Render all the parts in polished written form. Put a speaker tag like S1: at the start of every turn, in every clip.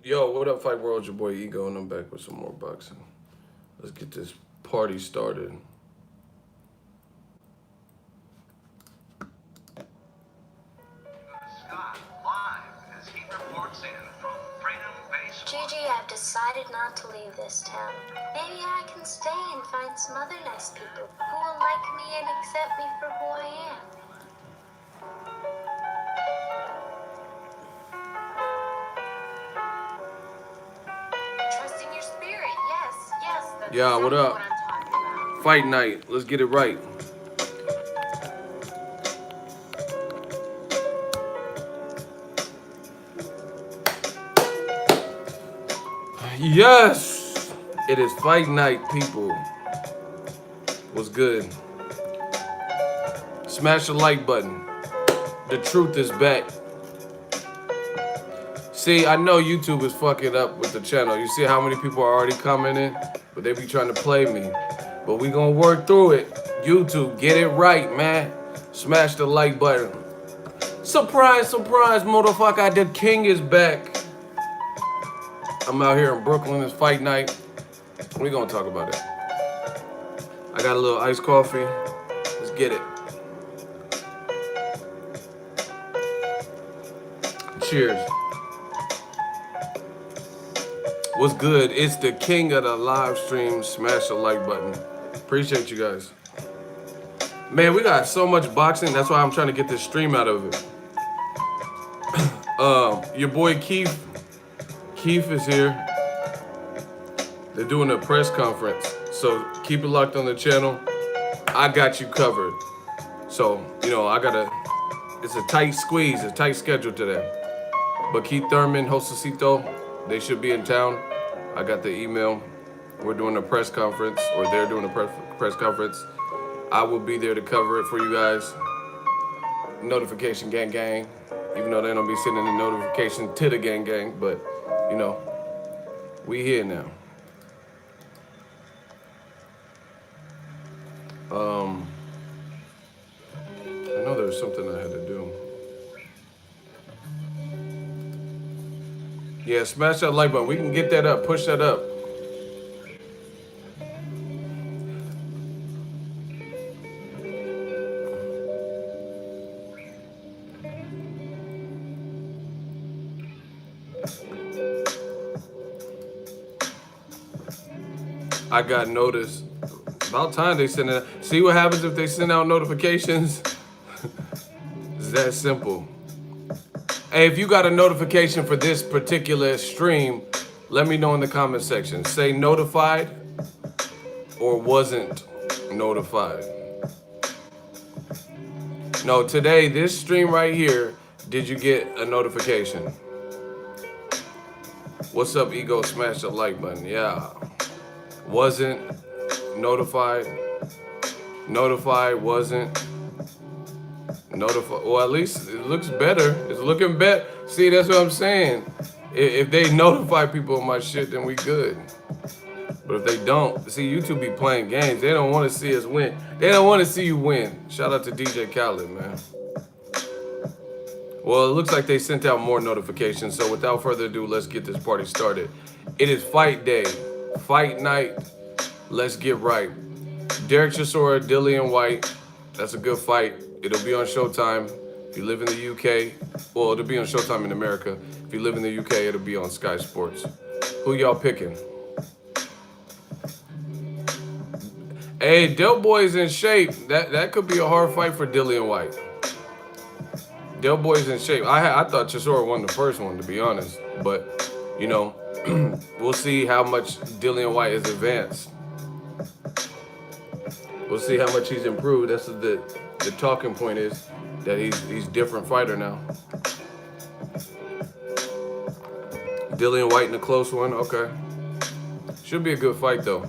S1: Yo, what up, Fight World? Your boy Ego, and I'm back with some more boxing. Let's get this party started.
S2: Gigi, I've decided not to leave this town. Maybe I can stay and find some other nice people who will like me and accept me for who I am. Trusting your spirit, yes, that's
S1: Yeah, what
S2: exactly
S1: up?
S2: what I'm talking about.
S1: Fight night. Let's get it right. Yes! It is fight night, people. What's good? Smash the like button. The truth is back. See, I know YouTube is fucking up with the channel. You see how many people are already commenting? But they be trying to play me. But we gonna work through it. YouTube, get it right, man. Smash the like button. Surprise, surprise, motherfucker. The king is back. I'm out here in Brooklyn. It's fight night. We gonna talk about it. I got a little iced coffee. Let's get it. Cheers. What's good? It's the king of the live stream. Smash the like button. Appreciate you guys. Man, we got so much boxing. That's why I'm trying to get this stream out of it. Your boy Keith is here. They're doing a press conference. So keep it locked on the channel. I got you covered. So, you know, it's a tight squeeze, a tight schedule today. But Keith Thurman, Josecito, they should be in town. I got the email. We're doing a press conference, or they're doing a press conference. I will be there to cover it for you guys. Notification gang gang. Even though they don't be sending the notification to the gang gang, but you know, we here now. I know there was something I had to do. Yeah, smash that like button. We can get that up. Push that up. I got notice. About time they send it. See what happens if they send out notifications? It's that simple. Hey, if you got a notification for this particular stream, let me know in the comment section. Say notified or wasn't notified. No, today, this stream right here, did you get a notification? What's up, Ego? Smash the like button. Yeah. Wasn't notified. Notified, wasn't notified. Well, at least it looks better. It's looking better. See, that's what I'm saying. If they notify people of my shit, then we good. But if they don't, see, YouTube be playing games. They don't want to see us win. They don't want to see you win. Shout out to DJ Khaled, man. Well, it looks like they sent out more notifications. So without further ado, let's get this party started. It is fight day. Fight night. Let's get right. Derek Chisora, Dillian White. That's a good fight. It'll be on Showtime. If you live in the UK, well, it'll be on Showtime in America. If you live in the UK, it'll be on Sky Sports. Who y'all picking? Hey, Del Boy's in shape. That could be a hard fight for Dillian White. Del Boy's in shape. I thought Chisora won the first one, to be honest. But, you know, we'll see how much Dillian White is advanced. We'll see how much he's improved. That's the talking point is that he's different fighter now. Dillian White in a close one. Okay. Should be a good fight though.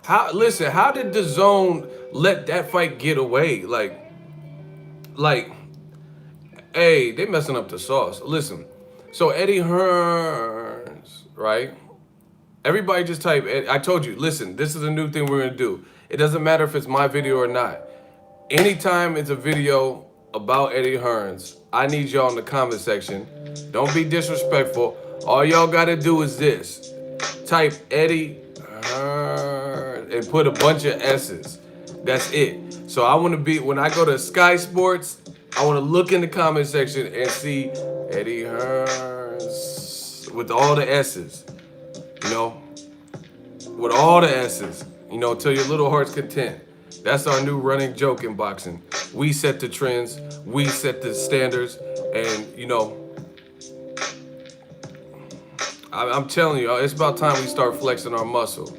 S1: How did DAZN let that fight get away? Like, hey, they messing up the sauce. Listen, so Eddie Hearns, right? Everybody just type, I told you, listen, this is a new thing we're gonna do. It doesn't matter if it's my video or not. Anytime it's a video about Eddie Hearns, I need y'all in the comment section. Don't be disrespectful. All y'all gotta do is this. Type Eddie and put a bunch of S's. That's it. So I want to be, when I go to Sky Sports, I want to look in the comment section and see Eddie Hearns with all the S's. You know, with all the S's. You know, till your little heart's content. That's our new running joke in boxing. We set the trends, we set the standards, and you know, I'm telling you, it's about time we start flexing our muscle.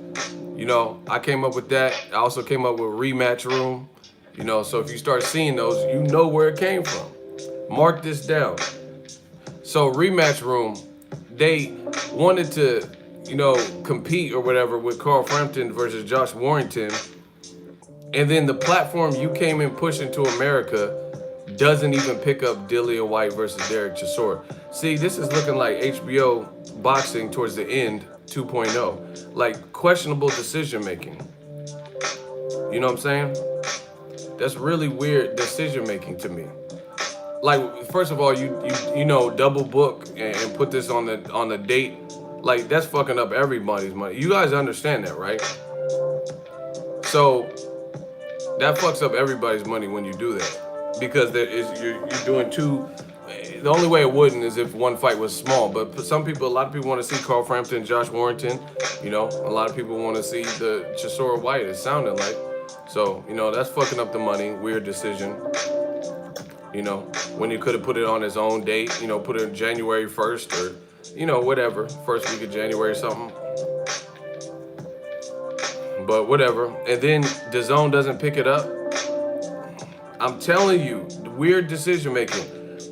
S1: You know, I came up with that. I also came up with Rematch Room. You know, so if you start seeing those, you know where it came from. Mark this down. So Rematch Room, they wanted to, you know, compete or whatever with Carl Frampton versus Josh Warrington. And then the platform you came in pushing to America doesn't even pick up Dillian White versus Derek Chisora. See, this is looking like HBO boxing towards the end 2.0. Like questionable decision making. You know what I'm saying? That's really weird decision making to me. Like, first of all, you know, double book and put this on the date. Like, that's fucking up everybody's money. You guys understand that, right? So that fucks up everybody's money when you do that, because you're doing two. The only way it wouldn't is if one fight was small. But for some people, a lot of people want to see Carl Frampton, Josh Warrington. You know, a lot of people want to see the Chisora White. It sounded like. So, you know, that's fucking up the money. Weird decision. You know, when you could have put it on his own date. You know, put it January 1st or, you know, whatever, first week of January or something. But whatever. And then DAZN doesn't pick it up. I'm telling you, weird decision making.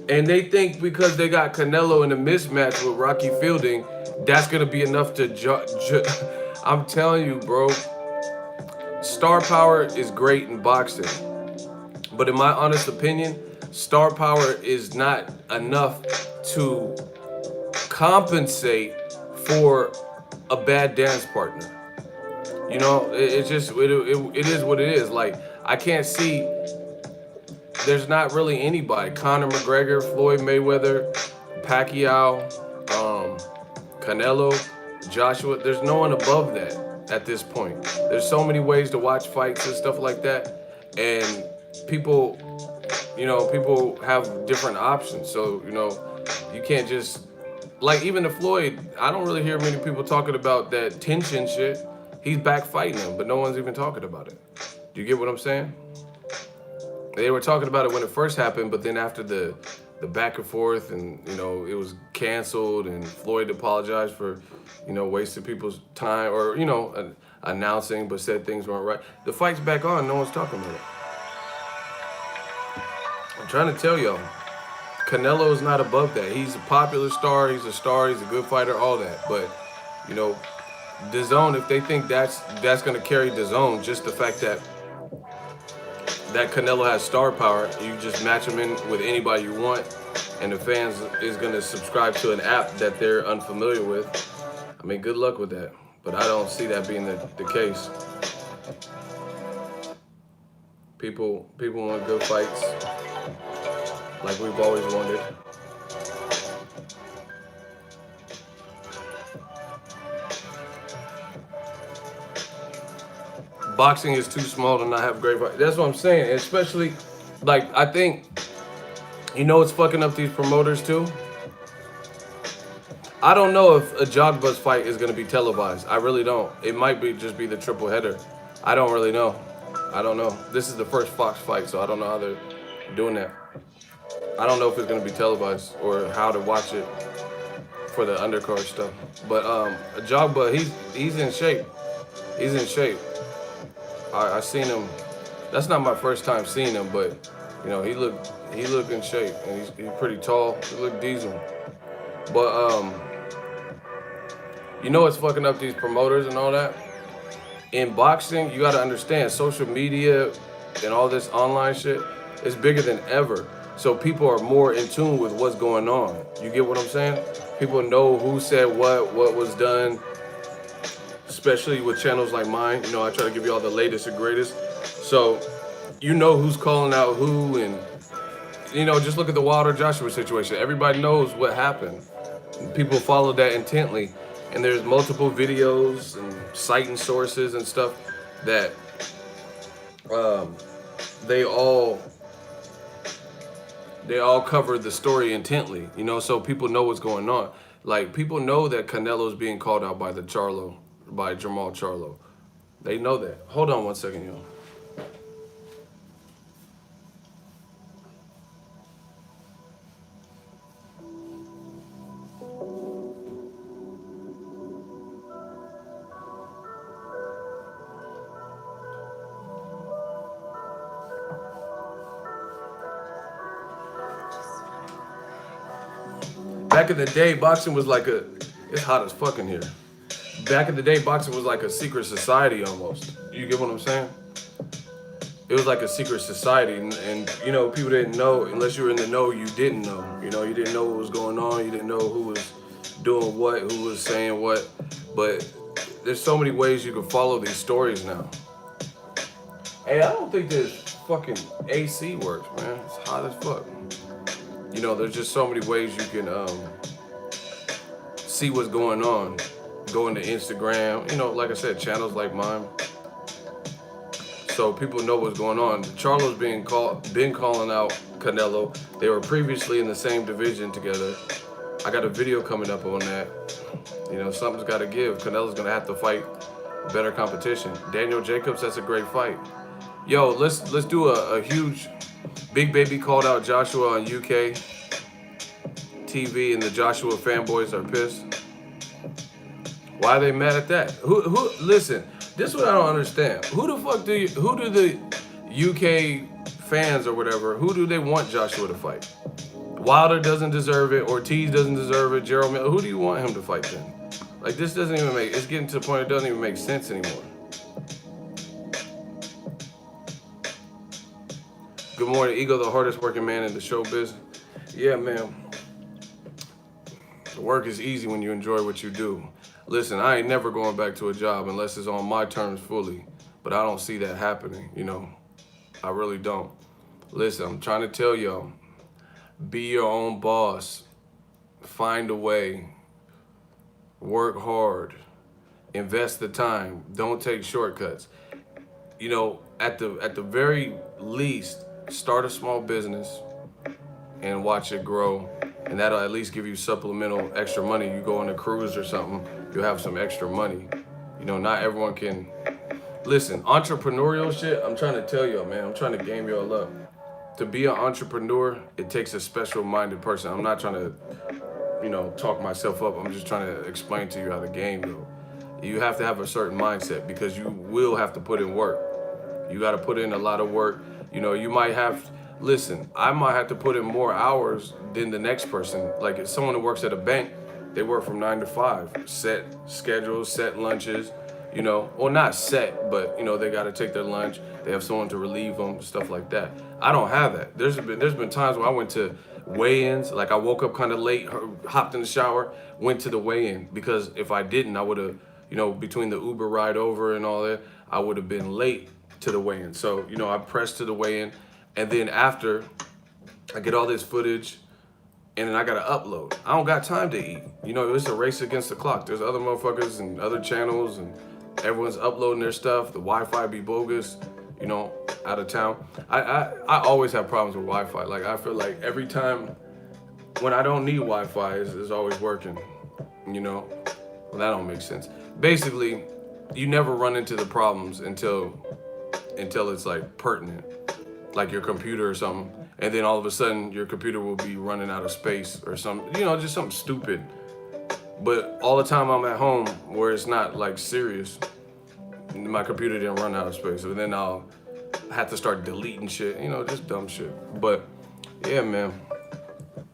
S1: And they think because they got Canelo in a mismatch with Rocky Fielding, that's gonna be enough to I'm telling you, bro. Star power is great in boxing. But in my honest opinion, star power is not enough to compensate for a bad dance partner. You know, it is what it is. Like, I can't see, there's not really anybody. Conor McGregor, Floyd Mayweather, Pacquiao, Canelo, Joshua. There's no one above that at this point. There's so many ways to watch fights and stuff like that. And people, you know, people have different options. So, you know, you can't just, like even the Floyd, I don't really hear many people talking about that tension shit. He's back fighting him, but no one's even talking about it. Do you get what I'm saying? They were talking about it when it first happened, but then after the back and forth and, you know, it was canceled and Floyd apologized for, you know, wasting people's time or, you know, announcing but said things weren't right. The fight's back on, no one's talking about it. I'm trying to tell y'all, Canelo is not above that. He's a popular star, he's a good fighter, all that. But, you know, DAZN, if they think that's gonna carry DAZN, just the fact that Canelo has star power, you just match him in with anybody you want, and the fans is gonna subscribe to an app that they're unfamiliar with. I mean, good luck with that, but I don't see that being the case. People want good fights, like we've always wanted. Boxing is too small to not have great fights. That's what I'm saying. Especially, like, I think, you know what's fucking up these promoters too? I don't know if a Jog Buzz fight is going to be televised. I really don't. It might just be the triple header. I don't really know. I don't know. This is the first Fox fight, so I don't know how they're doing that. I don't know if it's going to be televised or how to watch it for the undercard stuff. But Jog Buzz, he's in shape. He's in shape. I seen him. That's not my first time seeing him, but you know, he looked in shape, and he's pretty tall. He looked decent. But you know what's fucking up these promoters and all that? In boxing, you gotta understand, social media and all this online shit is bigger than ever. So people are more in tune with what's going on. You get what I'm saying? People know who said what was done. Especially with channels like mine, you know, I try to give you all the latest and greatest. So, you know who's calling out who, and, you know, just look at the Wilder Joshua situation. Everybody knows what happened. People follow that intently, and there's multiple videos and citing sources and stuff that um, they all cover the story intently, you know, so people know what's going on. Like, people know that Canelo's being called out by Jamal Charlo. They know that. Hold on one second, yo. Back in the day, boxing was like it's hot as fuck in here. Back in the day, boxing was like a secret society almost. You get what I'm saying? It was like a secret society, and you know, people didn't know, unless you were in the know, you didn't know. You know, you didn't know what was going on, you didn't know who was doing what, who was saying what. But there's so many ways you can follow these stories now. Hey, I don't think this fucking AC works, man. It's hot as fuck. You know, there's just so many ways you can see what's going on. Go into Instagram, you know, like I said, channels like mine. So people know what's going on. Charlo's been calling out Canelo. They were previously in the same division together. I got a video coming up on that. You know, something's got to give. Canelo's gonna have to fight better competition. Daniel Jacobs, that's a great fight. Yo, let's do a huge. Big Baby called out Joshua on UK TV, and the Joshua fanboys are pissed. Why are they mad at that? Who listen, this is what I don't understand. Who do the UK fans or whatever, who do they want Joshua to fight? Wilder doesn't deserve it, Ortiz doesn't deserve it, Gerald Miller, who do you want him to fight then? Like, this doesn't even it's getting to the point it doesn't even make sense anymore. Good morning, Ego, the hardest working man in the showbiz. Yeah, man. The work is easy when you enjoy what you do. Listen, I ain't never going back to a job unless it's on my terms fully, but I don't see that happening, you know. I really don't. Listen, I'm trying to tell y'all, be your own boss. Find a way. Work hard. Invest the time. Don't take shortcuts. You know, at the very least, start a small business and watch it grow, and that'll at least give you supplemental extra money. You go on a cruise or something, you'll have some extra money. You know, not everyone can. Listen, entrepreneurial shit, I'm trying to tell y'all, man, I'm trying to game y'all up. To be an entrepreneur, it takes a special-minded person. I'm not trying to, you know, talk myself up. I'm just trying to explain to you how the game goes. You have to have a certain mindset because you will have to put in work. You got to put in a lot of work. You know, you might have, listen, I might have to put in more hours than the next person. Like, if someone who works at a bank, they work from 9 to 5, set schedules, set lunches, you know, well, not set, but, you know, they got to take their lunch. They have someone to relieve them, stuff like that. I don't have that. There's been times where I went to weigh-ins, like I woke up kind of late, hopped in the shower, went to the weigh-in, because if I didn't, I would have, you know, between the Uber ride over and all that, I would have been late to the weigh-in. So, you know, I pressed to the weigh-in, and then after, I get all this footage, and then I gotta upload. I don't got time to eat. You know, it's a race against the clock. There's other motherfuckers and other channels, and everyone's uploading their stuff. The Wi-Fi be bogus, you know, out of town. I always have problems with Wi-Fi. Like, I feel like every time when I don't need Wi-Fi, it's always working, you know? Well, that don't make sense. Basically, you never run into the problems until it's like pertinent, like your computer or something, and then all of a sudden your computer will be running out of space or something, you know, just something stupid. But all the time I'm at home where it's not like serious, my computer didn't run out of space, so then I'll have to start deleting shit, you know, just dumb shit. But yeah, man,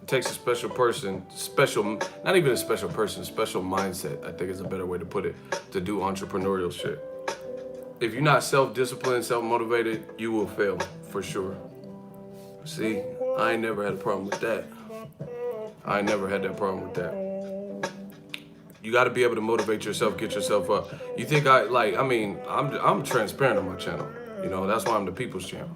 S1: it takes a special person, not even a special person, special mindset, I think is a better way to put it, to do entrepreneurial shit. If you're not self-disciplined, self-motivated, you will fail, for sure. See, I ain't never had a problem with that. I ain't never had that problem with that. You got to be able to motivate yourself, get yourself up. You think I'm transparent on my channel. You know, that's why I'm the people's channel.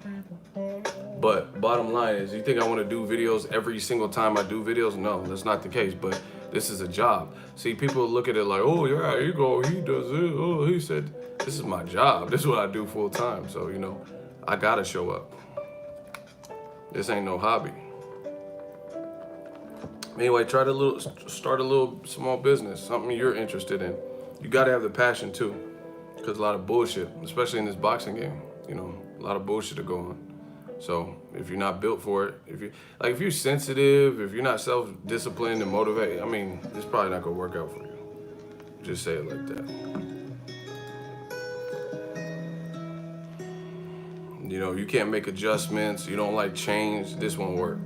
S1: But bottom line is, you think I want to do videos every single time I do videos? No, that's not the case. But This is a job. See, people look at it like, oh yeah, here you go, he does it. Oh, he said, this is my job. This is what I do full time. So, you know, I gotta show up. This ain't no hobby. Anyway, start a little small business, something you're interested in. You gotta have the passion too, because a lot of bullshit, especially in this boxing game, you know, a lot of bullshit to go on. So if you're not built for it, if you're sensitive, if you're not self-disciplined and motivated, I mean, it's probably not gonna work out for you. Just say it like that. You know, you can't make adjustments. You don't like change. This won't work.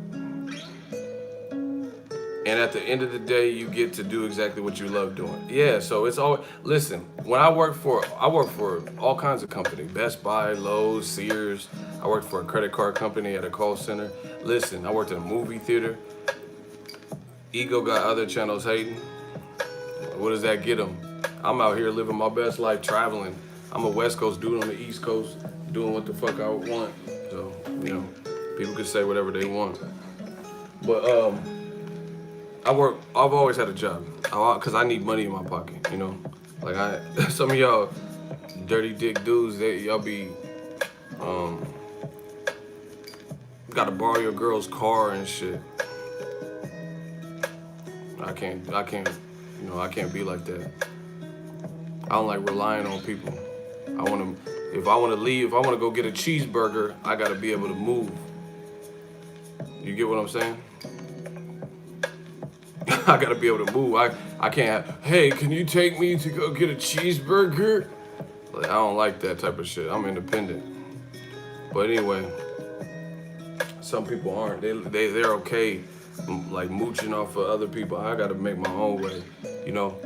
S1: And at the end of the day, you get to do exactly what you love doing. Yeah, so it's all, listen, when I work for all kinds of companies, Best Buy, Lowe's, Sears. I worked for a credit card company at a call center. Listen, I worked in a movie theater. Ego got other channels hating. What does that get them? I'm out here living my best life, traveling. I'm a West Coast dude on the East Coast, doing what the fuck I want. So, you know, people can say whatever they want. But, I've always had a job, because I need money in my pocket, you know? Like, some of y'all dirty dick dudes, y'all be, gotta borrow your girl's car and shit. I can't, you know, I can't be like that. I don't like relying on people. If I wanna leave, if I wanna go get a cheeseburger, I gotta be able to move. You get what I'm saying? I gotta be able to move. I can't have, hey, can you take me to go get a cheeseburger? Like, I don't like that type of shit. I'm independent. But anyway, some people aren't. They're okay, like mooching off of other people. I gotta make my own way, you know?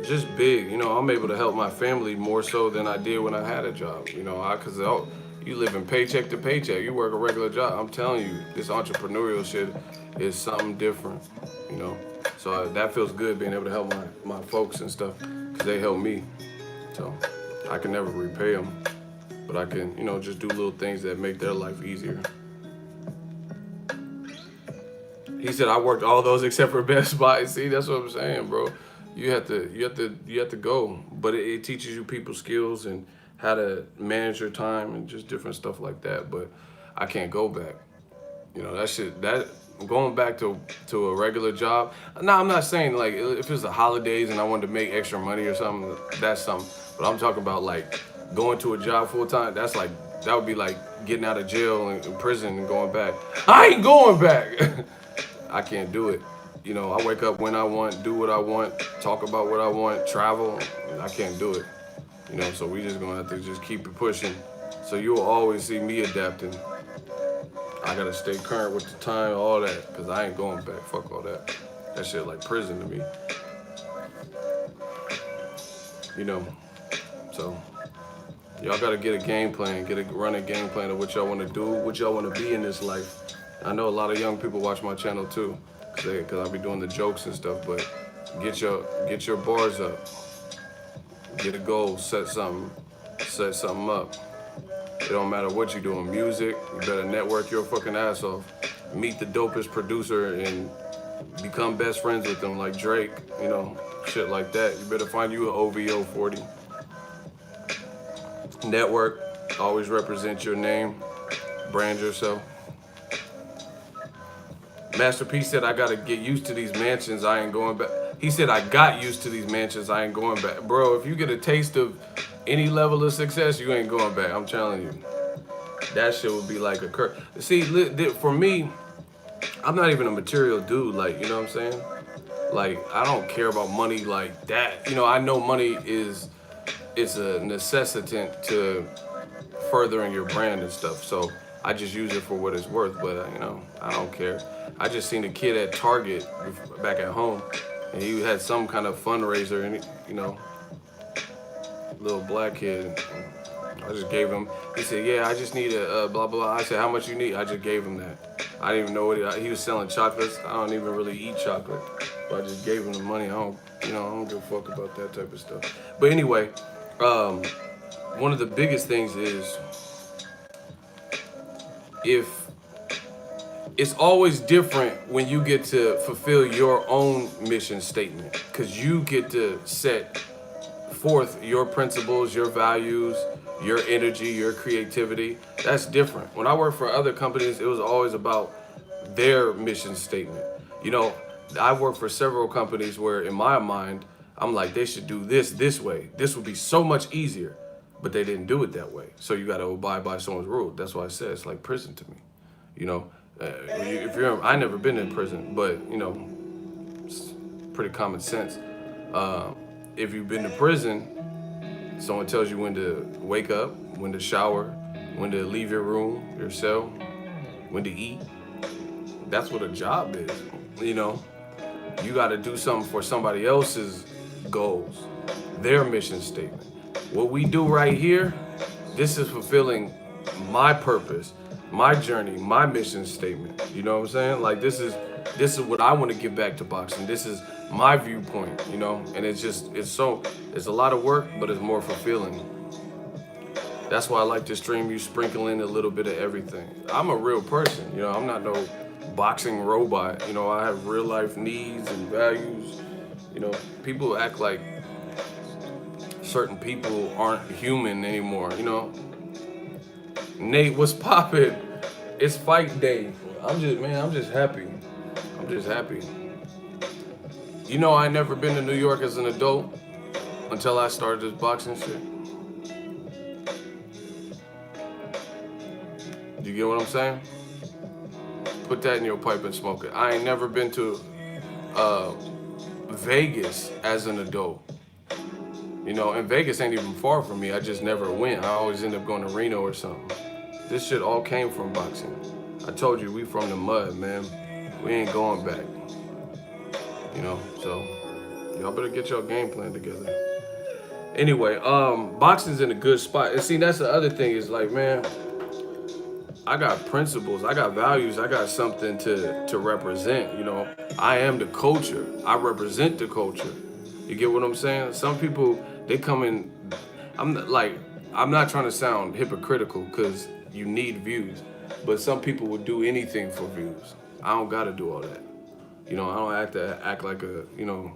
S1: Just big, you know, I'm able to help my family more so than I did when I had a job, you know, because you live in paycheck to paycheck. You work a regular job. I'm telling you, this entrepreneurial shit is something different, you know. So that feels good, being able to help my folks and stuff, because they help me. So I can never repay them, but I can, you know, just do little things that make their life easier. He said, I worked all those except for Best Buy. See, that's what I'm saying, bro. You have to go, but it teaches you people skills and how to manage your time and just different stuff like that. But I can't go back. You know, that going back to a regular job. No, I'm not saying like if it's the holidays and I wanted to make extra money or something, that's something. But I'm talking about like going to a job full time. That would be like getting out of jail and prison and going back. I ain't going back. I can't do it. You know, I wake up when I want, do what I want, talk about what I want, travel. I can't do it. You know, so we just gonna have to just keep it pushing. So you'll always see me adapting. I gotta stay current with the time, all that, because I ain't going back. Fuck all that. That shit like prison to me. You know, so y'all gotta get a game plan, run a game plan of what y'all wanna do, what y'all wanna be in this life. I know a lot of young people watch my channel too, because I be doing the jokes and stuff, but get your bars up. Get a goal, set something up. It don't matter what you're doing, music, you better network your fucking ass off. Meet the dopest producer and become best friends with them like Drake, you know, shit like that. You better find you an OVO 40. Network, always represent your name, brand yourself. Master P said, I gotta get used to these mansions, I ain't going back. He said, I got used to these mansions, I ain't going back. Bro, if you get a taste of any level of success, you ain't going back, I'm telling you. That shit would be like a curse. See, for me, I'm not even a material dude, like, you know what I'm saying? Like, I don't care about money like that. You know, I know money is a necessitant to furthering your brand and stuff, so I just use it for what it's worth, but, you know, I don't care. I just seen a kid at Target back at home, and he had some kind of fundraiser, and you know, little black kid. I just gave him. He said, "Yeah, I just need a blah blah." I said, "How much you need?" I just gave him that. I didn't even know what he was selling chocolates. I don't even really eat chocolate, but I just gave him the money. I don't give a fuck about that type of stuff. But anyway, one of the biggest things is if it's always different when you get to fulfill your own mission statement, because you get to set forth your principles, your values, your energy, your creativity. That's different. When I worked for other companies, it was always about their mission statement. You know, I worked for several companies where in my mind, I'm like, they should do this way. This would be so much easier, but they didn't do it that way. So you got to abide by someone's rule. That's why I said it's like prison to me. You know, if you're, I never been in prison, but you know, it's pretty common sense. If you've been to prison, someone tells you when to wake up, when to shower, when to leave your room, your cell, when to eat. That's what a job is. You know, you got to do something for somebody else's goals, their mission statement. What we do right here, this is fulfilling my purpose, my journey, my mission statement. You know what I'm saying? Like this is what I want to give back to boxing. This is my viewpoint, you know, and it's a lot of work, but it's more fulfilling. That's why I like to stream you, sprinkle in a little bit of everything. I'm a real person, you know, I'm not no boxing robot. You know, I have real life needs and values. You know, people act like certain people aren't human anymore, you know. Nate, what's poppin'? It's fight day. I'm just happy. I'm just happy. You know, I never been to New York as an adult until I started this boxing shit. You get what I'm saying? Put that in your pipe and smoke it. I ain't never been to Vegas as an adult. You know, and Vegas ain't even far from me. I just never went. I always end up going to Reno or something. This shit all came from boxing. I told you, we from the mud, man. We ain't going back. You know, so y'all better get your game plan together. Anyway, boxing's in a good spot. And see, that's the other thing is like, man, I got principles, I got values, I got something to represent, you know. I am the culture. I represent the culture. You get what I'm saying? Some people, they come in, I'm not trying to sound hypocritical because you need views, but some people would do anything for views. I don't gotta do all that. You know, I don't have to act like a, you know,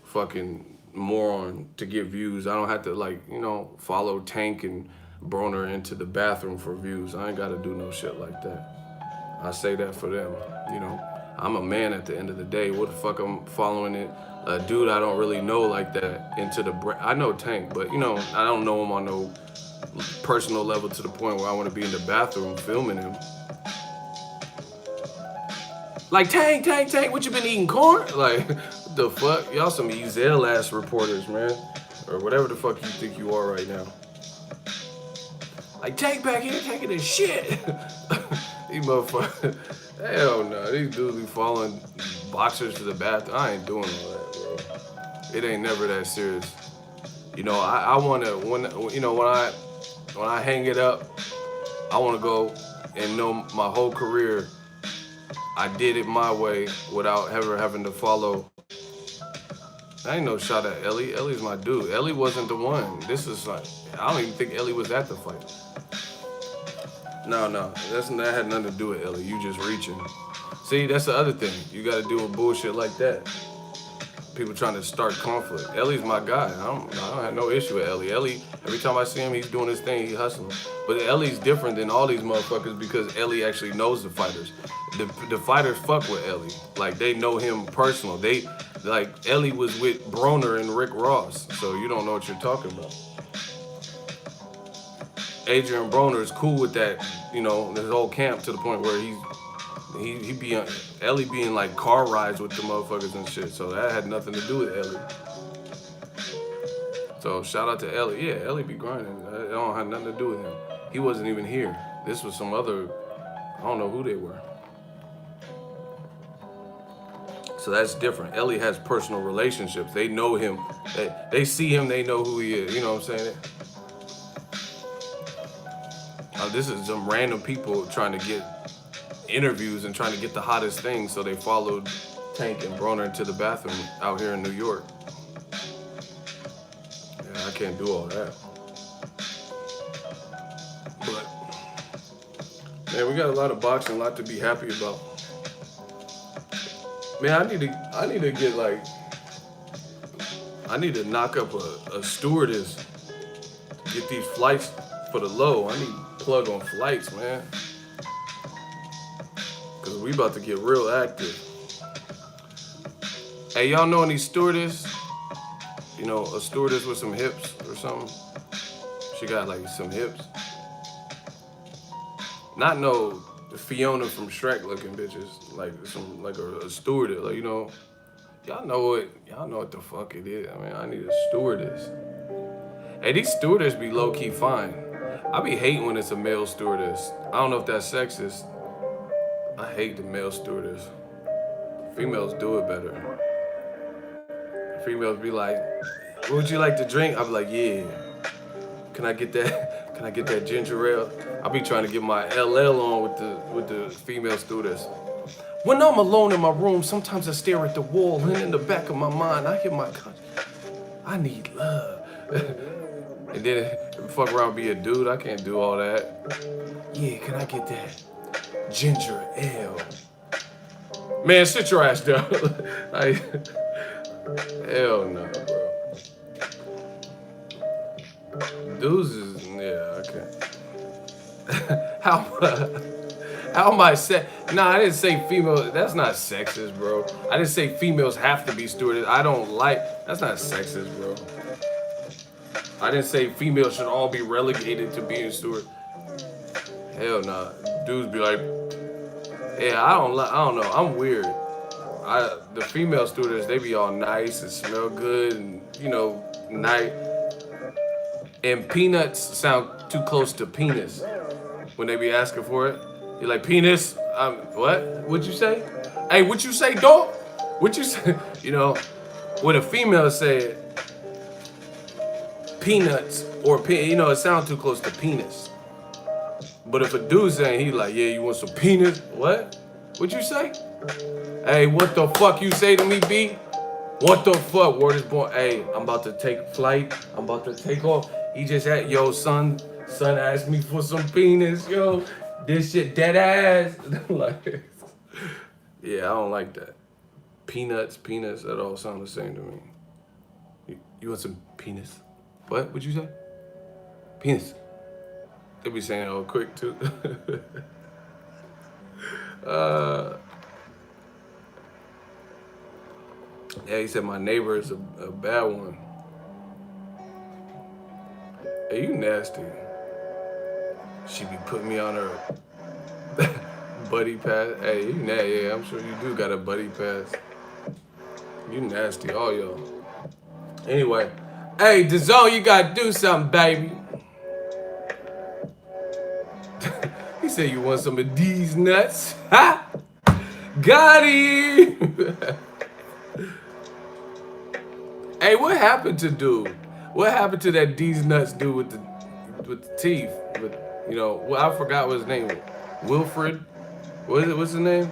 S1: fucking moron to get views. I don't have to, like, you know, follow Tank and Broner into the bathroom for views. I ain't gotta do no shit like that. I say that for them, you know. I'm a man at the end of the day. What the fuck I'm following it? A dude I don't really know like that into the I know Tank, but you know, I don't know him on no personal level to the point where I want to be in the bathroom filming him. Like, Tank, what you been eating, corn? Like, what the fuck? Y'all some Ezel ass reporters, man. Or whatever the fuck you think you are right now. Like, Tank back here taking his shit. These motherfuckers. Hell no. These dudes be following boxers to the bathroom. I ain't doing all that, bro. It ain't never that serious. You know, I want to, when I hang it up, I want to go and know my whole career I did it my way without ever having to follow. I ain't no shot at Ellie. Ellie's my dude. Ellie wasn't the one. This is like, I don't even think Ellie was at the fight. No, that had nothing to do with Ellie. You just reaching. See, that's the other thing. You got to do with bullshit like that. People trying to start conflict. Ellie's my guy. I don't have no issue with Ellie. Ellie, every time I see him, he's doing his thing. He hustling. But Ellie's different than all these motherfuckers because Ellie actually knows the fighters. The fighters fuck with Ellie. Like, they know him personal. Like, Ellie was with Broner and Rick Ross, so you don't know what you're talking about. Adrian Broner is cool with that, you know, this whole camp to the point where he be on, Ellie being like car rides with the motherfuckers and shit, so that had nothing to do with Ellie. So shout out to Ellie. Yeah, Ellie be grinding. It don't have nothing to do with him. He wasn't even here. This was some other, I don't know who they were. So that's different. Ellie has personal relationships. They know him. They see him, they know who he is. You know what I'm saying? This is some random people trying to get interviews and trying to get the hottest things, so they followed Tank and Broner into the bathroom out here in New York. Yeah, I can't do all that. But, man, we got a lot of boxing, a lot to be happy about. Man, I need to get like, I need to knock up a stewardess. Get these flights for the low. I need to plug on flights, man. Cause we about to get real active. Hey, y'all know any stewardess? You know, a stewardess with some hips or something? She got like some hips. Not no Fiona from Shrek looking bitches. Like some like a stewardess. Like, you know, y'all know what the fuck it is. I mean, I need a stewardess. Hey, these stewardess be low key fine. I be hating when it's a male stewardess. I don't know if that's sexist. I hate the male stewardess. Females do it better. Females be like, what would you like to drink? I be like, yeah. Can I get that? Can I get that ginger ale? I be trying to get my LL on with the female stewardess. When I'm alone in my room, sometimes I stare at the wall, and in the back of my mind, I hear my conscience. I need love. And then fuck around, be a dude. I can't do all that. Yeah, can I get that ginger ale? Man, sit your ass down. Like, hell no, bro. Dudes is, yeah, okay. How am I Nah, I didn't say female. That's not sexist, bro. I didn't say females have to be stewardess. I don't like. That's not sexist, bro. I didn't say females should all be relegated to being steward. Hell nah. Dudes be like, yeah, I don't know. I'm weird. The female stewardess, they be all nice and smell good and, you know, nice. And peanuts sound too close to penis when they be asking for it. You're like, penis? What? What'd you say? Hey, what you say, dog? What you say? You know, when a female said peanuts or, you know, it sounds too close to penis. But if a dude saying, he like, yeah, you want some penis? What? What'd you say? Hey, what the fuck you say to me, B? What the fuck? Word is born. Hey, I'm about to take flight. I'm about to take off. He just had, yo, son asked me for some penis, yo. This shit dead ass. Like, yeah, I don't like that. Peanuts, that all sound the same to me. You want some penis? What? What'd you say? Penis. They be saying it all quick, too. Yeah, he said my neighbor is a bad one. Hey, you nasty. She be putting me on her buddy pass. Hey, you nasty. Yeah, I'm sure you do got a buddy pass. You nasty, all y'all. Anyway, hey, DAZN, you gotta do something, baby. He said you want some of these nuts. Ha! Got him! Hey, what happened to dude? What happened to that these nuts dude with the teeth? With, you know, well, I forgot what his name was. Wilfred? What is it? What's his name?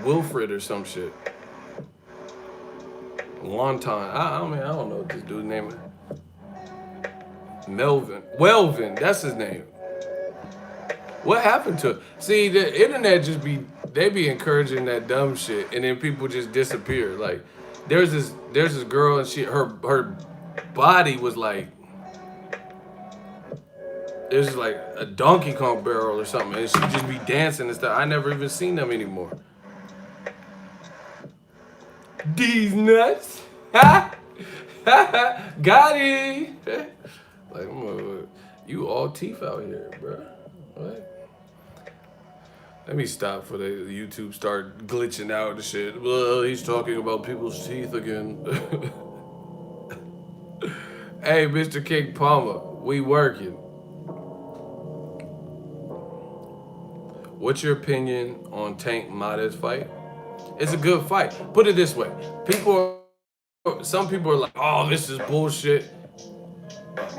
S1: Wilfred or some shit. Wonton. I don't know what this dude's name is. Welvin, that's his name. What happened to it? See, the internet they be encouraging that dumb shit, and then people just disappear. Like, there's this girl, and her body was like, it was like a Donkey Kong barrel or something, and she'd just be dancing and stuff. I never even seen them anymore. These nuts, ha, got it. Like, you all teeth out here, bro. What? Let me stop for the YouTube start glitching out and shit. Well, he's talking about people's teeth again. Hey, Mr. King Palmer, we working. What's your opinion on Tank Mada's fight? It's a good fight. Put it this way. Some people are like, oh, this is bullshit.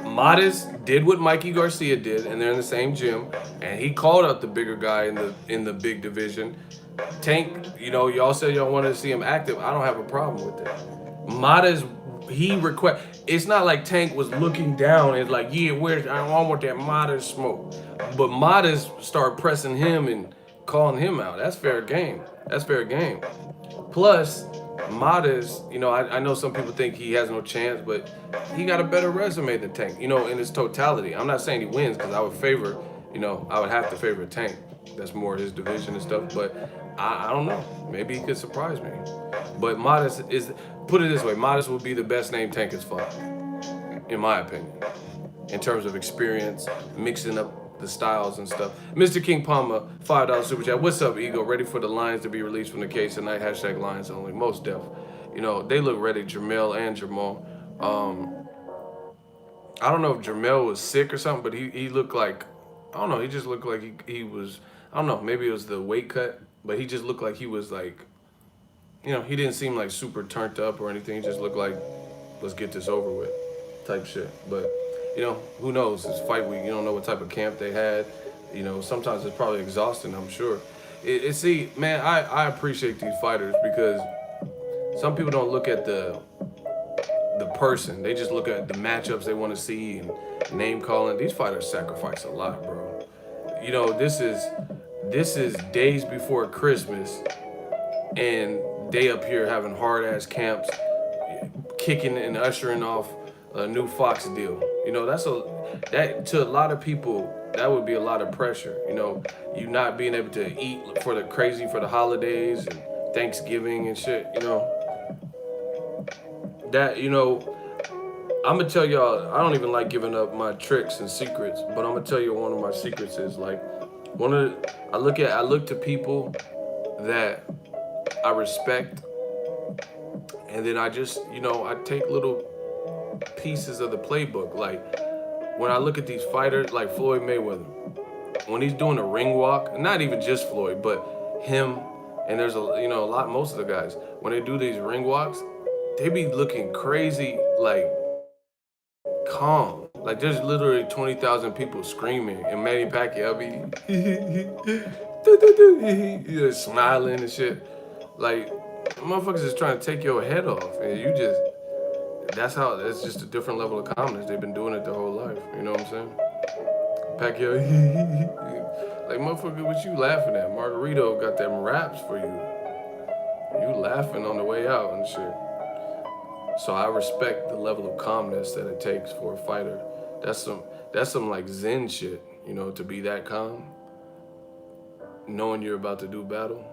S1: Modest did what Mikey Garcia did, and they're in the same gym, and he called out the bigger guy in the big division. Tank, you know, y'all said y'all wanted to see him active. I don't have a problem with that. Modest, it's not like Tank was looking down and like, yeah, I want that Modest smoke. But Modest started pressing him, and calling him out. That's fair game. That's fair game. Plus, Modest, you know, I know some people think he has no chance, but he got a better resume than Tank, you know, in its totality. I'm not saying he wins because I would favor, you know, I would have to favor Tank. That's more his division and stuff, but I don't know. Maybe he could surprise me. But Modest is, put it this way, Modest will be the best name Tank has fought, in my opinion, in terms of experience, mixing up the styles and stuff. Mr. King Palmer, $5 super chat. What's up, Ego? Ready for the Lions to be released from the cage tonight? Hashtag Lions only. Most def. You know, they look ready, Jamel and Jamal. I don't know if Jamel was sick or something, but he looked like, I don't know, he just looked like he was, I don't know, maybe it was the weight cut, but he just looked like he was like, you know, he didn't seem like super turned up or anything. He just looked like, let's get this over with type shit. But you know, who knows? It's fight week. You don't know what type of camp they had. You know, sometimes it's probably exhausting, I'm sure. See, man, I appreciate these fighters because some people don't look at the person. They just look at the matchups they want to see and name calling. These fighters sacrifice a lot, bro. You know, this is days before Christmas, and they up here having hard-ass camps, kicking and ushering off a new Fox deal. You know, that to a lot of people, that would be a lot of pressure. You know, you not being able to eat for the holidays and Thanksgiving and shit, you know. That, you know, I'm gonna tell y'all, I don't even like giving up my tricks and secrets, but I'm gonna tell you one of my secrets is like, I look to people that I respect, and then I just, you know, I take little pieces of the playbook. Like when I look at these fighters like Floyd Mayweather, when he's doing a ring walk, not even just Floyd, but him, and there's most of the guys, when they do these ring walks, they be looking crazy, like calm. Like there's literally 20,000 people screaming, and Manny Pacquiao be you just smiling and shit. Like motherfuckers is trying to take your head off, and you just, that's just a different level of calmness. They've been doing it their whole life. You know what I'm saying? Pacquiao, like motherfucker, what you laughing at? Margarito got them raps for you. You laughing on the way out and shit. So I respect the level of calmness that it takes for a fighter. That's some like Zen shit, you know, to be that calm, knowing you're about to do battle.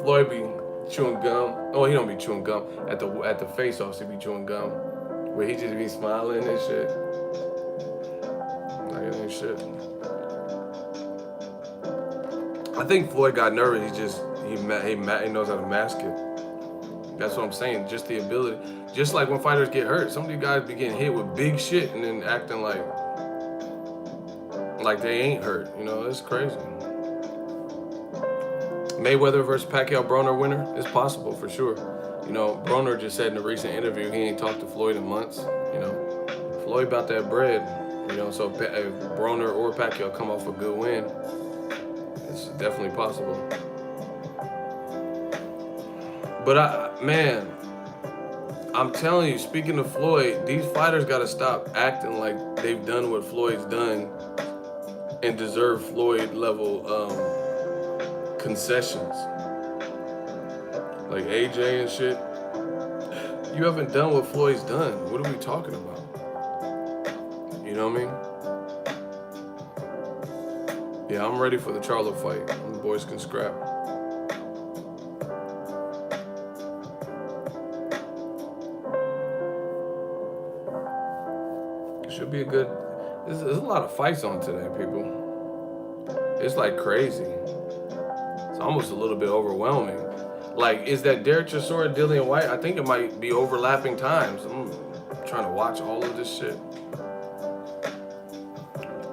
S1: Floyd be chewing gum. Oh, he don't be chewing gum at the face-offs. He be chewing gum, where he just be smiling and shit. Like it ain't shit. I think Floyd got nervous. He knows how to mask it. That's what I'm saying. Just the ability. Just like when fighters get hurt, some of these guys be getting hit with big shit and then acting like they ain't hurt. You know, it's crazy. Mayweather versus Pacquiao Broner winner is possible for sure. You know, Broner just said in a recent interview he ain't talked to Floyd in months. You know, Floyd about that bread. You know, so if Broner or Pacquiao come off a good win, it's definitely possible. But I'm telling you, speaking of Floyd, these fighters gotta stop acting like they've done what Floyd's done and deserve Floyd level concessions. Like AJ and shit. You haven't done what Floyd's done. What are we talking about? You know what I mean? Yeah, I'm ready for the Charlo fight. The boys can scrap. Should be a good. There's a lot of fights on today, people. It's like crazy. It's almost a little bit overwhelming. Like, is that Derek Chisora, Dillian White? I think it might be overlapping times. I'm trying to watch all of this shit.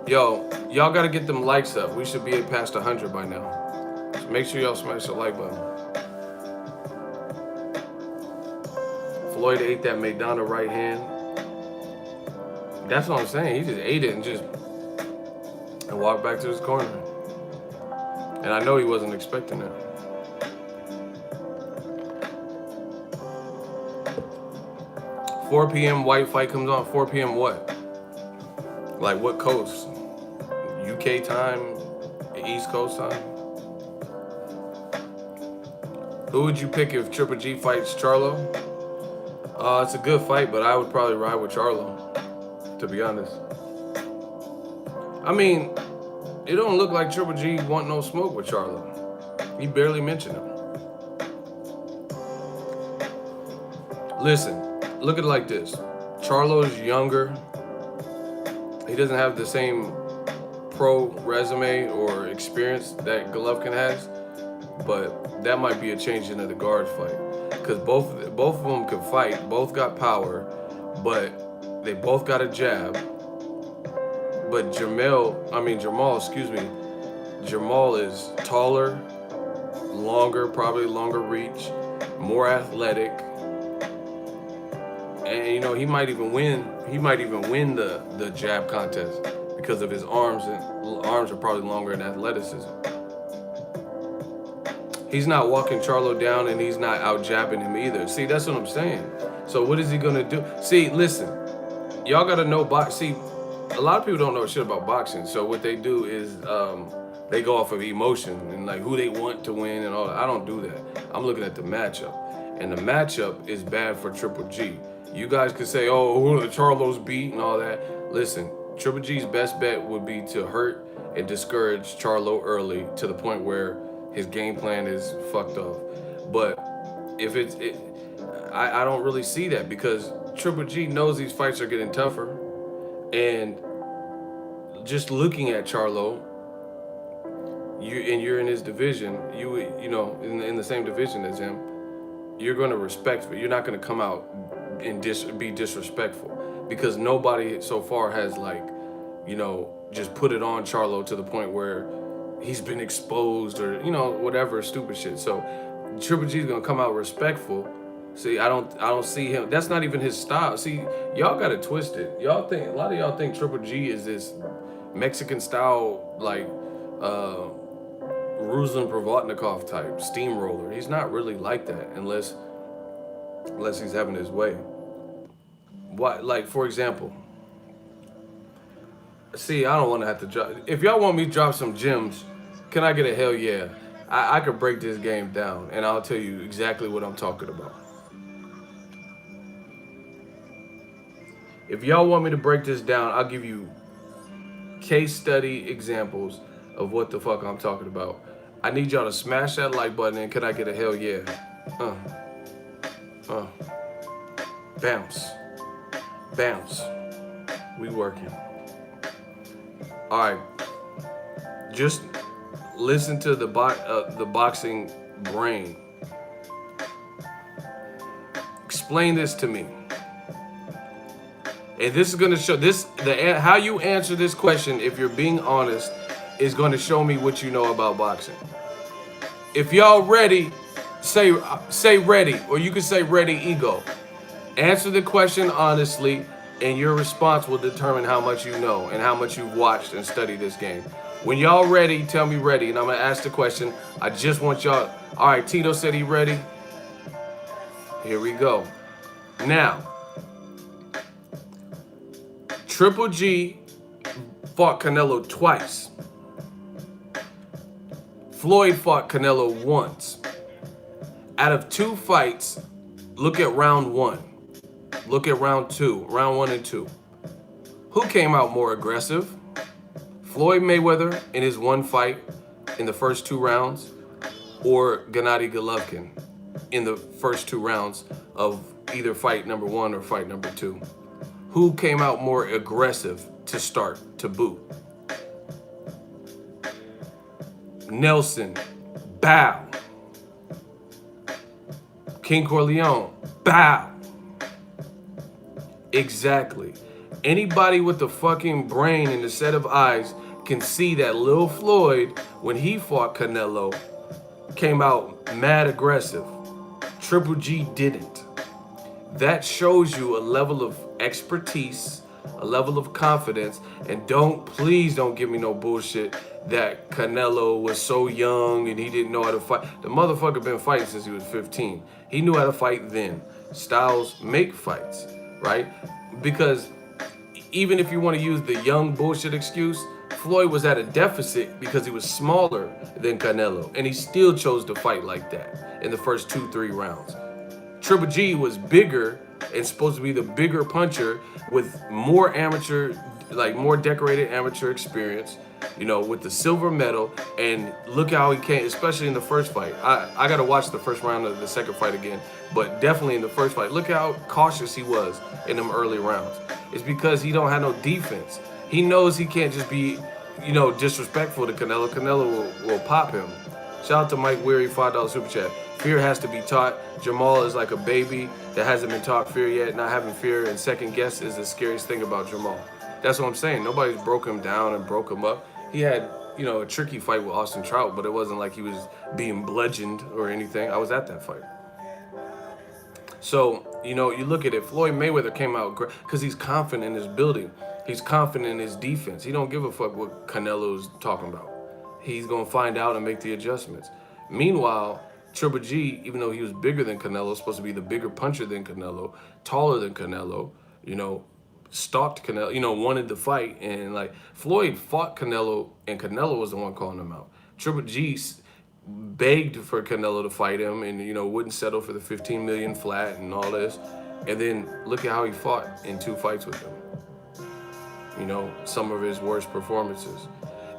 S1: Yo, y'all gotta get them likes up. We should be past 100 by now. So make sure y'all smash the like button. Floyd ate that Maidana right hand. That's what I'm saying. He just ate it and walked back to his corner. And I know he wasn't expecting that. – 4 p.m. White fight comes on. 4 p.m. what? Like what coast? UK time? East Coast time. Who would you pick if Triple G fights Charlo? It's a good fight, but I would probably ride with Charlo, to be honest. I mean, it don't look like Triple G want no smoke with Charlo. He barely mentioned him. Listen, look at it like this. Charlo's younger. He doesn't have the same pro resume or experience that Golovkin has, but that might be a change into the guard fight. Because both of them can fight, both got power, but they both got a jab. But Jamal is taller, longer, probably longer reach, more athletic. And you know, he might even win the jab contest because of his arms, and arms are probably longer in athleticism. He's not walking Charlo down, and he's not out jabbing him either. See, that's what I'm saying. So what is he gonna do? See, listen, y'all gotta know See, a lot of people don't know shit about boxing. So what they do is they go off of emotion and like who they want to win and all that. I don't do that. I'm looking at the matchup, and the matchup is bad for Triple G. You guys could say, oh, who the Charlo's beat and all that. Listen, Triple G's best bet would be to hurt and discourage Charlo early to the point where his game plan is fucked off. But if I don't really see that because Triple G knows these fights are getting tougher, and just looking at Charlo, you're in his division, you know in the same division as him, you're going to respect him. You're not going to come out and be disrespectful because nobody so far has just put it on Charlo to the point where he's been exposed or whatever stupid shit. So Triple G's gonna come out respectful. See, I don't see him. That's not even his style. See, y'all got it twisted. A lot of y'all think Triple G is this Mexican style Ruslan Provodnikov type steamroller. He's not really like that unless he's having his way. What, like, for example, see, I don't want to have to drop. If y'all want me to drop some gems, can I get a hell yeah? I could break this game down, and I'll tell you exactly what I'm talking about. If y'all want me to break this down, I'll give you case study examples of what the fuck I'm talking about. I need y'all to smash that like button, and can I get a hell yeah? Bounce. Bounce. We working. All right. Just listen to the boxing brain. Explain this to me. And this is going to show how you answer this question, if you're being honest, is going to show me what you know about boxing. If y'all ready, say ready, or you can say ready ego. Answer the question honestly, and your response will determine how much you know and how much you've watched and studied this game. When y'all ready, tell me ready, and I'm gonna ask the question. I just want y'all. All right, Tito said he ready. Here we go. Now, Triple G fought Canelo twice. Floyd fought Canelo once. Out of 2 fights, look at round 1. Look at round 1 and 2. Who came out more aggressive? Floyd Mayweather in his 1 fight in the first 2 rounds, or Gennady Golovkin in the first 2 rounds of either fight number 1 or fight number 2? Who came out more aggressive to start, to boot? Nelson, bow. King Corleone, bow. Exactly. Anybody with the fucking brain and a set of eyes can see that Lil Floyd, when he fought Canelo, came out mad aggressive. Triple G didn't. That shows you a level of expertise, a level of confidence, and please don't give me no bullshit that Canelo was so young and he didn't know how to fight. The motherfucker been fighting since he was 15. He knew how to fight then. Styles make fights, right? Because even if you want to use the young bullshit excuse, Floyd was at a deficit because he was smaller than Canelo, and he still chose to fight like that in the first 2-3 rounds. Triple G was bigger and supposed to be the bigger puncher with more amateur, like more decorated amateur experience, you know, with the silver medal. And look how he came, especially in the first fight. I got to watch the first round of the second fight again, but definitely in the first fight, look how cautious he was in them early rounds. It's because he don't have no defense. He knows he can't just be, you know, disrespectful to Canelo. Canelo will pop him. Shout out to Mike Weary, $5 super chat. Fear has to be taught. Jamal is like a baby that hasn't been taught fear yet. Not having fear and second guess is the scariest thing about Jamal. That's what I'm saying. Nobody's broke him down and broke him up. He had, you know, a tricky fight with Austin Trout, but it wasn't like he was being bludgeoned or anything. I was at that fight. So, you know, you look at it, Floyd Mayweather came out because he's confident in his building. He's confident in his defense. He don't give a fuck what Canelo's talking about. He's going to find out and make the adjustments. Meanwhile, Triple G, even though he was bigger than Canelo, supposed to be the bigger puncher than Canelo, taller than Canelo, you know, stalked Canelo, you know, wanted the fight. And like Floyd fought Canelo and Canelo was the one calling him out. Triple G begged for Canelo to fight him and, you know, wouldn't settle for the 15 million flat and all this. And then look at how he fought in 2 fights with him. You know, some of his worst performances.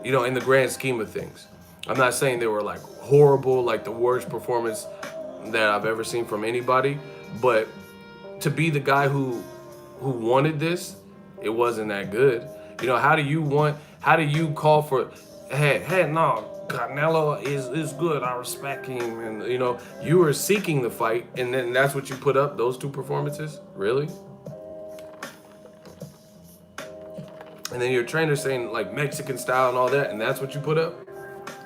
S1: You know, in the grand scheme of things. I'm not saying they were like horrible, like the worst performance that I've ever seen from anybody, but to be the guy who wanted this, it wasn't that good. You know, how do you call for, hey, no, Canelo is good, I respect him, and you know, you were seeking the fight, and then that's what you put up, those 2 performances? Really? And then your trainer saying like Mexican style and all that, and that's what you put up?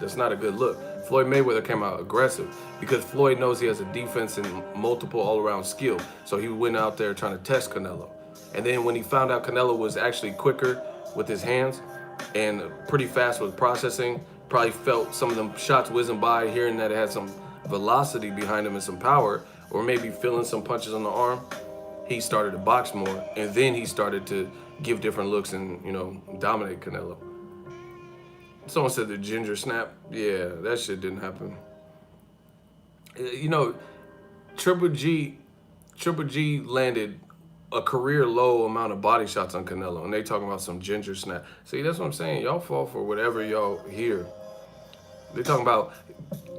S1: That's not a good look. Floyd Mayweather came out aggressive because Floyd knows he has a defense and multiple all-around skill. So he went out there trying to test Canelo. And then when he found out Canelo was actually quicker with his hands and pretty fast with processing, probably felt some of them shots whizzing by, hearing that it had some velocity behind him and some power, or maybe feeling some punches on the arm, he started to box more. And then he started to give different looks and, you know, dominate Canelo. Someone said the ginger snap. Yeah, that shit didn't happen. You know, Triple G landed a career low amount of body shots on Canelo, and they talking about some ginger snap. See, that's what I'm saying. Y'all fall for whatever y'all hear. They talking about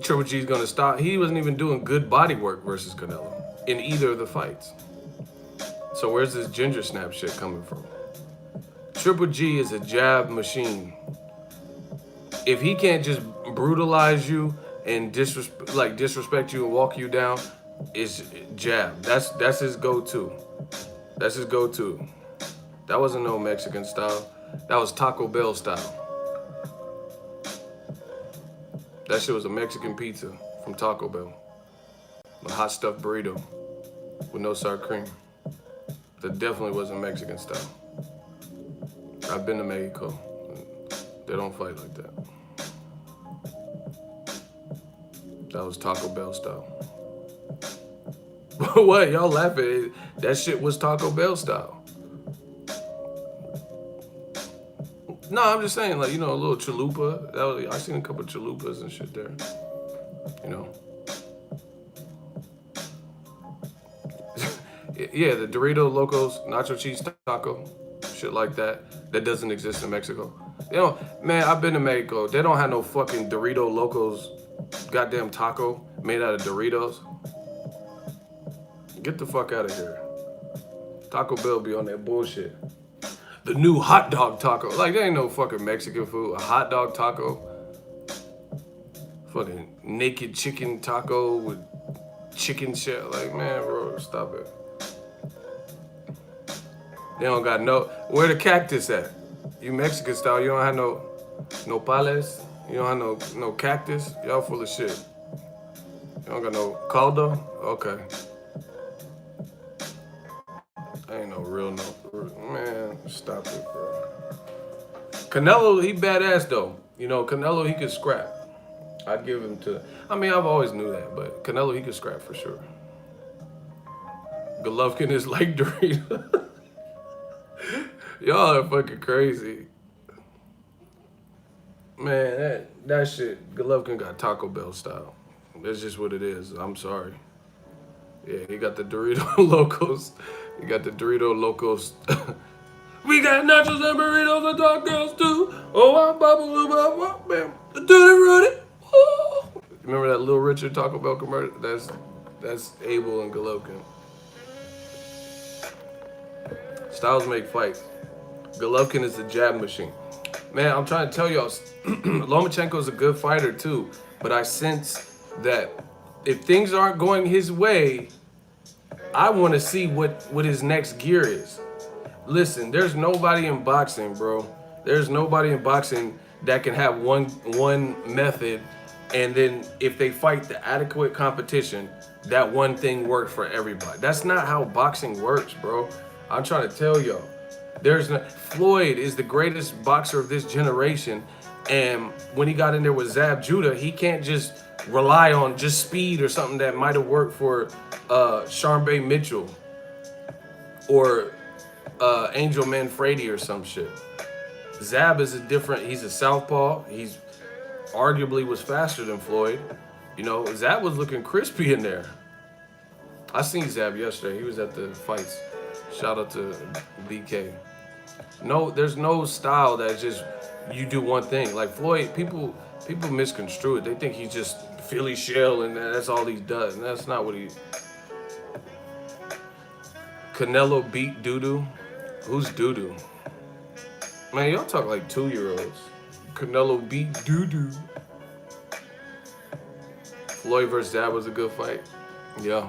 S1: Triple G's gonna stop. He wasn't even doing good body work versus Canelo in either of the fights. So where's this ginger snap shit coming from? Triple G is a jab machine. If he can't just brutalize you and disrespect you and walk you down, it's jab. That's his go-to. That's his go-to. That wasn't no Mexican style. That was Taco Bell style. That shit was a Mexican pizza from Taco Bell. A hot stuffed burrito with no sour cream. That definitely wasn't Mexican style. I've been to Mexico. They don't fight like that. That was Taco Bell style. What? Y'all laughing? That shit was Taco Bell style. No, I'm just saying, like, you know, a little chalupa. I seen a couple of chalupas and shit there. You know. Yeah, the Dorito Locos Nacho Cheese Taco. Shit like that. That doesn't exist in Mexico. You know, man, I've been to Mexico. They don't have no fucking Dorito Locos goddamn taco made out of Doritos. Get the fuck out of here. Taco Bell be on that bullshit. The new hot dog taco. Like, there ain't no fucking Mexican food. A hot dog taco. Fucking naked chicken taco with chicken shit. Like, man, bro, stop it. They don't got no... Where the cactus at? You Mexican style, you don't have no nopales. You don't have no cactus. Y'all full of shit. You don't got no caldo? Okay. Ain't no real man, stop it, bro. Canelo, he badass though. You know, Canelo, he could scrap. I'd give him to... I mean, I've always knew that, but Canelo, he could scrap for sure. Golovkin is like Dorito. Y'all are fucking crazy. Man, that shit, Golovkin got Taco Bell style. That's just what it is. I'm sorry. Yeah, he got the Dorito Locos. He got the Dorito Locos. We got nachos and burritos and tacos too. Oh, I'm bubble, bam. Do the Rudy. Remember that Little Richard Taco Bell commercial? That's Abel and Golovkin. Styles make fights. Golovkin is the jab machine. Man, I'm trying to tell y'all, Lomachenko is a good fighter too, but I sense that if things aren't going his way, I want to see what his next gear is. Listen, there's nobody in boxing, bro. There's nobody in boxing that can have one method, and then if they fight the adequate competition, that one thing works for everybody. That's not how boxing works, bro. I'm trying to tell y'all. Floyd is the greatest boxer of this generation, and when he got in there with Zab Judah, he can't just rely on just speed or something that might have worked for Sharmba Mitchell or Angel Manfredi or some shit. Zab is he's a southpaw. He's arguably was faster than Floyd. You know, Zab was looking crispy in there. I seen Zab yesterday. He was at the fights. Shout out to BK. No, there's no style that just you do one thing. Like Floyd, people misconstrue it. They think he's just Philly shell and that's all he does. And that's not what he. Canelo beat Doodoo. Who's Doodoo? Man, y'all talk like 2-year-olds. Canelo beat Doodoo. Floyd versus Zab was a good fight. Yeah.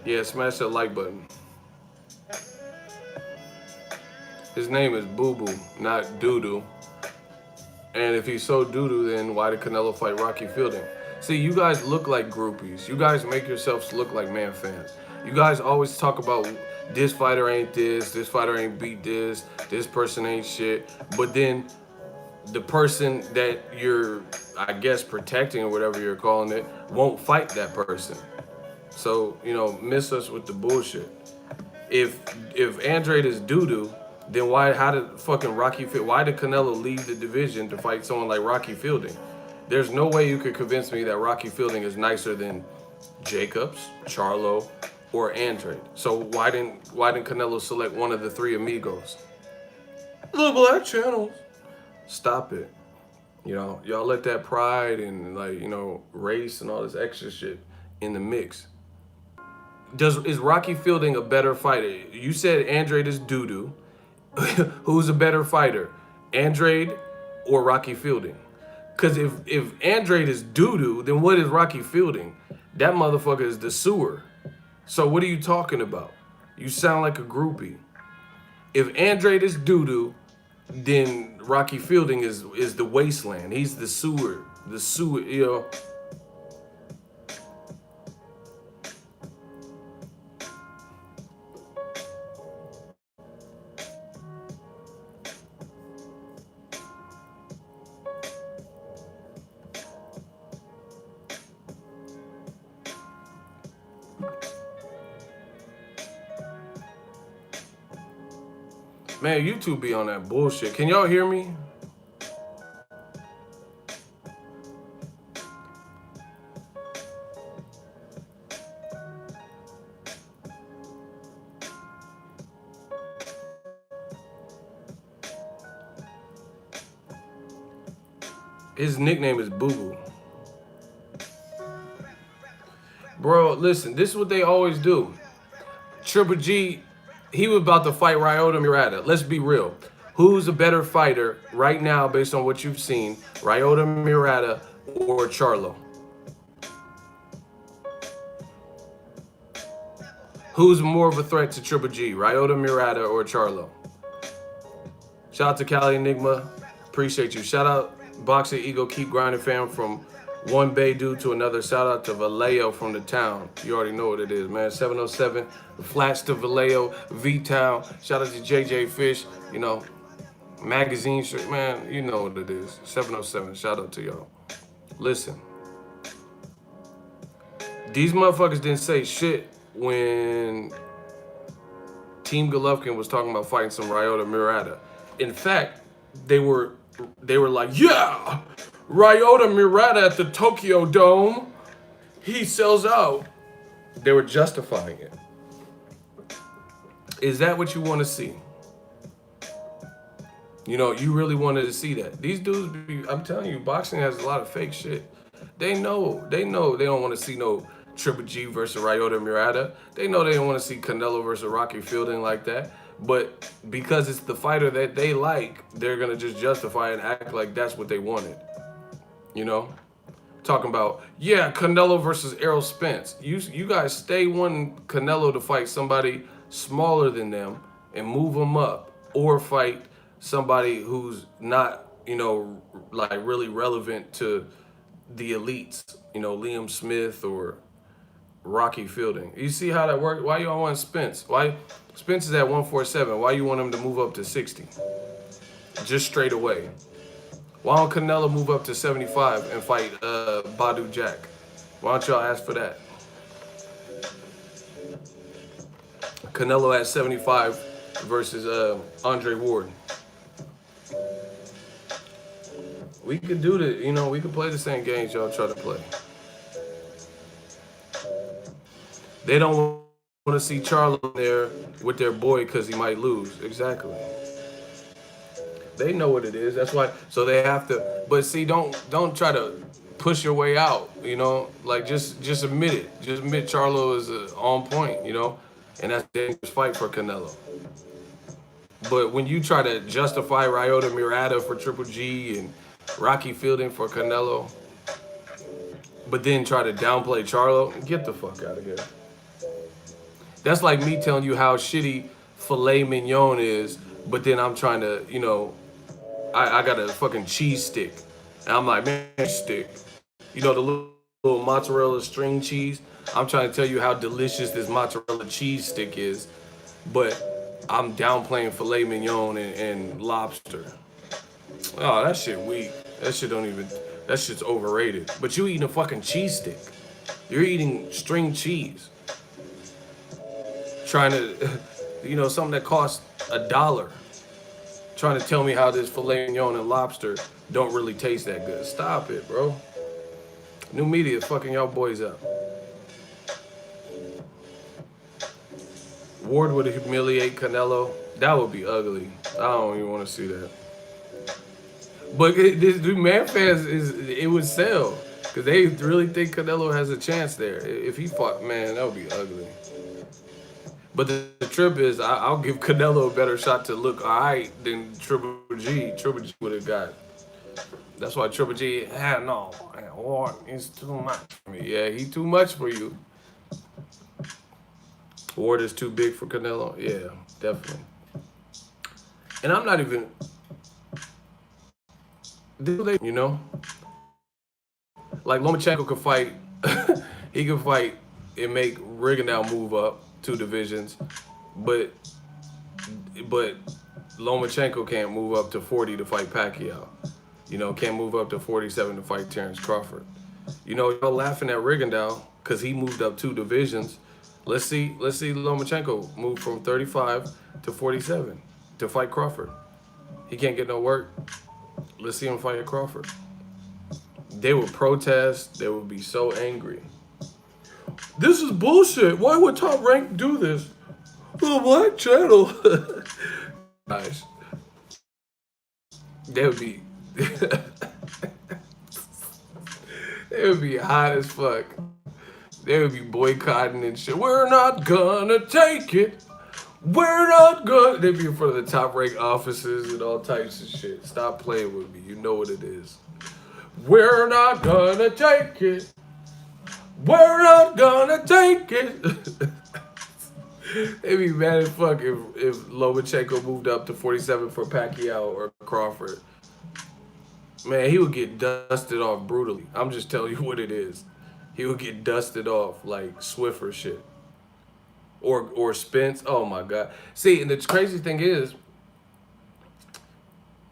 S1: Yeah, smash that like button. His name is Boo Boo, not Doodoo. And if he's so doo-doo, then why did Canelo fight Rocky Fielding? See, you guys look like groupies. You guys make yourselves look like man fans. You guys always talk about this fighter ain't this fighter ain't beat this person ain't shit. But then the person that you're, I guess, protecting or whatever you're calling it, won't fight that person. So, you know, miss us with the bullshit. If Andrade is doo-doo, then how did fucking why did Canelo leave the division to fight someone like Rocky Fielding? There's no way you could convince me that Rocky Fielding is nicer than Jacobs, Charlo, or Andrade. So why didn't Canelo select one of the three amigos? The Black Channels. Stop it. You know, y'all let that pride and race and all this extra shit in the mix. Is Rocky Fielding a better fighter? You said Andrade is doo-doo. Who's a better fighter, Andrade or Rocky Fielding? Because if Andrade is doo-doo, then what is Rocky Fielding? That motherfucker is the sewer. So what are you talking about? You sound like a groupie. If Andrade is doo-doo, then Rocky Fielding is the wasteland. He's the sewer, you know. Man, YouTube be on that bullshit. Can y'all hear me? His nickname is Boo Boo. Bro, listen, this is what they always do. Triple G, he was about to fight Ryota Murata. Let's be real. Who's a better fighter right now based on what you've seen? Ryota Murata or Charlo? Who's more of a threat to Triple G? Ryota Murata or Charlo? Shout out to Cali Enigma. Appreciate you. Shout out Boxingego, keep grinding fam from one Bay dude to another. Shout out to Vallejo from the town. You already know what it is, man. 707, the flats to Vallejo, V-Town. Shout out to JJ Fish, you know, magazine shirt, man. You know what it is. 707, shout out to y'all. Listen, these motherfuckers didn't say shit when Team Golovkin was talking about fighting some Ryota Murata. In fact, they were like, yeah, Ryota Murata at the Tokyo Dome. He sells out. They were justifying it. Is that what you want to see? You know, you really wanted to see that. These dudes, I'm telling you, boxing has a lot of fake shit. They know they don't want to see no Triple G versus Ryota Murata. They know they don't want to see Canelo versus Rocky Fielding like that. But because it's the fighter that they like, they're going to just justify and act like that's what they wanted. You know? Talking about, yeah, Canelo versus Errol Spence. You guys stay wanting Canelo to fight somebody smaller than them and move them up, or fight somebody who's not, you know, like really relevant to the elites, you know, Liam Smith or Rocky Fielding. You see how that works? Why y'all want Spence? Why Spence is at 147? Why you want him to move up to 60? Just straight away. Why don't Canelo move up to 75 and fight Badu Jack? Why don't y'all ask for that? Canelo at 75 versus Andre Ward. We could do the, you know, we could play the same games y'all try to play. They don't want to see Charlo there with their boy because he might lose. Exactly. They know what it is. That's why. So they have to. But see, don't try to push your way out. You know, like just admit it. Just admit Charlo is on point. You know, and that's a dangerous fight for Canelo. But when you try to justify Ryota Murata for Triple G and Rocky Fielding for Canelo, but then try to downplay Charlo, get the fuck out of here. That's like me telling you how shitty filet mignon is, but then I'm trying to, you know, I got a fucking cheese stick. And I'm like, man, stick. You know, the little mozzarella string cheese? I'm trying to tell you how delicious this mozzarella cheese stick is, but I'm downplaying filet mignon and lobster. Oh, that shit weak. That shit's overrated. But you eating a fucking cheese stick. You're eating string cheese. Trying to, you know, something that costs $1. Trying to tell me how this filet mignon and lobster don't really taste that good. Stop it, bro. New media is fucking y'all boys up. Ward would humiliate Canelo. That would be ugly. I don't even want to see that. But this man fans it would sell because they really think Canelo has a chance there. If he fought, man, that would be ugly. But the trip is, I'll give Canelo a better shot to look all right than Triple G. Triple G would have got. That's why Triple G, no, Ward is too much for me. Yeah, he too much for you. Ward is too big for Canelo. Yeah, definitely. And I'm not even, you know? Like Lomachenko could fight, he could fight and make Rigondeaux move up 2 divisions, but Lomachenko can't move up to 40 to fight Pacquiao. You know, can't move up to 47 to fight Terrence Crawford. You know, y'all laughing at Rigondeaux because he moved up 2 divisions. Let's see Lomachenko move from 35 to 47 to fight Crawford. He can't get no work. Let's see him fight Crawford. They would protest. They would be so angry. This is bullshit. Why would Top Rank do this? The Black Channel. Nice. They would be they would be hot as fuck. They would be boycotting and shit. We're not gonna take it. We're not gonna. They'd be in front of the Top Rank offices and all types of shit. Stop playing with me. You know what it is. We're not gonna take it. We're not gonna take it. They'd be mad as fuck if Lomachenko moved up to 47 for Pacquiao or Crawford. Man, he would get dusted off brutally. I'm just telling you what it is. He would get dusted off like Swiffer shit. Or Spence. Oh my God. See, and the crazy thing is,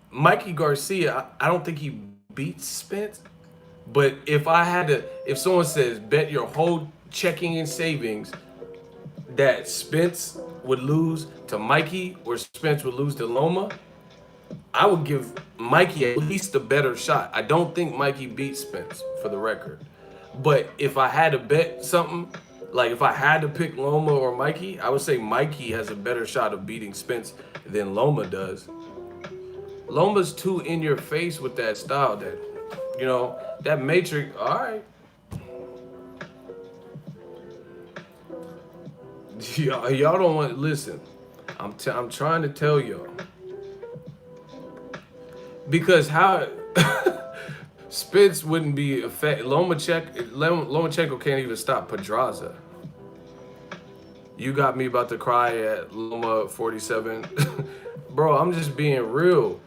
S1: Mikey Garcia, I don't think he beats Spence. But if someone says bet your whole checking and savings that Spence would lose to Mikey or Spence would lose to Loma, I would give Mikey at least a better shot. I don't think Mikey beat Spence, for the record. But if I had to bet something, like if I had to pick Loma or Mikey, I would say Mikey has a better shot of beating Spence than Loma does. Loma's too in your face with that style that, that matrix, all right. Y'all don't want to listen. I'm trying to tell y'all. Because how Spence wouldn't be effective. Lomachenko can't even stop Pedraza. You got me about to cry at Loma 47. Bro, I'm just being real.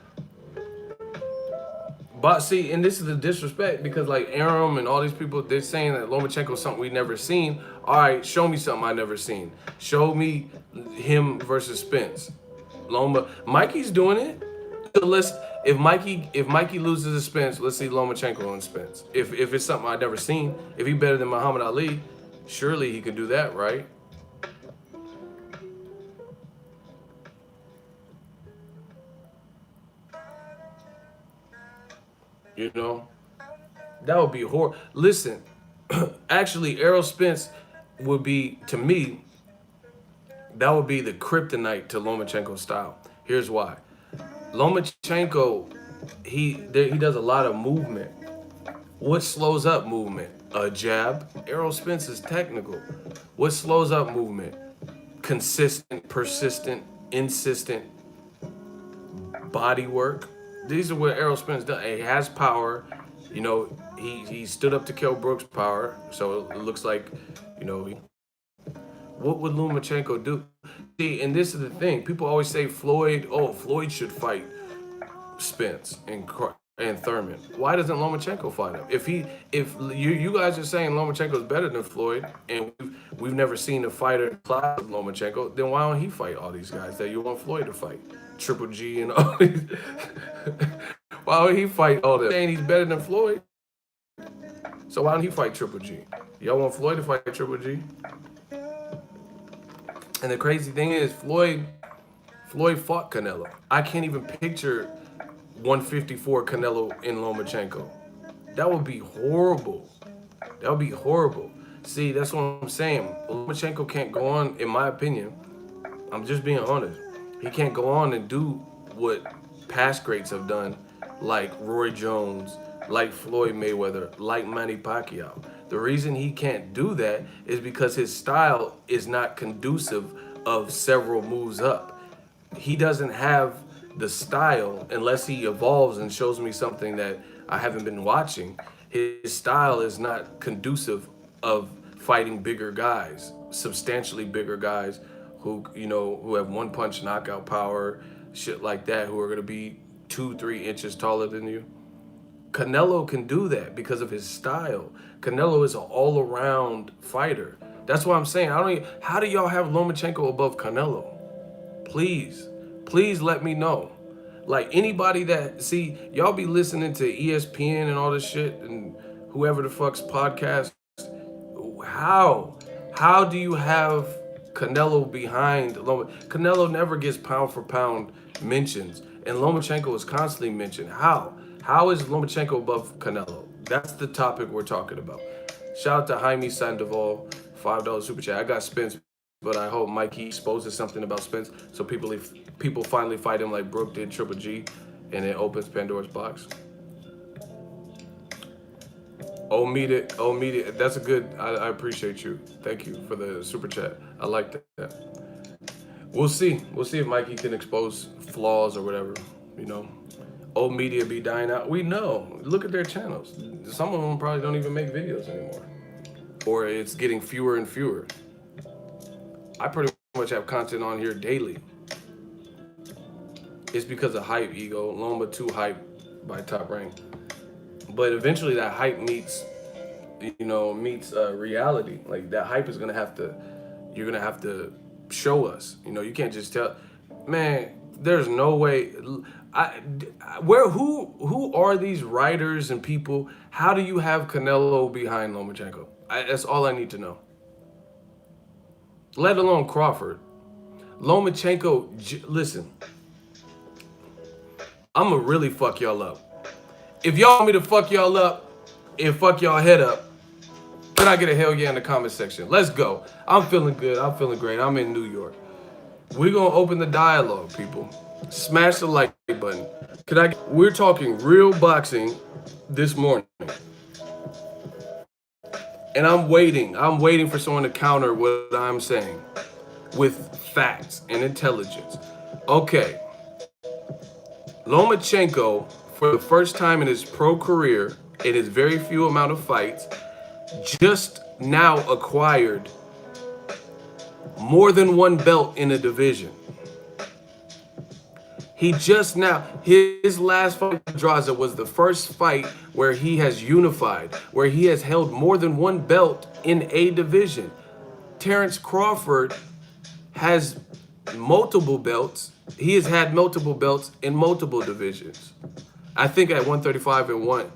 S1: But see, and this is the disrespect because like Aram and all these people, they're saying that Lomachenko's something we never seen. All right, show me something I never seen. Show me him versus Spence. Mikey's doing it. If Mikey loses to Spence, let's see Lomachenko and Spence. If it's something I've never seen, if he's better than Muhammad Ali, surely he could do that, right? That would be horrible. Listen, actually, Errol Spence would be, to me, that would be the kryptonite to Lomachenko's style. Here's why. Lomachenko, he does a lot of movement. What slows up movement? A jab. Errol Spence is technical. What slows up movement? Consistent, persistent, insistent body work. These are what Errol Spence does. He has power. He stood up to Kell Brooks' power. So it looks like, what would Lomachenko do? See, and this is the thing. People always say Floyd should fight Spence and Thurman. Why doesn't Lomachenko fight him? If you guys are saying Lomachenko is better than Floyd, and we've never seen a fighter class of Lomachenko, then why don't he fight all these guys that you want Floyd to fight? Triple G and all these. Why don't he fight all them? Saying he's better than Floyd. So why don't he fight Triple G? Y'all want Floyd to fight Triple G? And the crazy thing is, Floyd fought Canelo. I can't even picture 154 Canelo in Lomachenko. That would be horrible. That would be horrible. See, that's what I'm saying. Lomachenko can't go on, in my opinion, I'm just being honest. He can't go on and do what past greats have done, like Roy Jones, like Floyd Mayweather, like Manny Pacquiao. The reason he can't do that is because his style is not conducive of several moves up. He doesn't have the style unless he evolves and shows me something that I haven't been watching. His style is not conducive of fighting bigger guys, substantially bigger guys who have one punch knockout power, shit like that, who are gonna be 2-3 inches taller than you. Canelo can do that because of his style. Canelo is an all-around fighter. That's what I'm saying. How do y'all have Lomachenko above Canelo? Please let me know. Like anybody y'all be listening to ESPN and all this shit and whoever the fuck's podcast. How do you have Canelo behind Lomachenko? Canelo never gets pound for pound mentions, and Lomachenko is constantly mentioned. How is Lomachenko above Canelo? That's the topic we're talking about. Shout out to Jaime Sandoval, $5 super chat. I got Spence, but I hope Mikey exposes something about Spence so people finally fight him like Brooke did Triple G, and it opens Pandora's box. Oh, media. That's a good. I appreciate you. Thank you for the super chat. I like that. We'll see if Mikey can expose flaws or whatever. Old media be dying out. We know. Look at their channels. Some of them probably don't even make videos anymore. Or it's getting fewer and fewer. I pretty much have content on here daily. It's because of hype, ego. Loma too hype by Top Rank. But eventually that hype meets reality. Like that hype is you're gonna have to show us. You can't just tell. Man, there's no way. Who are these writers and people? How do you have Canelo behind Lomachenko? That's all I need to know. Let alone Crawford. Lomachenko, listen, I'm gonna really fuck y'all up. If y'all want me to fuck y'all up and fuck y'all head up, can I get a hell yeah in the comment section? Let's go. I'm feeling good. I'm feeling great. I'm in New York. We're gonna open the dialogue, people. Smash the like button. We're talking real boxing this morning. And I'm waiting for someone to counter what I'm saying with facts and intelligence. Okay. Lomachenko, for the first time in his pro career, in his very few amount of fights, just now acquired more than one belt in a division. He just now, his last fight with Pedraza was the first fight where he has unified, where he has held more than one belt in a division. Terrence Crawford has multiple belts. He has had multiple belts in multiple divisions. I think at 135 and 1.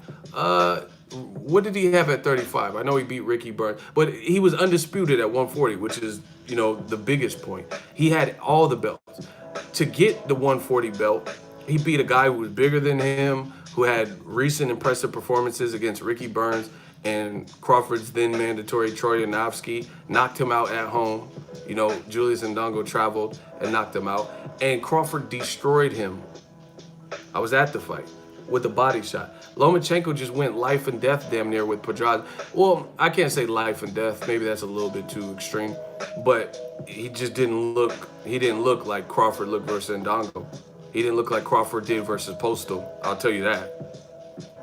S1: What did he have at 35? I know he beat Ricky Burns, but he was undisputed at 140, which is, you know, the biggest point. He had all the belts. To get the 140 belt, he beat a guy who was bigger than him, who had recent impressive performances against Ricky Burns and Crawford's then mandatory Troy Yanofsky, knocked him out at home. You know, Julius Ndongo traveled and knocked him out. And Crawford destroyed him. I was at the fight with a body shot. Lomachenko just went life and death damn near with Pedraza. Well, I can't say life and death. Maybe that's a little bit too extreme. But he just didn't look like Crawford looked versus Ndongo. He didn't look like Crawford did versus Postal. I'll tell you that.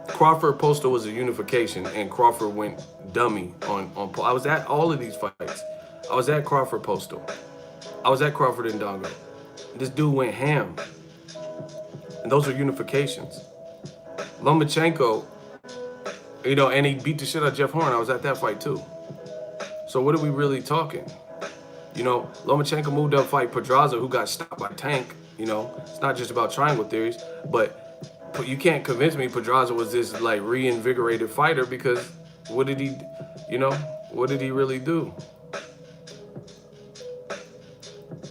S1: Crawford Postal was a unification, and Crawford went dummy on. I was at all of these fights. I was at Crawford Postal. I was at Crawford Ndongo. This dude went ham. And those are unifications. Lomachenko, you know, and he beat the shit out of Jeff Horn. I was at that fight too. So what are we really talking? You know, Lomachenko moved up fight Pedraza, who got stopped by Tank. You know, it's not just about triangle theories, but you can't convince me Pedraza was this like reinvigorated fighter, because what did he, you know, what did he really do?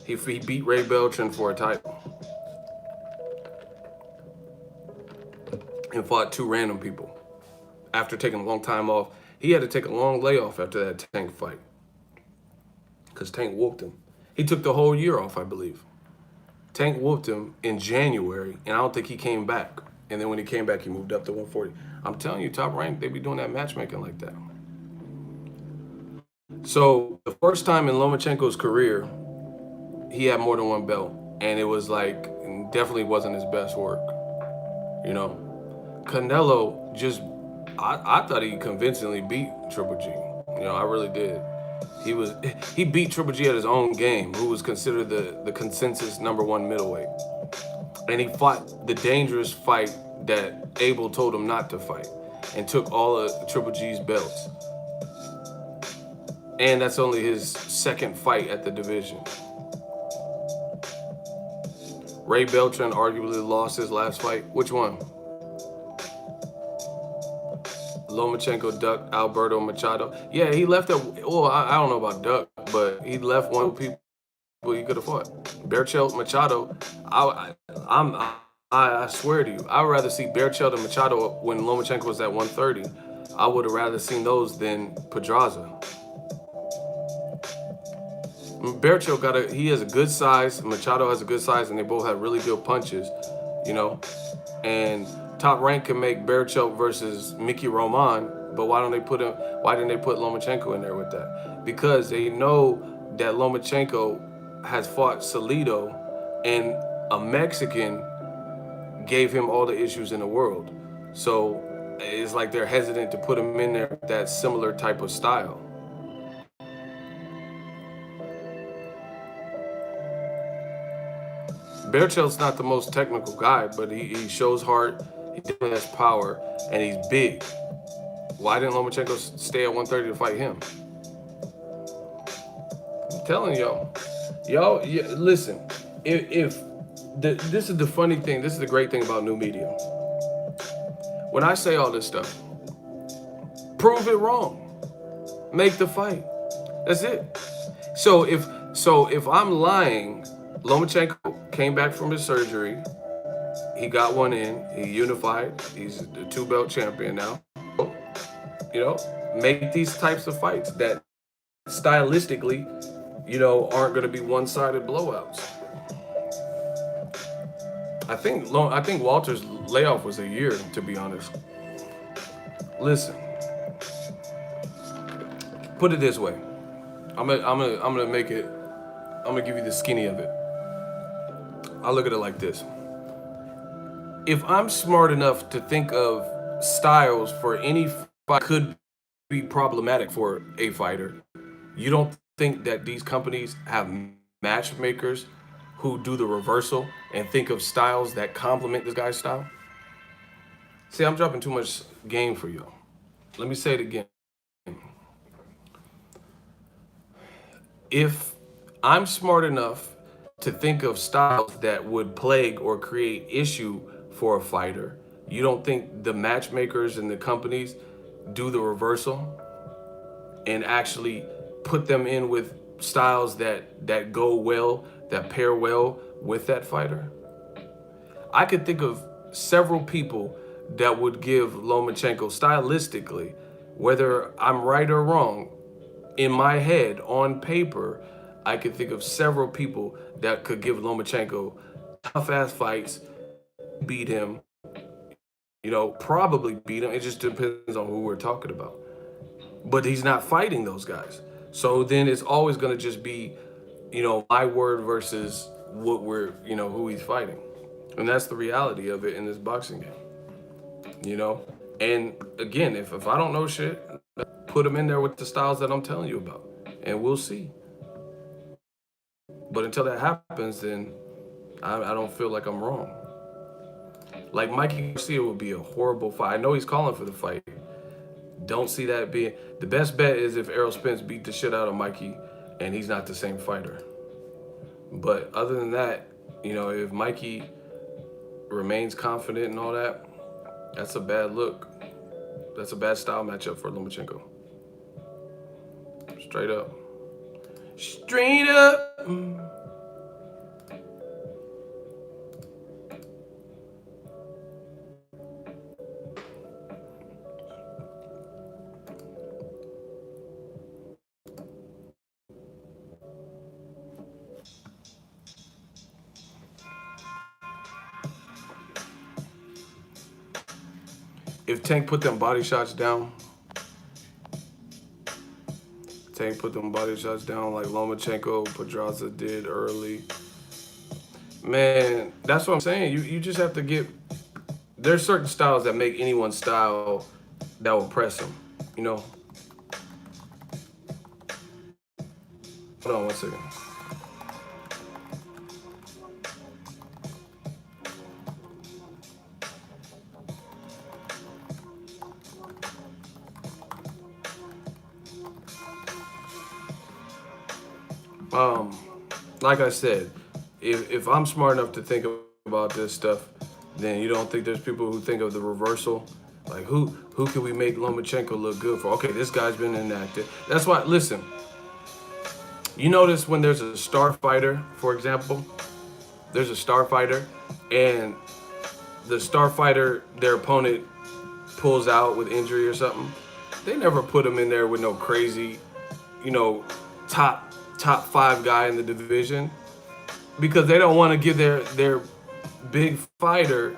S1: He beat Ray Beltran for a title and fought two random people after taking a long time off. He had to take a long layoff after that Tank fight because Tank whooped him. He took the whole year off, I believe. Tank whooped him in January, and I don't think he came back. And then when he came back, he moved up to 140. I'm telling you, Top Rank, they be doing that matchmaking like that. So the first time in Lomachenko's career, he had more than one belt, and it was like, definitely wasn't his best work, you know. Canelo just, I thought he convincingly beat Triple G. You know, I really did. He beat Triple G at his own game, who was considered the consensus #1 middleweight. And he fought the dangerous fight that Abel told him not to fight, and took all of Triple G's belts. And that's only his second fight at the division. Ray Beltran arguably lost his last fight. Which one? Lomachenko ducked Alberto Machado. Yeah, he left I don't know about duck, but he left one people he could have fought. Berchelt Machado. I swear to you, I would rather see Berchelt and Machado when Lomachenko was at 130. I would have rather seen those than Pedraza. Berchelt he has a good size, Machado has a good size, and they both have really good punches, you know. And Top Rank can make Berchelt versus Mickey Roman, but why didn't they put Lomachenko in there with that? Because they know that Lomachenko has fought Salido, and a Mexican gave him all the issues in the world. So it's like they're hesitant to put him in there with that similar type of style. Berchelt's not the most technical guy, but he shows heart, he definitely has power, and he's big. Why didn't Lomachenko stay at 130 to fight him? I'm telling y'all, listen, this is the funny thing, this is the great thing about new media. When I say all this stuff, prove it wrong. Make the fight. That's it. So if I'm lying Lomachenko came back from his surgery. He got one in. He unified. He's the 2-belt champion now. You know, make these types of fights that stylistically, aren't going to be one-sided blowouts. I think Walter's layoff was a year, to be honest. Listen, put it this way. I'm gonna make it. I'm gonna give you the skinny of it. I look at it like this. If I'm smart enough to think of styles for any fight could be problematic for a fighter, you don't think that these companies have matchmakers who do the reversal and think of styles that complement this guy's style? See, I'm dropping too much game for you. Let me say it again. If I'm smart enough to think of styles that would plague or create issue for a fighter, you don't think the matchmakers and the companies do the reversal and actually put them in with styles that go well, that pair well with that fighter? I could think of several people that would give Lomachenko stylistically, whether I'm right or wrong, in my head, on paper, I could think of several people that could give Lomachenko tough-ass fights, beat him, probably beat him. It just depends on who we're talking about. But he's not fighting those guys. So then it's always going to just be, my word versus what who he's fighting. And that's the reality of it in this boxing game, And again, if I don't know shit, put him in there with the styles that I'm telling you about, and we'll see. But until that happens, then I don't feel like I'm wrong. Like Mikey Garcia would be a horrible fight. I know he's calling for the fight. Don't see that being the best bet is if Errol Spence beat the shit out of Mikey, and he's not the same fighter. But other than that, if Mikey remains confident and all that, that's a bad look. That's a bad style matchup for Lomachenko. Straight up. Straight up. If Tank put them body shots down, like Lomachenko, Pedraza did early, man, that's what I'm saying. You just have to get, there's certain styles that make anyone's style that will press them, Hold on 1 second. Like I said, if I'm smart enough to think about this stuff, then you don't think there's people who think of the reversal? Like who can we make Lomachenko look good for? Okay, this guy's been inactive. That's why, listen, you notice when there's a star fighter, for example, there's a star fighter and the star fighter, their opponent pulls out with injury or something, they never put him in there with no crazy, top 5 guy in the division, because they don't want to give their big fighter,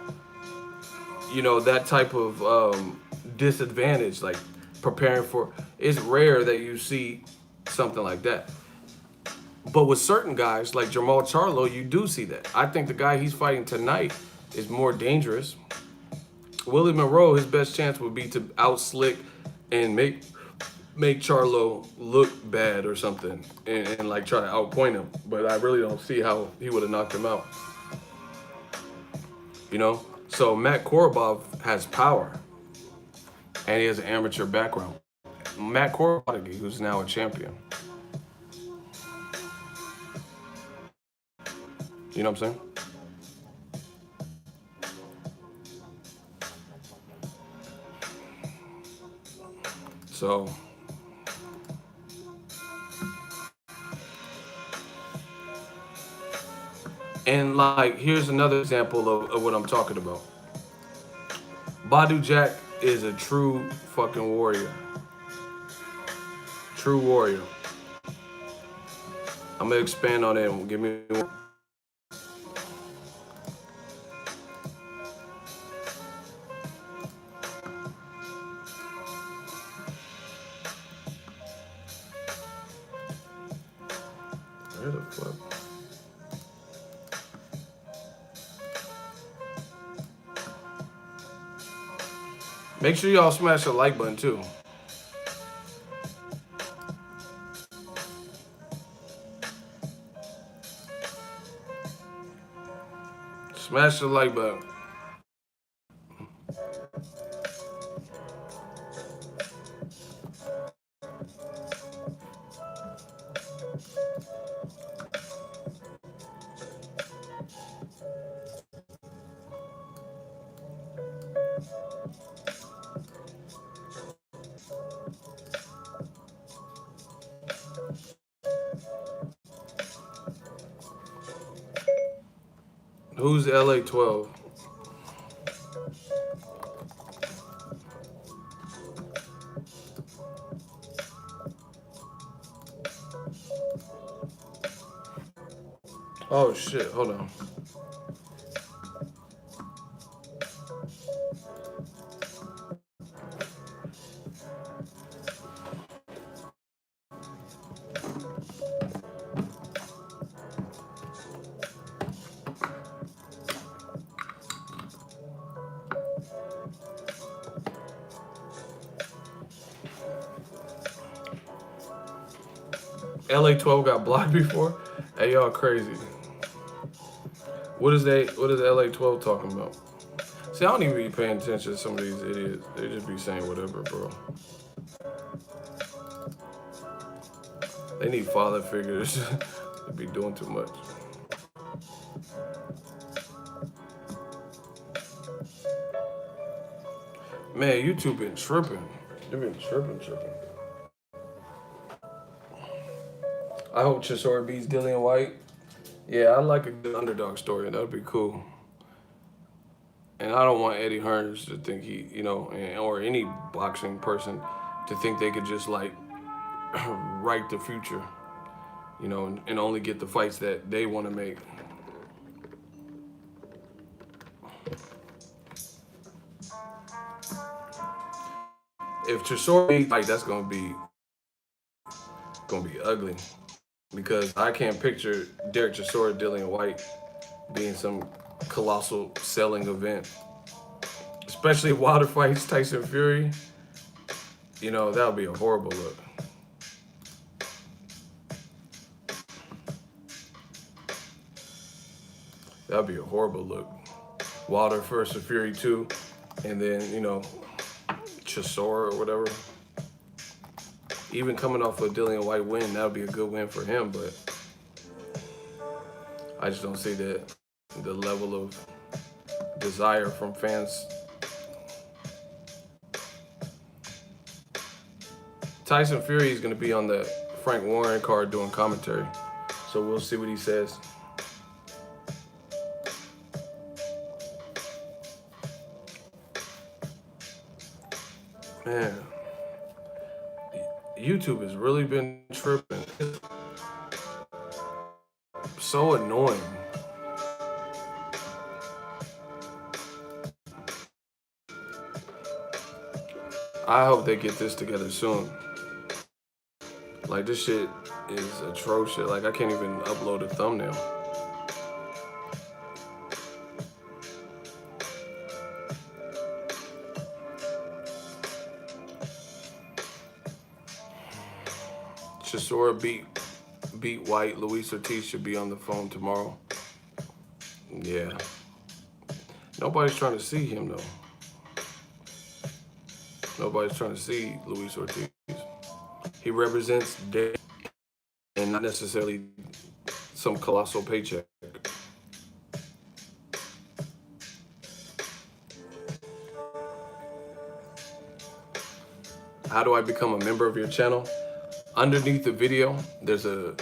S1: that type of disadvantage, like preparing for. It's rare that you see something like that. But with certain guys like Jamal Charlo, you do see that. I think the guy he's fighting tonight is more dangerous. Willie Monroe, his best chance would be to out-slick and make Charlo look bad or something and like try to outpoint him. But I really don't see how he would have knocked him out. So Matt Korobov has power and he has an amateur background. Matt Korobov, who's now a champion. You know what I'm saying? So And like, here's another example of what I'm talking about. Badu Jack is a true fucking warrior. True warrior. I'm gonna expand on it. Give me one. Where the fuck? Make sure y'all smash the like button too. Smash the like button. Who's LA 12? Oh shit, hold on. LA 12 got blocked before? Hey, y'all crazy. What is LA 12 talking about? See, I don't even be paying attention to some of these idiots. They just be saying whatever, bro. They need father figures to be doing too much. Man, YouTube been tripping. They've been tripping. I hope Chisora beats Dillian White. Yeah, I like a good underdog story. That would be cool. And I don't want Eddie Hearns to think he, or any boxing person to think they could just like write the future, and only get the fights that they want to make. If Chisora beats White, that's gonna be ugly. Because I can't picture Derek Chisora, Dillian White being some colossal selling event. Especially if Wilder fights Tyson Fury. That would be a horrible look. That would be a horrible look. Wilder versus Fury 2, and then, Chisora or whatever. Even coming off a Dillian White win, that would be a good win for him, but I just don't see the level of desire from fans. Tyson Fury is going to be on the Frank Warren card doing commentary, so we'll see what he says. Man, YouTube has really been tripping. So annoying. I hope they get this together soon. Like, this shit is atrocious. Like, I can't even upload a thumbnail. Chisora beat White. Luis Ortiz should be on the phone tomorrow. Yeah. Nobody's trying to see him, though. Nobody's trying to see Luis Ortiz. He represents death and not necessarily some colossal paycheck. How do I become a member of your channel? Underneath the video, there's a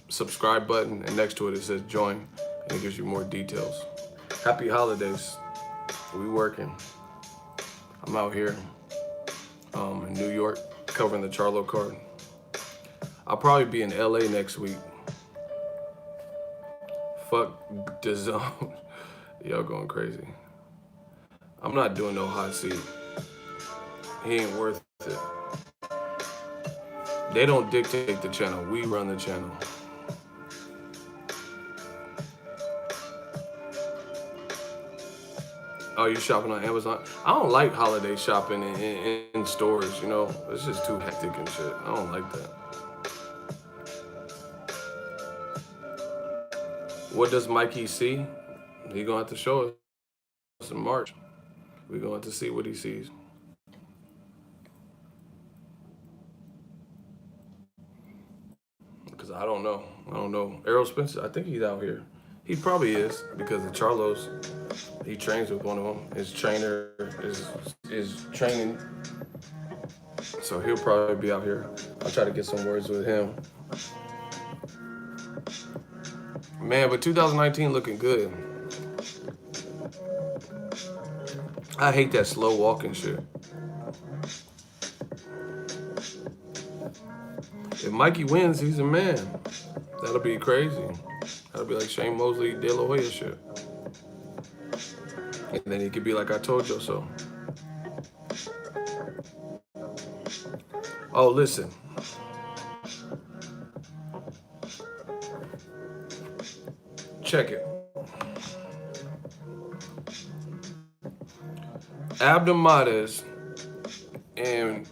S1: subscribe button, and next to it, it says join. and it gives you more details. Happy holidays. We working. I'm out here in New York covering the Charlo card. I'll probably be in LA next week. Fuck DAZN. Y'all going crazy. I'm not doing no hot seat. He ain't worth it. They don't dictate the channel. We run the channel. Oh, you shopping on Amazon? I don't like holiday shopping in stores, you know? It's just too hectic and shit. I don't like that. What does Mikey see? He gonna have to show us in March. We gonna have to see what he sees. Because I don't know. Errol Spencer, I think he's out here. He probably is because the Charlos, he trains with one of them. His trainer is training. So he'll probably be out here. I'll try to get some words with him. Man, but 2019 looking good. I hate that slow walking shit. If Mikey wins, he's a man. That'll be crazy. That'll be like Shane Mosley, De La Hoya shit. And then he could be like, I told you so. Oh, listen. Check it. Abdomades and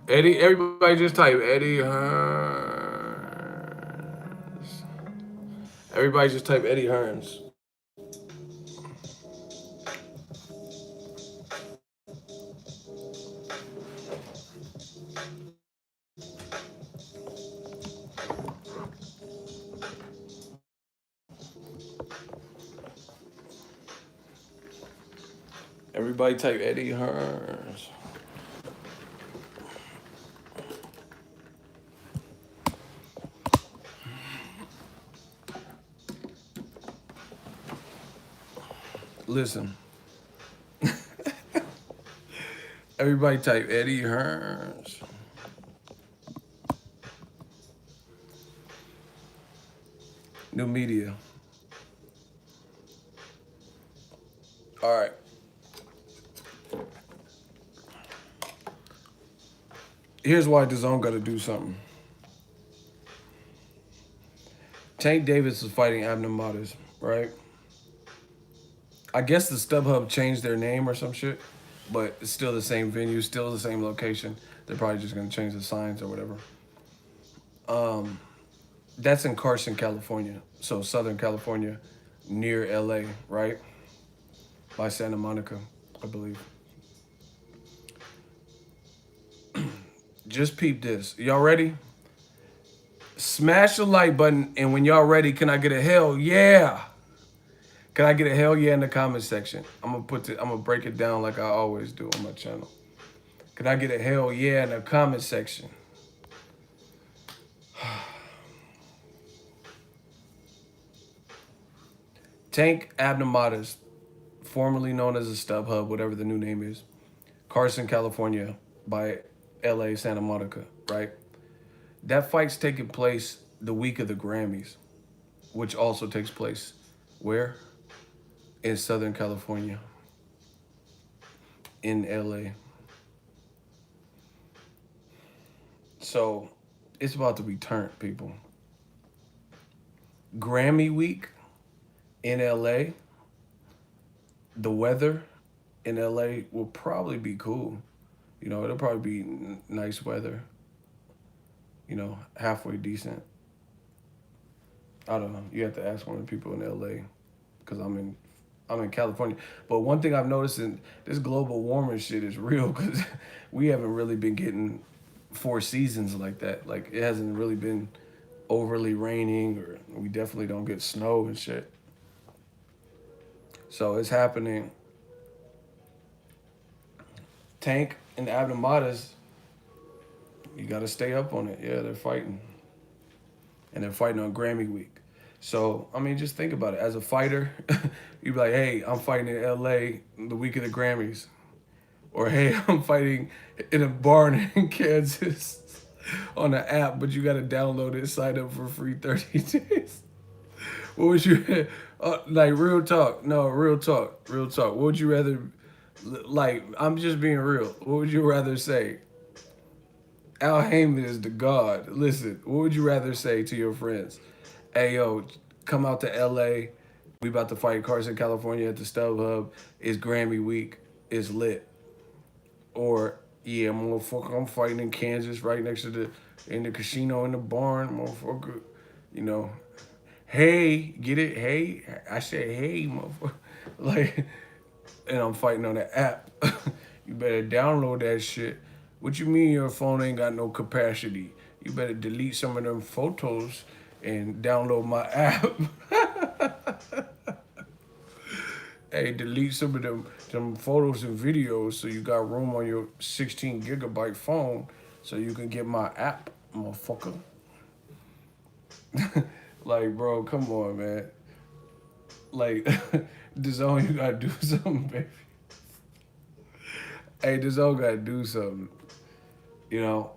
S1: Eddie, everybody just type Eddie Hearns. Everybody just type Eddie Hearns. Everybody type Eddie Hearns. Listen. Everybody type Eddie Hearns. New media. All right. Here's why DAZN got to do something. Tank Davis is fighting Abdomades, right? I guess the StubHub changed their name or some shit, but it's still the same venue, still the same location. They're probably just gonna change the signs or whatever. That's in Carson, California. So Southern California, near LA, right? By Santa Monica, I believe. Just peep this. Y'all ready? Smash the like button, and when y'all ready, can I get a hell yeah? Can I get a hell yeah in the comment section? I'm gonna break it down like I always do on my channel. Can I get a hell yeah in the comment section? Tank Abdomades, formerly known as a StubHub, whatever the new name is, Carson, California, by LA, Santa Monica, right? That fight's taking place the week of the Grammys, which also takes place where? In Southern California, in LA. So it's about to be turned, people. Grammy week in LA, the weather in LA will probably be cool. You know, it'll probably be nice weather. You know, halfway decent. I don't know. You have to ask one of the people in LA, because I'm in California. But one thing I've noticed in this global warming shit is real, because we haven't really been getting 4 seasons like that. Like, it hasn't really been overly raining, or we definitely don't get snow and shit. So it's happening. Tank and Abdomades, you got to stay up on it. Yeah, they're fighting. And they're fighting on Grammy week. So, I mean, just think about it. As a fighter, you'd be like, hey, I'm fighting in LA the week of the Grammys. Or, hey, I'm fighting in a barn in Kansas on an app, but you got to download it, sign up for free 30 days. What would you, like, real talk? No, real talk. Real talk. What would you rather, like, I'm just being real. What would you rather say? Al Heyman is the god. Listen, what would you rather say to your friends? Hey, yo, come out to LA. We about to fight Carson, California at the StubHub. It's Grammy week. It's lit. Or, yeah, motherfucker, I'm fighting in Kansas right next to in the casino in the barn, motherfucker. You know, hey, get it? Hey, I said, hey, motherfucker. Like, and I'm fighting on the app. You better download that shit. What you mean your phone ain't got no capacity? You better delete some of them photos and download my app. Hey, delete some of them photos and videos so you got room on your 16 gigabyte phone so you can get my app, motherfucker. Like, bro, come on, man. Like, DAZN, you gotta do something, baby. Hey, DAZN gotta do something. You know?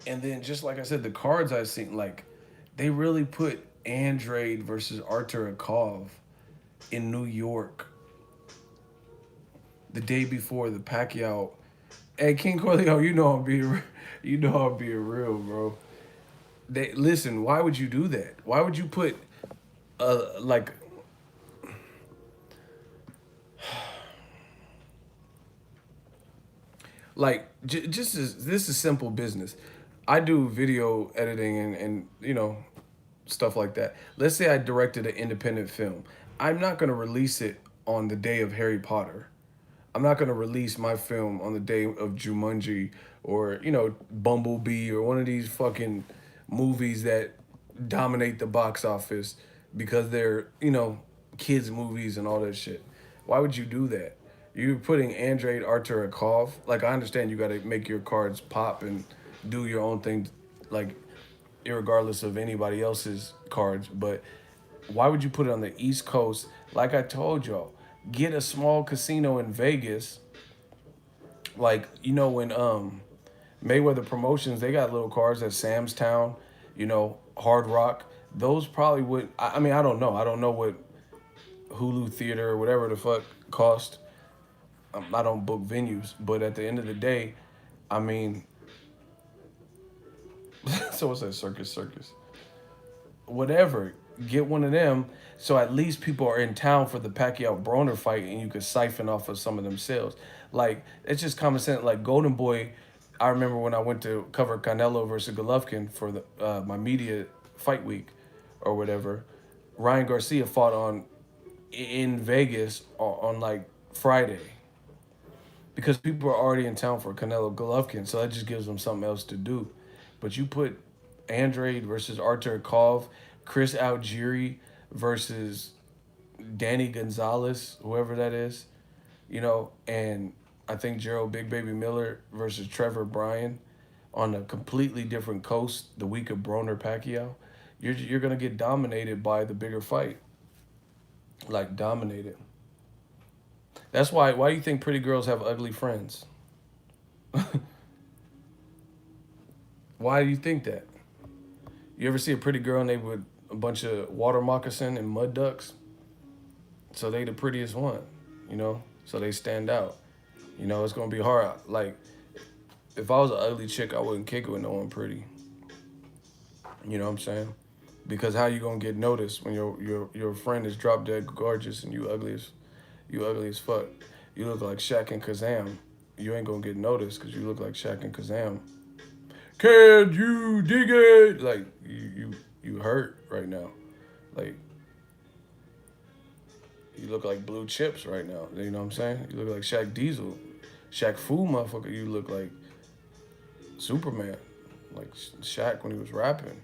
S1: And then, just like I said, the cards I've seen, like, they really put Andrade versus Artur Akov in New York the day before the Pacquiao. Hey, King Corleo, you know I'm being real, bro. Listen, why would you do that? Why would you put like just as this is simple business. I do video editing and you know, stuff like that. Let's say I directed an independent film. I'm not gonna release it on the day of Harry Potter. I'm not gonna release my film on the day of Jumanji or, you know, Bumblebee or one of these fucking movies that dominate the box office because they're, you know, kids movies and all that shit. Why would you do that? You're putting Andrade Artur Akov. Like, I understand you gotta make your cards pop and do your own thing, like, irregardless of anybody else's cards, but why would you put it on the East Coast? Like I told y'all, get a small casino in Vegas. Like, you know, when Mayweather Promotions, they got little cards at Sam's Town, you know, Hard Rock. Those probably would, I mean, I don't know. I don't know what Hulu Theater or whatever the fuck cost. I don't book venues, but at the end of the day, I mean, so what's that, Circus? Whatever, get one of them so at least people are in town for the Pacquiao Broner fight and you could siphon off of some of them sales. Like, it's just common sense. Like, Golden Boy, I remember when I went to cover Canelo versus Golovkin for the my media fight week or whatever, Ryan Garcia fought in Vegas on like Friday because people are already in town for Canelo Golovkin, so that just gives them something else to do. But you put Andrade versus Artur Akov, Chris Algieri versus Danny Gonzalez, whoever that is, you know, and I think Gerald Big Baby Miller versus Trevor Bryan on a completely different coast the week of Broner Pacquiao. You're gonna get dominated by the bigger fight, like dominated. That's why do you think pretty girls have ugly friends? Why do you think that? You ever see a pretty girl and they with a bunch of water moccasin and mud ducks? So they the prettiest one, you know? So they stand out. You know, it's gonna be hard. Like, if I was an ugly chick, I wouldn't kick it with no one pretty. You know what I'm saying? Because how you gonna get noticed when your friend is drop dead gorgeous and you ugly as fuck? You look like Shaq and Kazam. You ain't gonna get noticed because you look like Shaq and Kazam. Can you dig it? Like, you hurt right now. Like, you look like Blue Chips right now. You know what I'm saying? You look like Shaq Diesel. Shaq Fu, motherfucker. You look like Superman. Like Shaq when he was rapping.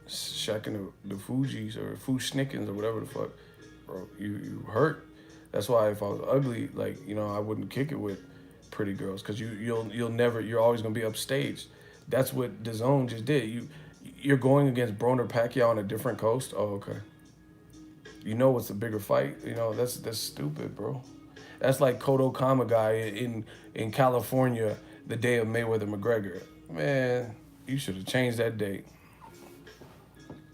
S1: Shaq and the Fugees or Fu-Schnickens or whatever the fuck. Bro, you hurt. That's why if I was ugly, like, you know, I wouldn't kick it with pretty girls because you'll never, you're always gonna be upstaged. That's what DAZN just did. You're going against Broner Pacquiao on a different coast. Oh, okay. You know what's a bigger fight? You know that's stupid, bro. That's like Kodo Kamagai in California the day of Mayweather McGregor. Man, you should have changed that date.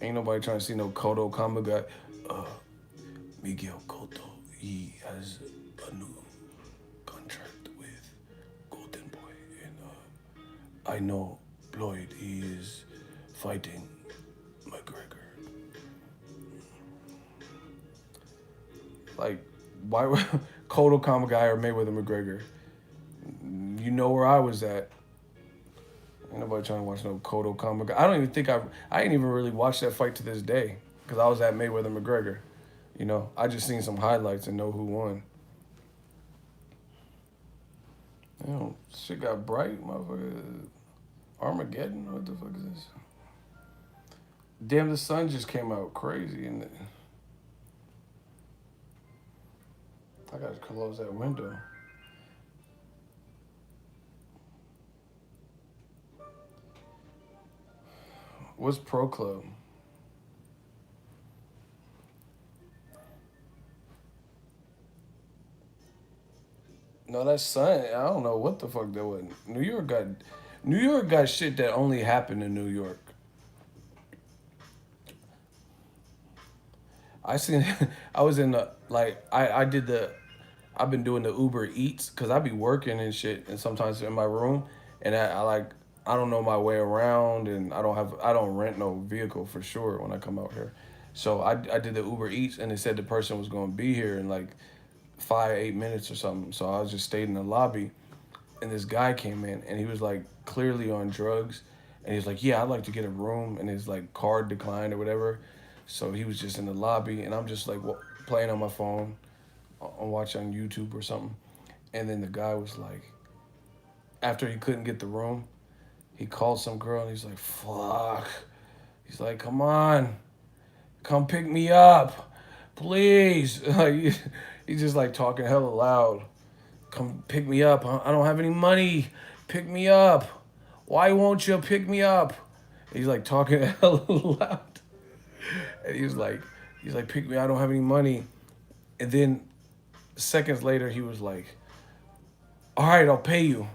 S1: Ain't nobody trying to see no Kodo Kamagai. Miguel Cotto, he has a new contract with Golden Boy, and I know Floyd, he is fighting McGregor. Like, why would Kodo Kamagai or Mayweather McGregor? You know where I was at. Ain't nobody trying to watch no Kodo Kamagai. I don't even think I ain't even really watched that fight to this day because I was at Mayweather McGregor. You know, I just seen some highlights and know who won. You know, shit got bright, motherfucker. Armageddon? What the fuck is this? Damn, the sun just came out crazy. And I gotta close that window. What's Pro Club? No, that's sun. I don't know what the fuck that was. New York got shit that only happened in New York. I seen I was in the I've been doing the Uber Eats because I be working and shit and sometimes in my room and I don't know my way around and I don't rent no vehicle for sure when I come out here. So I did the Uber Eats and it said the person was gonna be here in like 8 minutes or something. So I just stayed in the lobby and this guy came in and he was like clearly on drugs and he was like, yeah, I'd like to get a room, and his like card declined or whatever. So he was just in the lobby and I'm just like playing on my phone, on watching YouTube or something. And then the guy was like, after he couldn't get the room, he called some girl and he's like, fuck. He's like, come on, come pick me up, please. Like, he's just like talking hella loud. Come pick me up. I don't have any money. Pick me up. Why won't you pick me up? He's like talking hella loud. And he's like, pick me. I don't have any money. And then seconds later, he was like, all right, I'll pay you.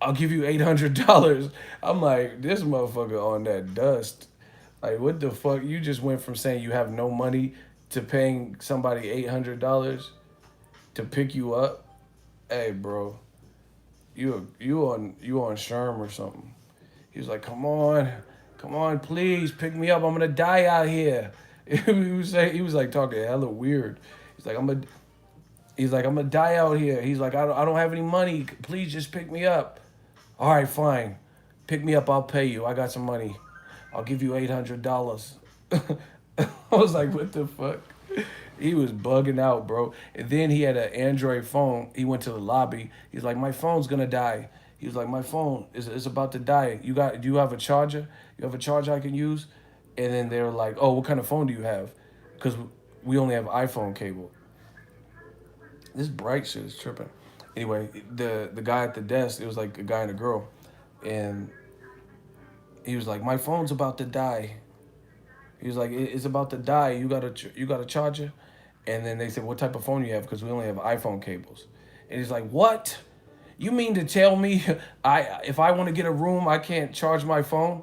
S1: I'll give you $800. I'm like, this motherfucker on that dust. Like, what the fuck? You just went from saying you have no money to paying somebody $800 to pick you up. Hey, bro, you on Sherm or something. He was like, come on, please pick me up. I'm gonna die out here. He was like talking hella weird. He's like, I'm gonna die out here. He's like, I don't have any money. Please just pick me up. All right, fine. Pick me up. I'll pay you. I got some money. I'll give you $800. I was like, what the fuck? He was bugging out, bro. And then he had an Android phone. He went to the lobby. He's like, my phone's gonna die. He was like, my phone is about to die. Do you have a charger? You have a charger I can use? And then they were like, oh, what kind of phone do you have? Because we only have iPhone cable. This bright shit is tripping. Anyway, the guy at the desk, it was like a guy and a girl. And he was like, my phone's about to die. He was like, it's about to die. You got a charger? And then they said, what type of phone do you have? Because we only have iPhone cables. And he's like, what? You mean to tell me if I want to get a room, I can't charge my phone?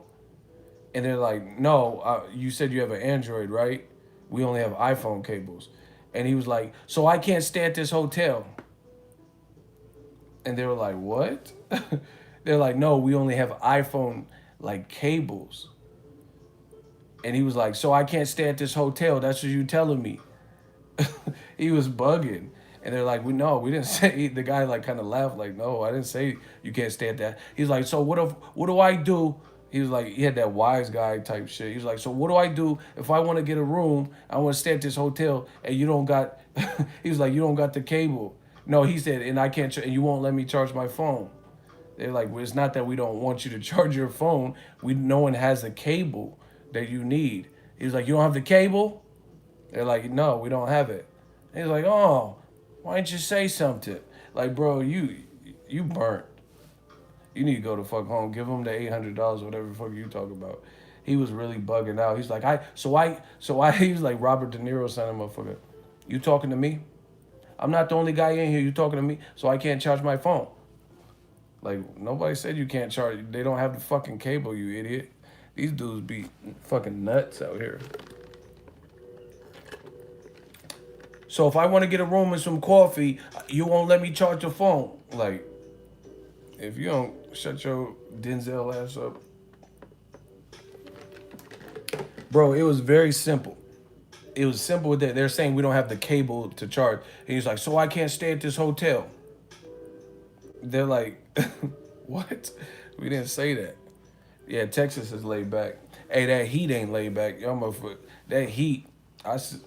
S1: And they're like, no, you said you have an Android, right? We only have iPhone cables. And he was like, so I can't stay at this hotel. And they were like, what? They're like, no, we only have iPhone like cables. And he was like, so I can't stay at this hotel. That's what you telling me. He was bugging. And they're like, we didn't say. The guy like kind of laughed like, no, I didn't say you can't stay at that. He's like, so what do I do? He was like, he had that wise guy type shit. He was like, so what do I do if I want to get a room? I want to stay at this hotel and you don't got, he was like, you don't got the cable. No, he said, and I can't, and you won't let me charge my phone. They're like, well, it's not that we don't want you to charge your phone. No one has a cable that you need. He was like, you don't have the cable? They're like, no, we don't have it. And he's like, oh, why didn't you say something? Like, bro, you burnt. You need to go the fuck home. Give him the $800, whatever the fuck you talk about. He was really bugging out. He's like, he was like Robert De Niro sent him, motherfucker. You talking to me? I'm not the only guy in here. You talking to me? So I can't charge my phone. Like, nobody said you can't charge. They don't have the fucking cable, you idiot. These dudes be fucking nuts out here. So if I want to get a room and some coffee, you won't let me charge your phone. Like, if you don't shut your Denzel ass up. Bro, it was very simple. It was simple with that. They're saying we don't have the cable to charge. And he's like, so I can't stay at this hotel. They're like, what? We didn't say that. Yeah, Texas is laid back. Hey, that heat ain't laid back. Y'all motherfucker. That heat,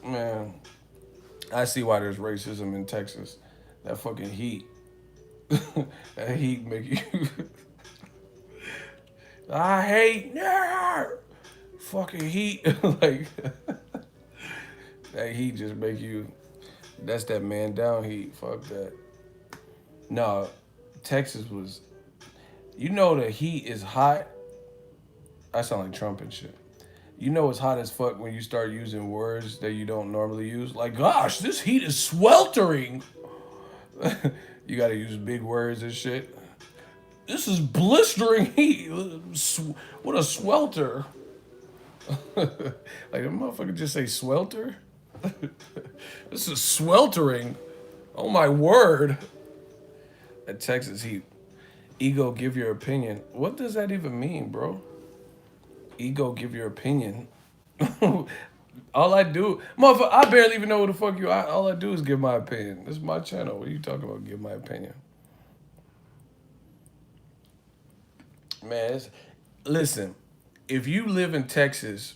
S1: man, I see why there's racism in Texas. That fucking heat. That heat make you. I hate fucking heat. Like that heat just make you. That's that man down heat. Fuck that. No, Texas was. You know the heat is hot. I sound like Trump and shit. You know it's hot as fuck when you start using words that you don't normally use. Like, gosh, this heat is sweltering. You gotta use big words and shit. This is blistering heat. What a swelter. Like, the motherfucker just say swelter? This is sweltering. Oh my word. At Texas heat. Ego, give your opinion. What does that even mean, bro? Ego, give your opinion. All I do, motherfucker, I barely even know what the fuck you. All I do is give my opinion. This is my channel. What are you talking about? Give my opinion, man. Listen, if you live in Texas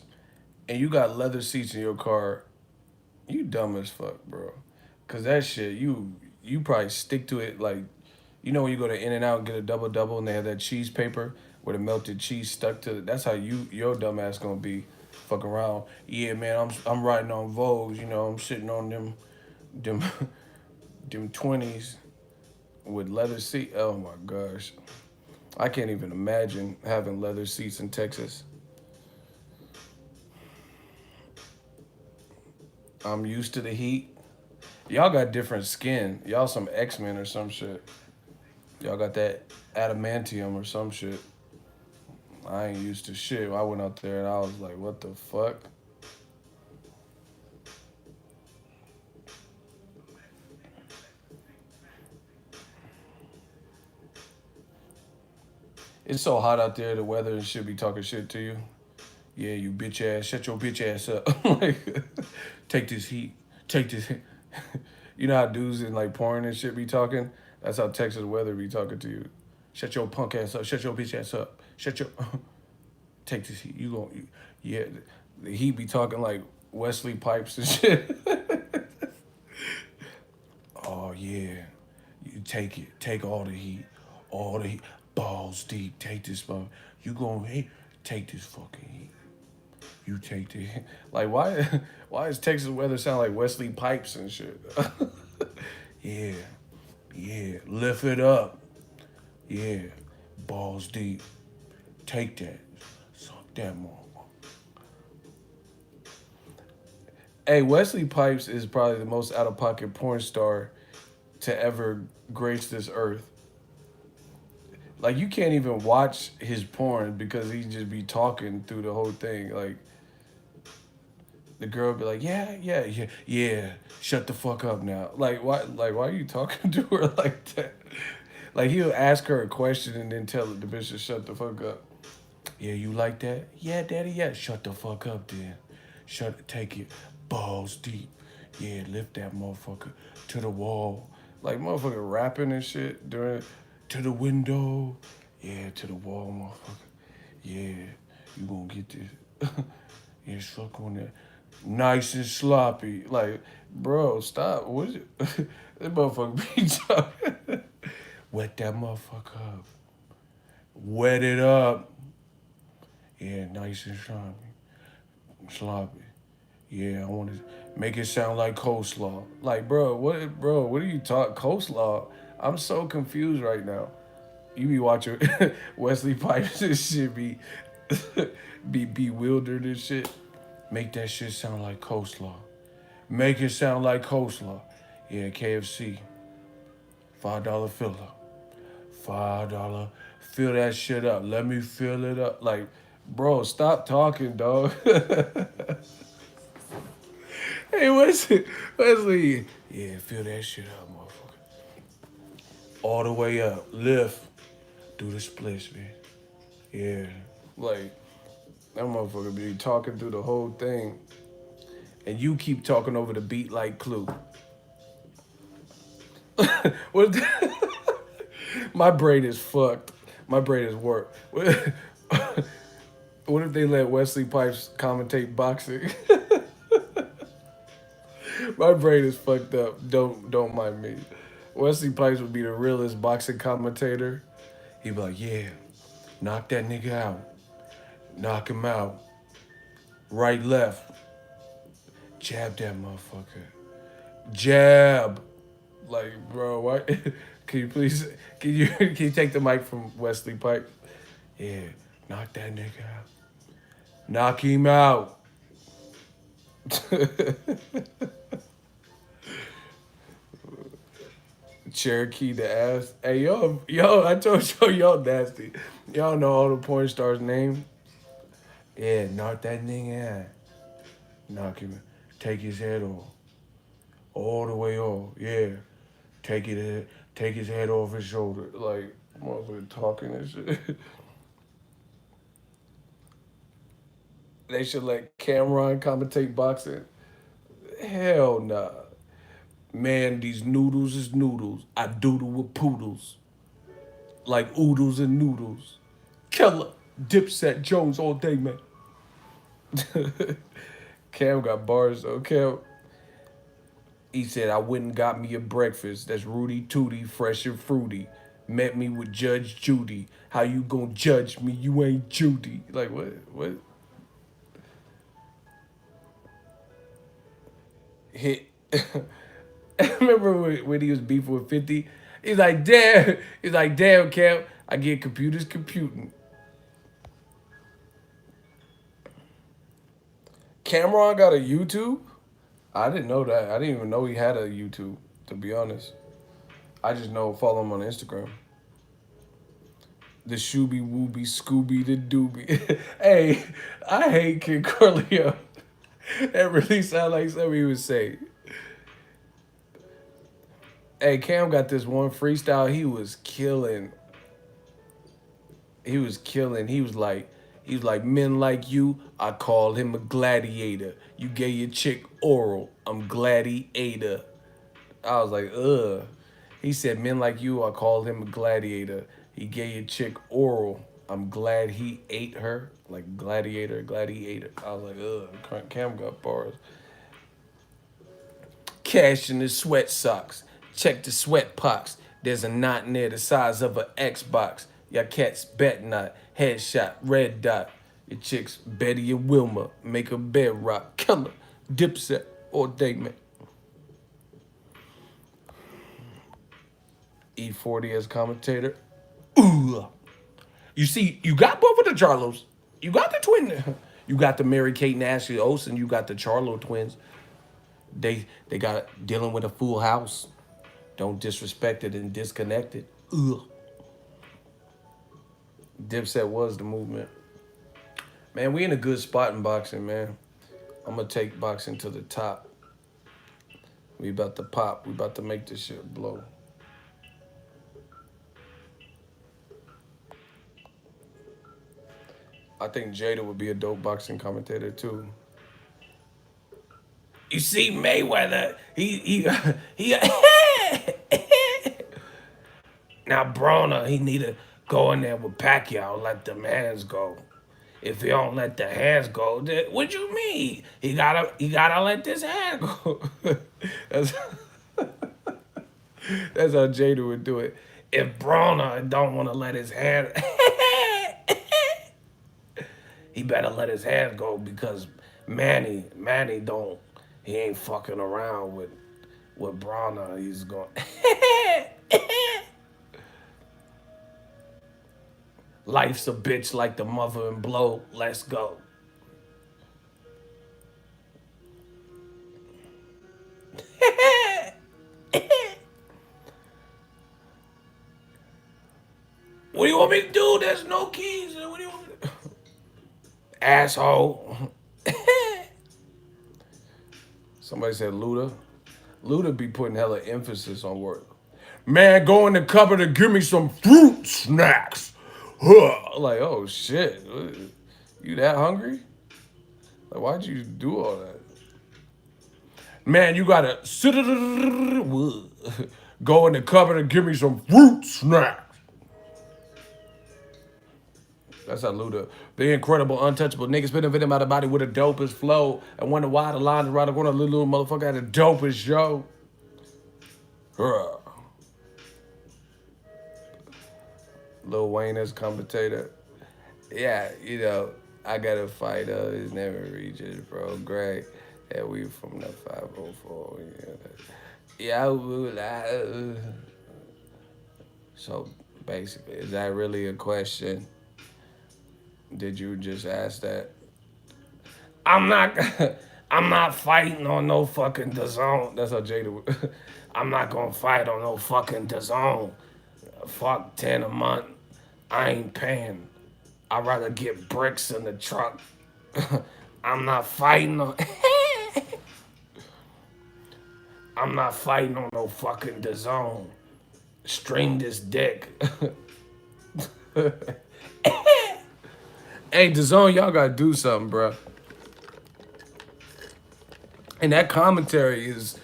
S1: and you got leather seats in your car, you dumb as fuck, bro. Cause that shit, you probably stick to it like, you know when you go to In-N-Out and get a double and they have that cheese paper where the melted cheese stuck to it. That's how your dumb ass gonna be. Fuck around. Yeah, man, I'm riding on Vogues, you know, I'm sitting on them 20s with leather seat. Oh my gosh. I can't even imagine having leather seats in Texas. I'm used to the heat. Y'all got different skin. Y'all some X-Men or some shit. Y'all got that adamantium or some shit. I ain't used to shit. I went out there and I was like, what the fuck? It's so hot out there, the weather and shit be talking shit to you. Yeah, you bitch ass, shut your bitch ass up. Like, take this heat. Take this heat. You know how dudes in like porn and shit be talking? That's how Texas weather be talking to you. Shut your punk ass up. Shut your bitch ass up. Shut your... Take this heat. Yeah, the heat be talking like Wesley Pipes and shit. Oh, yeah. You take it. Take all the heat. All the heat. Balls deep. Take this, bro. You gonna hate. Take this fucking heat. You take the heat. Like, why does Texas weather sound like Wesley Pipes and shit? Yeah. Yeah. Lift it up. Yeah. Balls deep. Take that. Suck that motherfucker. Hey, Wesley Pipes is probably the most out-of-pocket porn star to ever grace this earth. Like, you can't even watch his porn because he just be talking through the whole thing. Like, the girl be like, yeah, shut the fuck up now. Like, why are you talking to her like that? Like, he'll ask her a question and then tell the bitch to shut the fuck up. Yeah, you like that? Yeah, daddy, yeah. Shut the fuck up then. Take it. Balls deep. Yeah, lift that motherfucker to the wall. Like, motherfucker rapping and shit during, to the window. Yeah, to the wall, motherfucker. Yeah, you gonna get this. Yeah, suck on that. Nice and sloppy. Like, bro, stop. What is it? That motherfucker be talking. Wet that motherfucker up. Wet it up. Yeah, nice and sloppy. Yeah, I want to make it sound like coleslaw. Like, bro, what are you talking? Coleslaw? I'm so confused right now. You be watching Wesley Pipes and shit be bewildered and shit. Make that shit sound like coleslaw. Make it sound like coleslaw. Yeah, KFC. $5 filler. $5. Fill that shit up. Let me fill it up. Like, bro, stop talking, dog. Hey, Wesley. Yeah, fill that shit up, motherfucker. All the way up. Lift. Do the splits, man. Yeah. Like, that motherfucker be talking through the whole thing. And you keep talking over the beat like Clue. What? My brain is fucked. My brain is warped. What if they let Wesley Pipes commentate boxing? My brain is fucked up. Don't mind me. Wesley Pipes would be the realest boxing commentator. He'd be like, yeah, knock that nigga out. Knock him out. Right, left. Jab that motherfucker. Jab. Like, bro, what? Can you please, can you take the mic from Wesley Pipes? Yeah, knock that nigga out. Knock him out. Cherokee the ass. Hey, yo, I told y'all nasty. Y'all know all the porn stars' names. Yeah, knock that nigga out. Knock him. Take his head off. All the way off. Yeah. Take his head off his shoulder. Like, motherfucker talking and shit. They should let Cameron commentate boxing. Hell nah. Man, these noodles is noodles. I doodle with poodles. Like oodles and noodles. Killer. Dipset Jones all day, man. Cam got bars though. Cam, he said, I went and got me a breakfast that's Rudy Tooty, fresh and fruity. Met me with Judge Judy. How you gonna judge me? You ain't Judy. Like, what? Hit. I remember when he was beefing with 50. He's like, damn, Cam, I get computers computing. Cameron got a YouTube? I didn't know that. I didn't even know he had a YouTube, to be honest. I just know follow him on Instagram. The Shooby Wooby Scooby the Doobie. Hey, I hate Kid Corleone. That really sounds like something he would say. Hey, Cam got this one freestyle. He was killing. He was like, men like you, I call him a gladiator. You gave your chick oral. I'm glad he ate her. I was like, ugh. He said, men like you, I call him a gladiator. He gave your chick oral. I'm glad he ate her. Like gladiator, gladiator. I was like, ugh. Cam got bars. Cash in his sweat socks. Check the sweat pox. There's a knot near the size of an Xbox. Your cat's bet not. Headshot, red dot. Your chick's Betty and Wilma. Make a bedrock. Killer. Dipset all day, man. E40 as commentator. Ooh. You see, you got both of the Charlos. You got the twin. You got the Mary Kate and Ashley Olsen. You got the Charlo twins. They got dealing with a full house. Don't disrespect it and disconnect it. Ugh. Dipset was the movement. Man, we in a good spot in boxing, man. I'm going to take boxing to the top. We about to pop. We about to make this shit blow. I think Jada would be a dope boxing commentator, too. You see Mayweather, he now Broner, he need to go in there with Pacquiao, let the hands go. If he don't let the hands go, then what you mean? He gotta let this hand go. That's how Jada would do it. If Broner don't want to let his hand, he better let his hand go because Manny don't. He ain't fucking around with Bronner. He's going. Life's a bitch like the mother and blow. Let's go. What do you want me to do? There's no keys. What do you want me to do? Asshole. Somebody said Luda. Luda be putting hella emphasis on work. Man, go in the cupboard and give me some fruit snacks. Like, oh shit. You that hungry? Like, why'd you do all that? Man, you gotta go in the cupboard and give me some fruit snacks. That's how Luda. The incredible, untouchable nigga spit a video out the body with the dopest flow. And wonder why the lines around the corner, little motherfucker had the dopest show. Lil Wayne as commentator. Yeah, you know, I got a fighter. His never reaches, bro. Greg. Yeah, we from the 504. Yeah. So basically, is that really a question? Did you just ask that? I'm not fighting on no fucking DAZN. That's how Jada. I'm not gonna fight on no fucking DAZN. Fuck 10 a month. I ain't paying. I'd rather get bricks in the truck. I'm not fighting on. I'm not fighting on no fucking DAZN. Stream this dick. Hey, DAZN, y'all gotta do something, bro. And that commentary is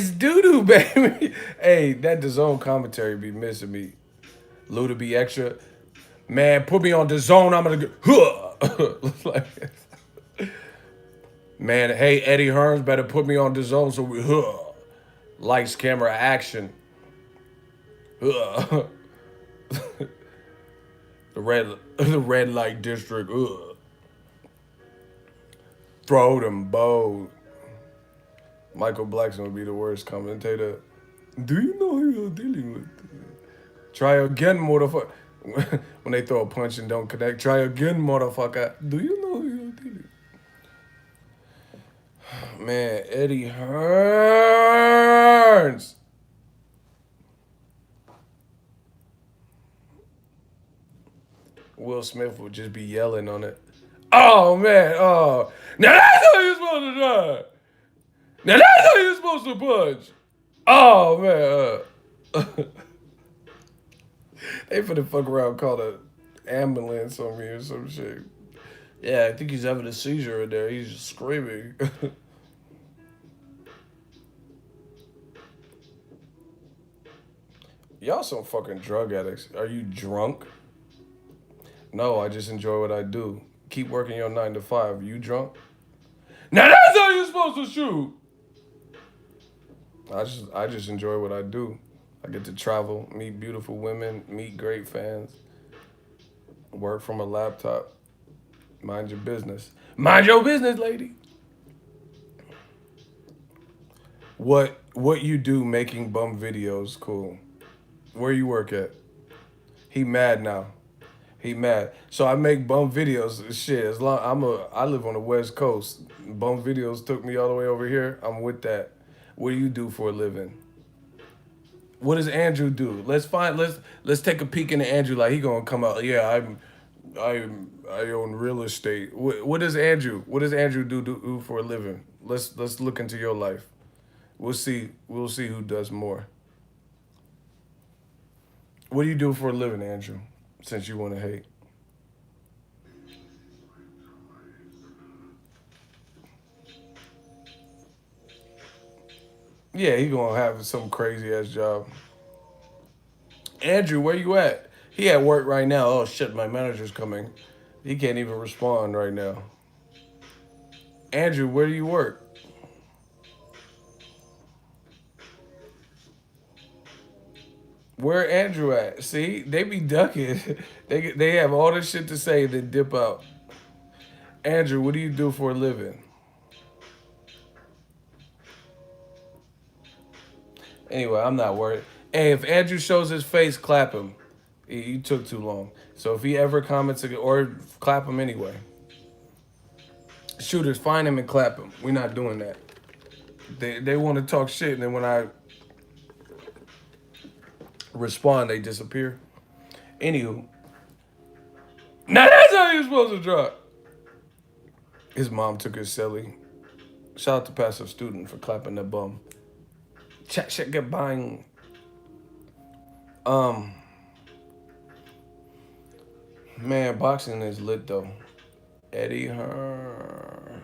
S1: doo-doo, baby. Hey, that DAZN commentary be missing me. Luda be extra. Man, put me on DAZN, I'm gonna go. Like, man, hey, Eddie Hearns better put me on DAZN so we lights, camera, action. The red light district. Throw them bows. Michael Blackson would be the worst commentator. Do you know who you're dealing with? Try again, motherfucker. When they throw a punch and don't connect, try again, motherfucker. Do you know who you're dealing with? Man, Eddie Hearns. Will Smith would just be yelling on it. Oh, man. Oh. Now that's how you're supposed to try. Now that's how you're supposed to punch. Oh, man. They finna fuck around and call the ambulance on me or some shit. Yeah, I think he's having a seizure in there. He's just screaming. Y'all some fucking drug addicts. Are you drunk? No, I just enjoy what I do. Keep working your 9 to 5. You drunk? Now that's how you're supposed to shoot. I just enjoy what I do. I get to travel, meet beautiful women, meet great fans, work from a laptop. Mind your business. Mind your business, lady. What you do making bum videos, cool. Where you work at? He mad now. He mad. So I make bum videos. Shit, as long I live on the West Coast. Bum videos took me all the way over here. I'm with that. What do you do for a living? What does Andrew do? Let's take a peek into Andrew. Like he gonna come out. Yeah, I own real estate. What does Andrew do for a living? Let's look into your life. We'll see who does more. What do you do for a living, Andrew? Since you want to hate. Yeah, he gonna have some crazy ass job. Andrew, where you at? He at work right now. Oh shit, my manager's coming. He can't even respond right now. Andrew, where do you work? Where Andrew at? See, they be ducking. They have all this shit to say, then dip out. Andrew, what do you do for a living? Anyway, I'm not worried. Hey, if Andrew shows his face, clap him. He took too long. So if he ever comments again, or clap him anyway. Shooters, find him and clap him. We're not doing that. They want to talk shit, and then when I respond, they disappear. Anywho, now that's how you're supposed to drop. His mom took his celly. Shout out to passive student for clapping that bum. Check get buying. Um, man, boxing is lit though. Eddie Hearn.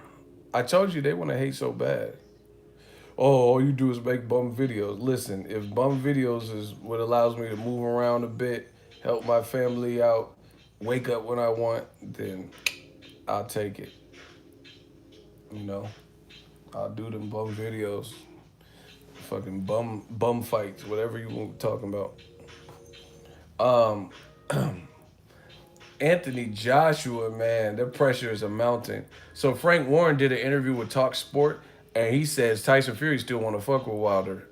S1: I told you they want to hate so bad. Oh, all you do is make bum videos. Listen, if bum videos is what allows me to move around a bit, help my family out, wake up when I want, then I'll take it. You know, I'll do them bum videos, fucking bum fights, whatever you want talking about. Um, Anthony Joshua, man, the pressure is a mountain. So Frank Warren did an interview with Talk Sport, and he says Tyson Fury still want to fuck with Wilder,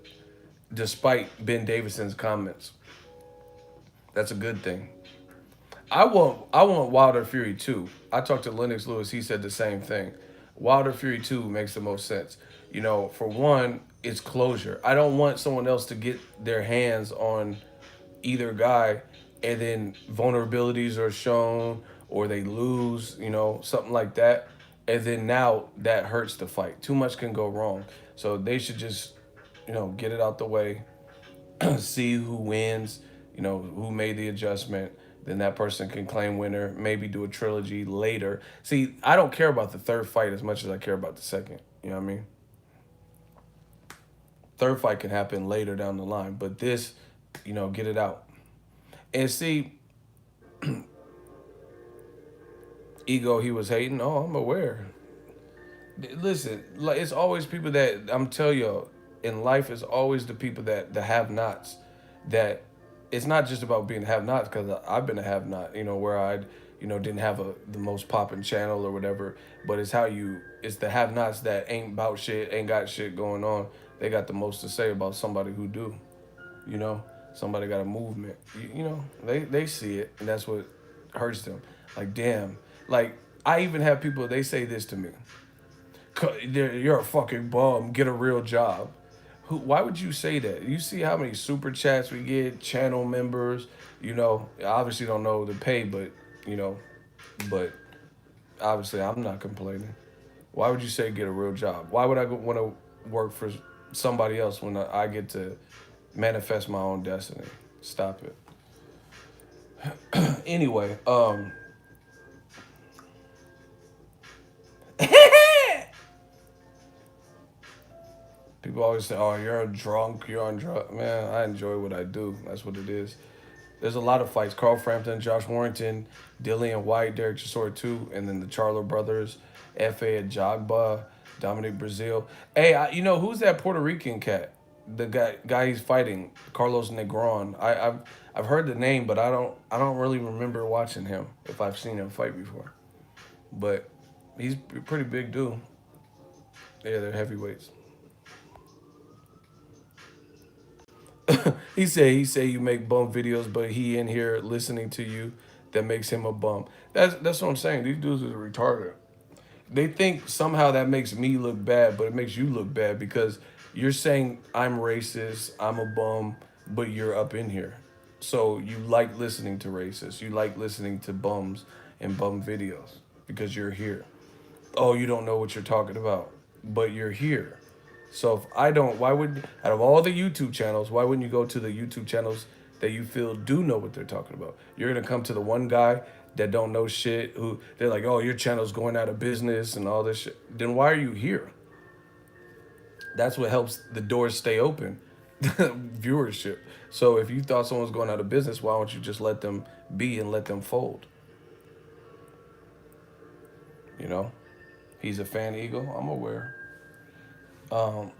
S1: despite Ben Davidson's comments. That's a good thing. I want Wilder Fury 2. I talked to Lennox Lewis. He said the same thing. Wilder Fury 2 makes the most sense. You know, for one, it's closure. I don't want someone else to get their hands on either guy and then vulnerabilities are shown or they lose, you know, something like that. And then now that hurts the fight. Too much can go wrong. So they should just, you know, get it out the way, see who wins, you know, who made the adjustment. Then that person can claim winner, maybe do a trilogy later. See, I don't care about the third fight as much as I care about the second. You know what I mean? Third fight can happen later down the line, but this, you know, get it out. And see, ego, he was hating. Oh, I'm aware. Listen, like it's always people that I'm telling you in life. It's always the people that the have-nots. That it's not just about being have-nots because I've been a have-not. You know where I, you know, didn't have the most popping channel or whatever. But it's how you. It's the have-nots that ain't about shit, ain't got shit going on. They got the most to say about somebody who do. You know, somebody got a movement. You know, they see it, and that's what hurts them. Like damn. Like I even have people. They say this to me. You're a fucking bum. Get a real job. Who? Why would you say that? You see how many super chats we get, channel members. You know, obviously don't know the pay, but you know, but obviously I'm not complaining. Why would you say get a real job? Why would I want to work for somebody else when I get to manifest my own destiny? Stop it. Anyway, people always say, "Oh, you're a drunk. You're on drug." Man, I enjoy what I do. That's what it is. There's a lot of fights. Carl Frampton, Josh Warrington, Dillian White, Derek Chisora 2, and then the Charlo brothers, F.A. Ajagba, Dominic Brazil. Hey, you know, who's that Puerto Rican cat? The guy he's fighting, Carlos Negron. I've heard the name, but I don't really remember watching him if I've seen him fight before. But he's a pretty big dude. Yeah, they're heavyweights. He say you make bum videos, but he in here listening to you. That makes him a bum. That's what I'm saying. These dudes are retarded. They think somehow that makes me look bad, but it makes you look bad because you're saying I'm racist, I'm a bum, but you're up in here. So you like listening to racists. You like listening to bums and bum videos because you're here. Oh, you don't know what you're talking about, but you're here. So if I don't, why would, out of all the YouTube channels, why wouldn't you go to the YouTube channels that you feel do know what they're talking about? You're going to come to the one guy that don't know shit, who they're like, oh, your channel's going out of business and all this shit. Then why are you here? That's what helps the doors stay open, viewership. So if you thought someone's going out of business, why don't you just let them be and let them fold? You know, he's a fan eagle. I'm aware. Um,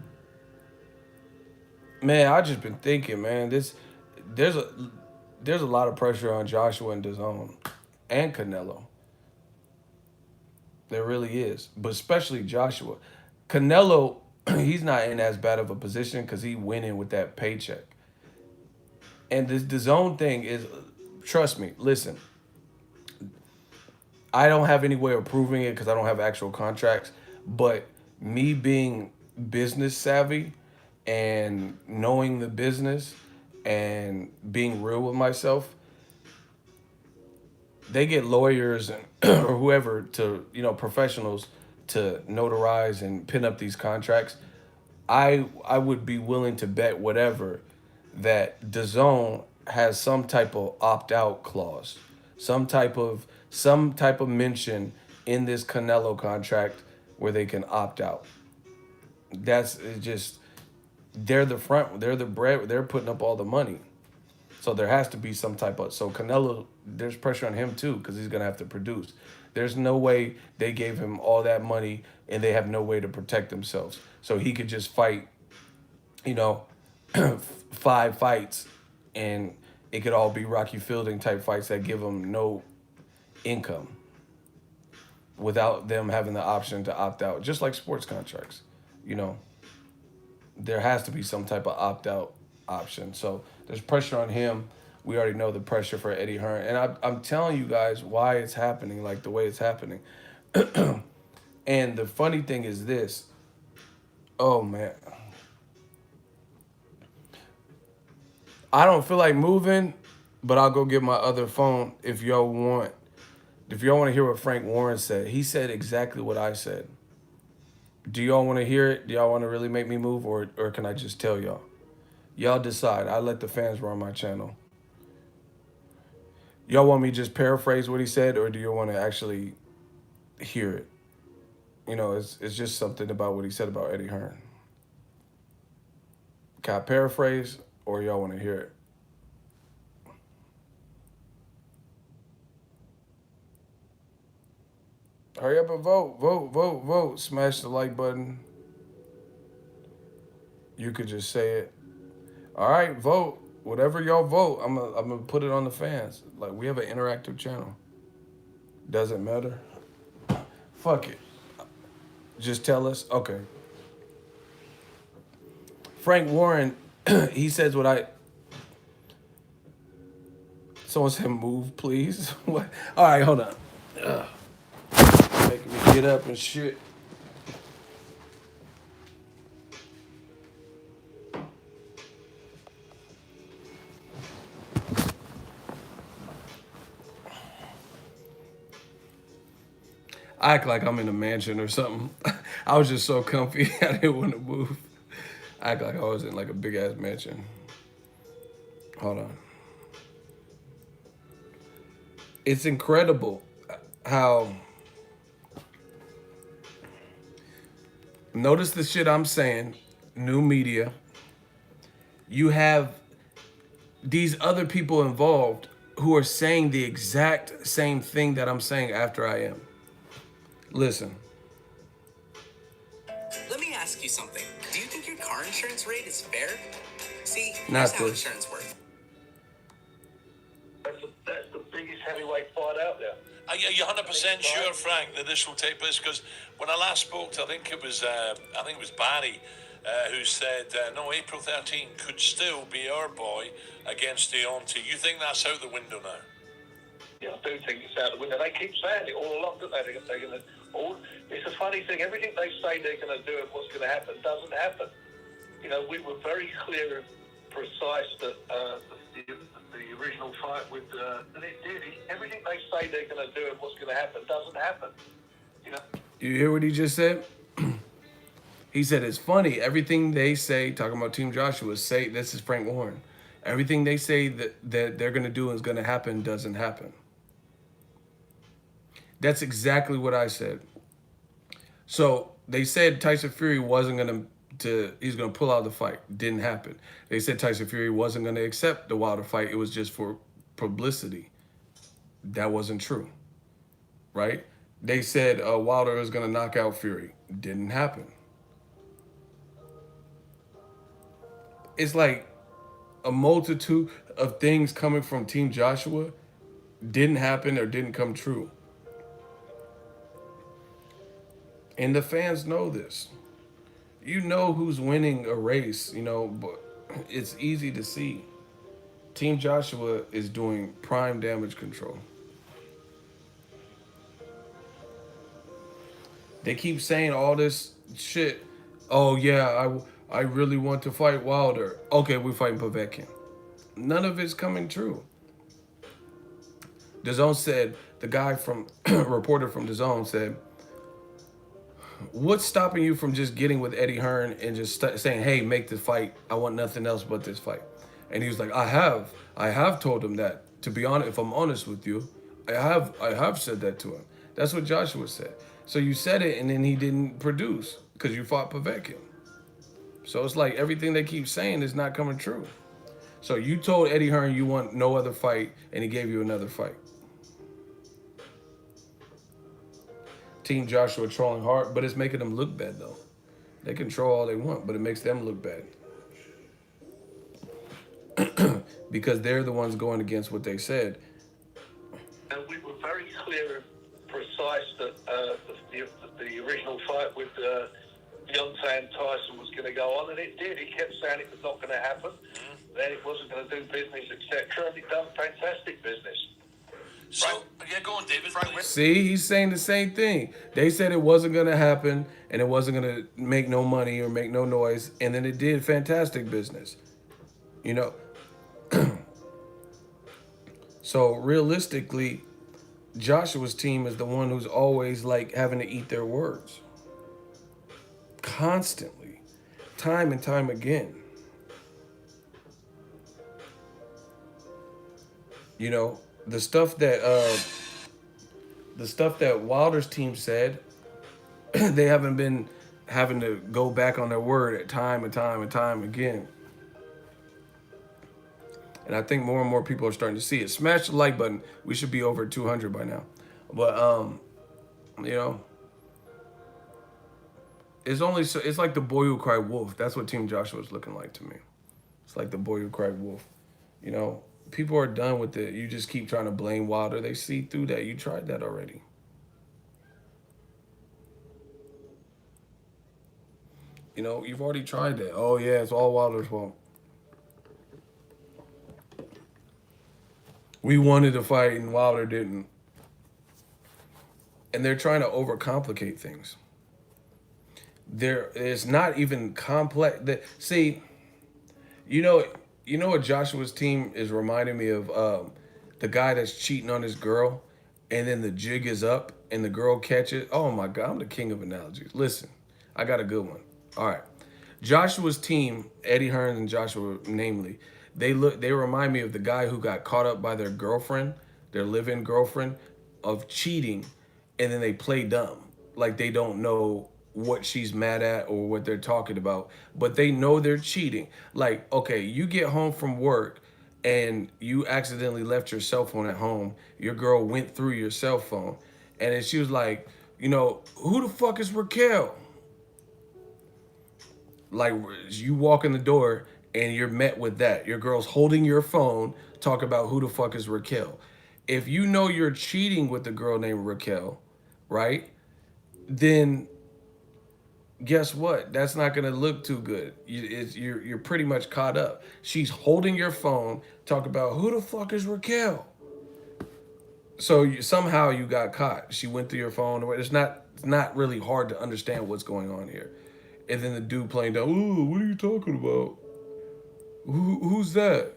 S1: Man, I just been thinking, man. There's a there's a lot of pressure on Joshua and DAZN and Canelo. There really is, but especially Joshua. Canelo, he's not in as bad of a position because he went in with that paycheck. And this DAZN thing is, trust me, listen, I don't have any way of proving it because I don't have actual contracts, but me being business savvy and knowing the business and being real with myself, they get lawyers and or whoever to, professionals to notarize and pin up these contracts. I would be willing to bet whatever that DAZN has some type of opt out clause, some type of mention in this Canelo contract where they can opt out. That's it. Just they're the bread, they're putting up all the money. So there has to be some type of, so Canelo, there's pressure on him too because he's gonna have to produce. There's no way they gave him all that money and they have no way to protect themselves. So he could just fight, you know, 5 fights, and it could all be Rocky Fielding type fights that give him no income without them having the option to opt out, just like sports contracts. You know, there has to be some type of opt out option. So there's pressure on him. We already know the pressure for Eddie Hearn. And I'm telling you guys why it's happening like the way it's happening. And the funny thing is this. Oh, man. I don't feel like moving, but I'll go get my other phone if y'all want. If y'all want to hear what Frank Warren said, he said exactly what I said. Do y'all want to hear it? Do y'all want to really make me move, or can I just tell y'all? Y'all decide. I let the fans run my channel. Y'all want me to just paraphrase what he said, or do you want to actually hear it? You know, it's just something about what he said about Eddie Hearn. Can I paraphrase, or y'all want to hear it? Hurry up and vote, vote, vote, vote. Smash the like button. You could just say it. All right, vote. Whatever y'all vote, I'm gonna put it on the fans. Like, we have an interactive channel. Doesn't matter. Fuck it. Just tell us. Okay. Frank Warren, he says what I... Someone said move, please. What? All right, hold on. Making me get up and shit. I act like I'm in a mansion or something. I was just so comfy, I didn't want to move. I act like I was in like a big ass mansion. Hold on. It's incredible how... Notice the shit I'm saying, new media. You have these other people involved who are saying the exact same thing that I'm saying after I am. Listen.
S3: Let me ask you something. Do you think your car insurance rate is fair? See,
S1: Not
S3: here's how
S1: this.
S3: insurance works.
S4: That's the biggest heavyweight fight out there.
S5: Are you 100% sure, Frank, that this will take place? Because when I last spoke to, I think it was Barry, who said, no, April 13 could still be our boy against Deontay. You think that's out the window now?
S4: Yeah, I do think it's out the window. They keep saying it all along, don't they? They're going to. It's a funny thing. Everything they say they're going to do and what's going to happen doesn't happen. You know, we were very clear and precise that the original fight with and it did. Everything they say they're going to do and what's going to happen doesn't happen. You know.
S1: You hear what he just said? He said it's funny. Everything they say, talking about Team Joshua, say, this is Frank Warren. Everything they say that they're going to do is going to happen doesn't happen. That's exactly what I said. So they said Tyson Fury wasn't going he's going to pull out the fight. Didn't happen. They said Tyson Fury wasn't going to accept the Wilder fight. It was just for publicity. That wasn't true. Right? They said Wilder was going to knock out Fury. Didn't happen. It's like a multitude of things coming from Team Joshua didn't happen or didn't come true. And the fans know this. You know who's winning a race, you know, but it's easy to see. Team Joshua is doing prime damage control. They keep saying all this shit. Oh yeah, I really want to fight Wilder. Okay, we're fighting Povetkin. None of it's coming true. DAZN said, the guy from reporter from DAZN said, what's stopping you from just getting with Eddie Hearn and just saying, hey, make the fight. I want nothing else but this fight. And he was like, I have told him that. To be honest, if I'm honest with you, I have said that to him. That's what Joshua said. So you said it and then he didn't produce because you fought Povetkin. So it's like everything they keep saying is not coming true. So you told Eddie Hearn you want no other fight and he gave you another fight. Team Joshua trolling hard, but it's making them look bad though. They can troll all they want, but it makes them look bad. Because they're the ones going against what they said.
S4: And we were very clear and precise that the original fight with Deontay and Tyson was going to go on, and it did. He kept saying it was not going to happen, then it wasn't going to do business, etc., and it done fantastic business.
S5: So, yeah, go on, David.
S1: See, he's saying the same thing. They said it wasn't going to happen, and it wasn't going to make no money or make no noise, and then it did fantastic business. You know? So, realistically, Joshua's team is the one who's always, like, having to eat their words. Constantly. Time and time again. You know, the stuff that Wilder's team said, they haven't been having to go back on their word at time and time and time again. And I think more and more people are starting to see it. Smash the like button. We should be over 200 by now. But you know, it's like the boy who cried wolf. That's what Team Joshua is looking like to me. It's like the boy who cried wolf. You know, people are done with it. You just keep trying to blame Wilder. They see through that. You tried that already. You know, you've already tried that. Oh yeah, it's all Wilder's fault. We wanted to fight and Wilder didn't. And they're trying to overcomplicate things. It's not even complex. See, you know what Joshua's team is reminding me of? The guy that's cheating on his girl, and then the jig is up, and the girl catches. Oh my God, I'm the king of analogies. Listen, I got a good one. All right, Joshua's team, Eddie Hearn and Joshua, namely, they remind me of the guy who got caught up by their girlfriend, their live-in girlfriend, of cheating, and then they play dumb, like they don't know what she's mad at or what they're talking about, but they know they're cheating. Like, okay, you get home from work and you accidentally left your cell phone at home. Your girl went through your cell phone, and then she was like, you know, who the fuck is Raquel? Like, you walk in the door and you're met with that. Your girl's holding your phone, talk about who the fuck is Raquel. If you know you're cheating with the girl named Raquel, right? Then guess what? That's not gonna look too good. You're pretty much caught up. She's holding your phone, talk about who the fuck is Raquel. So somehow you got caught. She went through your phone. It's not really hard to understand what's going on here. And then the dude playing down, ooh, what are you talking about? Who's that?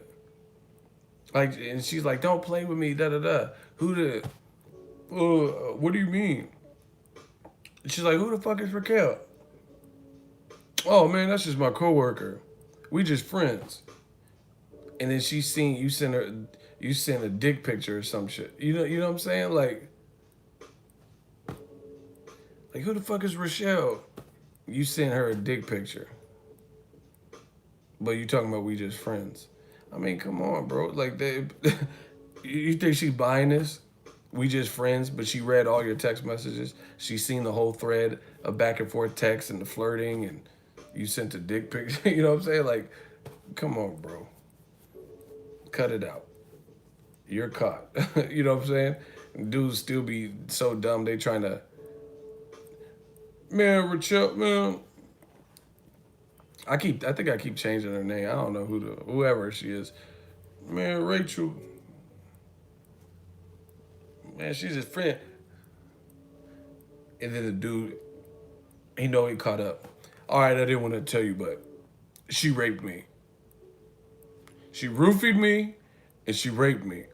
S1: Like, and she's like, don't play with me, da da da. What do you mean? She's like, who the fuck is Raquel? Oh man, that's just my coworker. We just friends. And then she's seen you send a dick picture or some shit. You know what I'm saying? Like who the fuck is Rochelle? You sent her a dick picture. But you talking about we just friends. I mean, come on, bro. Like, you think she's buying this? We just friends, but she read all your text messages. She's seen the whole thread of back and forth text and the flirting, and you sent a dick picture. You know what I'm saying? Like, come on, bro. Cut it out. You're caught. You know what I'm saying? Dudes still be so dumb. They trying to, man, Rachel, man. I think I keep changing her name. I don't know whoever she is. Man, Rachel. Man, she's his friend. And then the dude, he know he caught up. All right, I didn't want to tell you, but she raped me. She roofied me, and she raped me.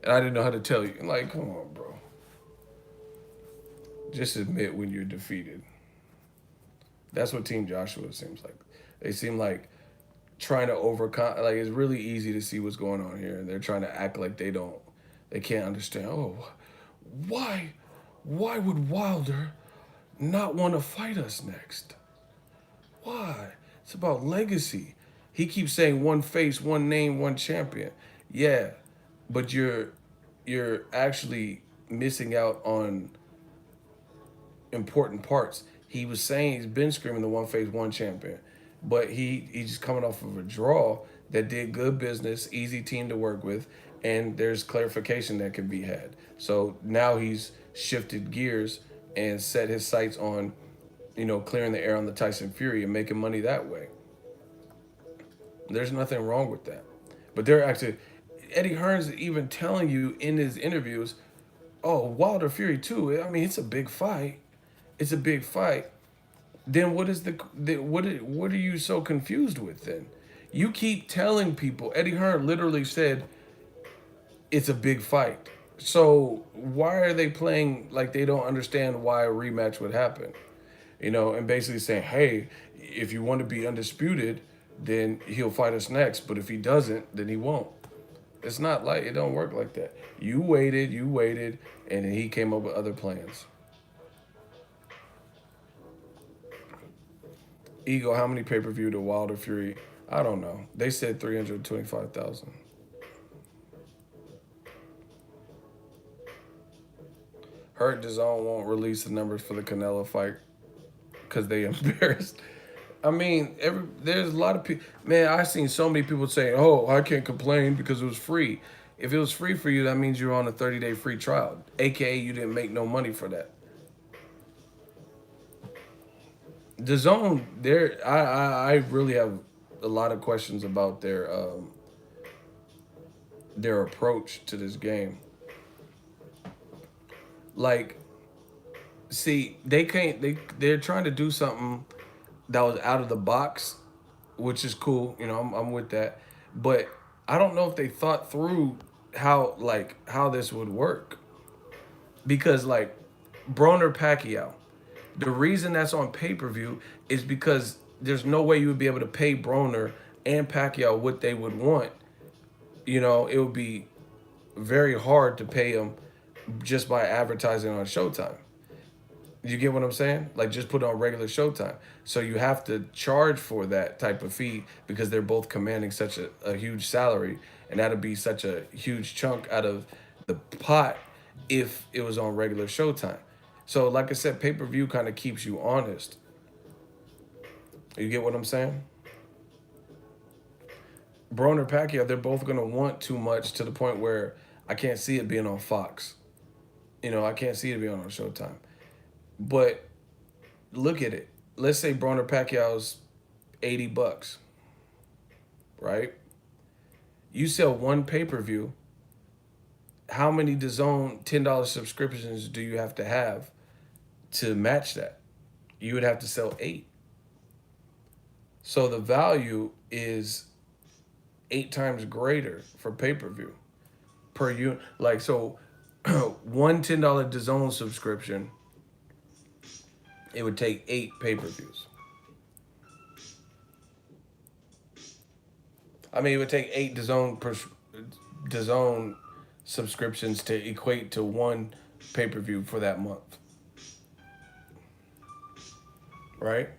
S1: And I didn't know how to tell you. Like, come on, bro. Just admit when you're defeated. That's what Team Joshua seems like. They seem like trying to overcome. Like, it's really easy to see what's going on here. And they're trying to act like they can't understand. Oh, why would Wilder not want to fight us next? Why? It's about legacy. He keeps saying one face, one name, one champion. Yeah, but you're actually missing out on important parts. He was saying he's been screaming the one face, one champion, but he's just coming off of a draw that did good business, easy team to work with, and there's clarification that can be had. So now he's shifted gears and set his sights on, clearing the air on the Tyson Fury and making money that way. There's nothing wrong with that. But they're actually, Eddie Hearn's even telling you in his interviews, oh, Wilder Fury 2, I mean, it's a big fight. It's a big fight. Then what are you so confused with then? You keep telling people, Eddie Hearn literally said, it's a big fight. So why are they playing like they don't understand why a rematch would happen? And basically saying, hey, if you want to be undisputed, then he'll fight us next. But if he doesn't, then he won't. It's not like, it don't work like that. You waited, and then he came up with other plans. Ego, how many pay-per-view to Wilder Fury? I don't know. They said 325,000. Hurt DAZN won't release the numbers for the Canelo fight because they embarrassed. I mean, there's a lot of people. Man, I've seen so many people saying, oh, I can't complain because it was free. If it was free for you, that means you're on a 30-day free trial, a.k.a. you didn't make no money for that. DAZN, I really have a lot of questions about their approach to this game. Like, see, they're trying to do something that was out of the box, which is cool. I'm with that. But I don't know if they thought through how this would work. Because, like, Broner Pacquiao, the reason that's on pay-per-view is because there's no way you would be able to pay Broner and Pacquiao what they would want. It would be very hard to pay them just by advertising on Showtime. You get what I'm saying? Like, just put it on regular Showtime. So you have to charge for that type of fee because they're both commanding such a huge salary, and that'd be such a huge chunk out of the pot if it was on regular Showtime. So, like I said, pay-per-view kind of keeps you honest. You get what I'm saying? Broner Pacquiao, they're both going to want too much to the point where I can't see it being on Fox. I can't see it being on Showtime. But look at it. Let's say Broner Pacquiao's $80, right? You sell one pay-per-view. How many DAZN $10 subscriptions do you have to match that? You would have to sell 8. So the value is 8 times greater for pay-per-view per unit. Like, so one $10 DAZN subscription, it would take 8 pay-per-views. I mean, it would take 8 DAZN subscriptions to equate to one pay-per-view for that month. Right?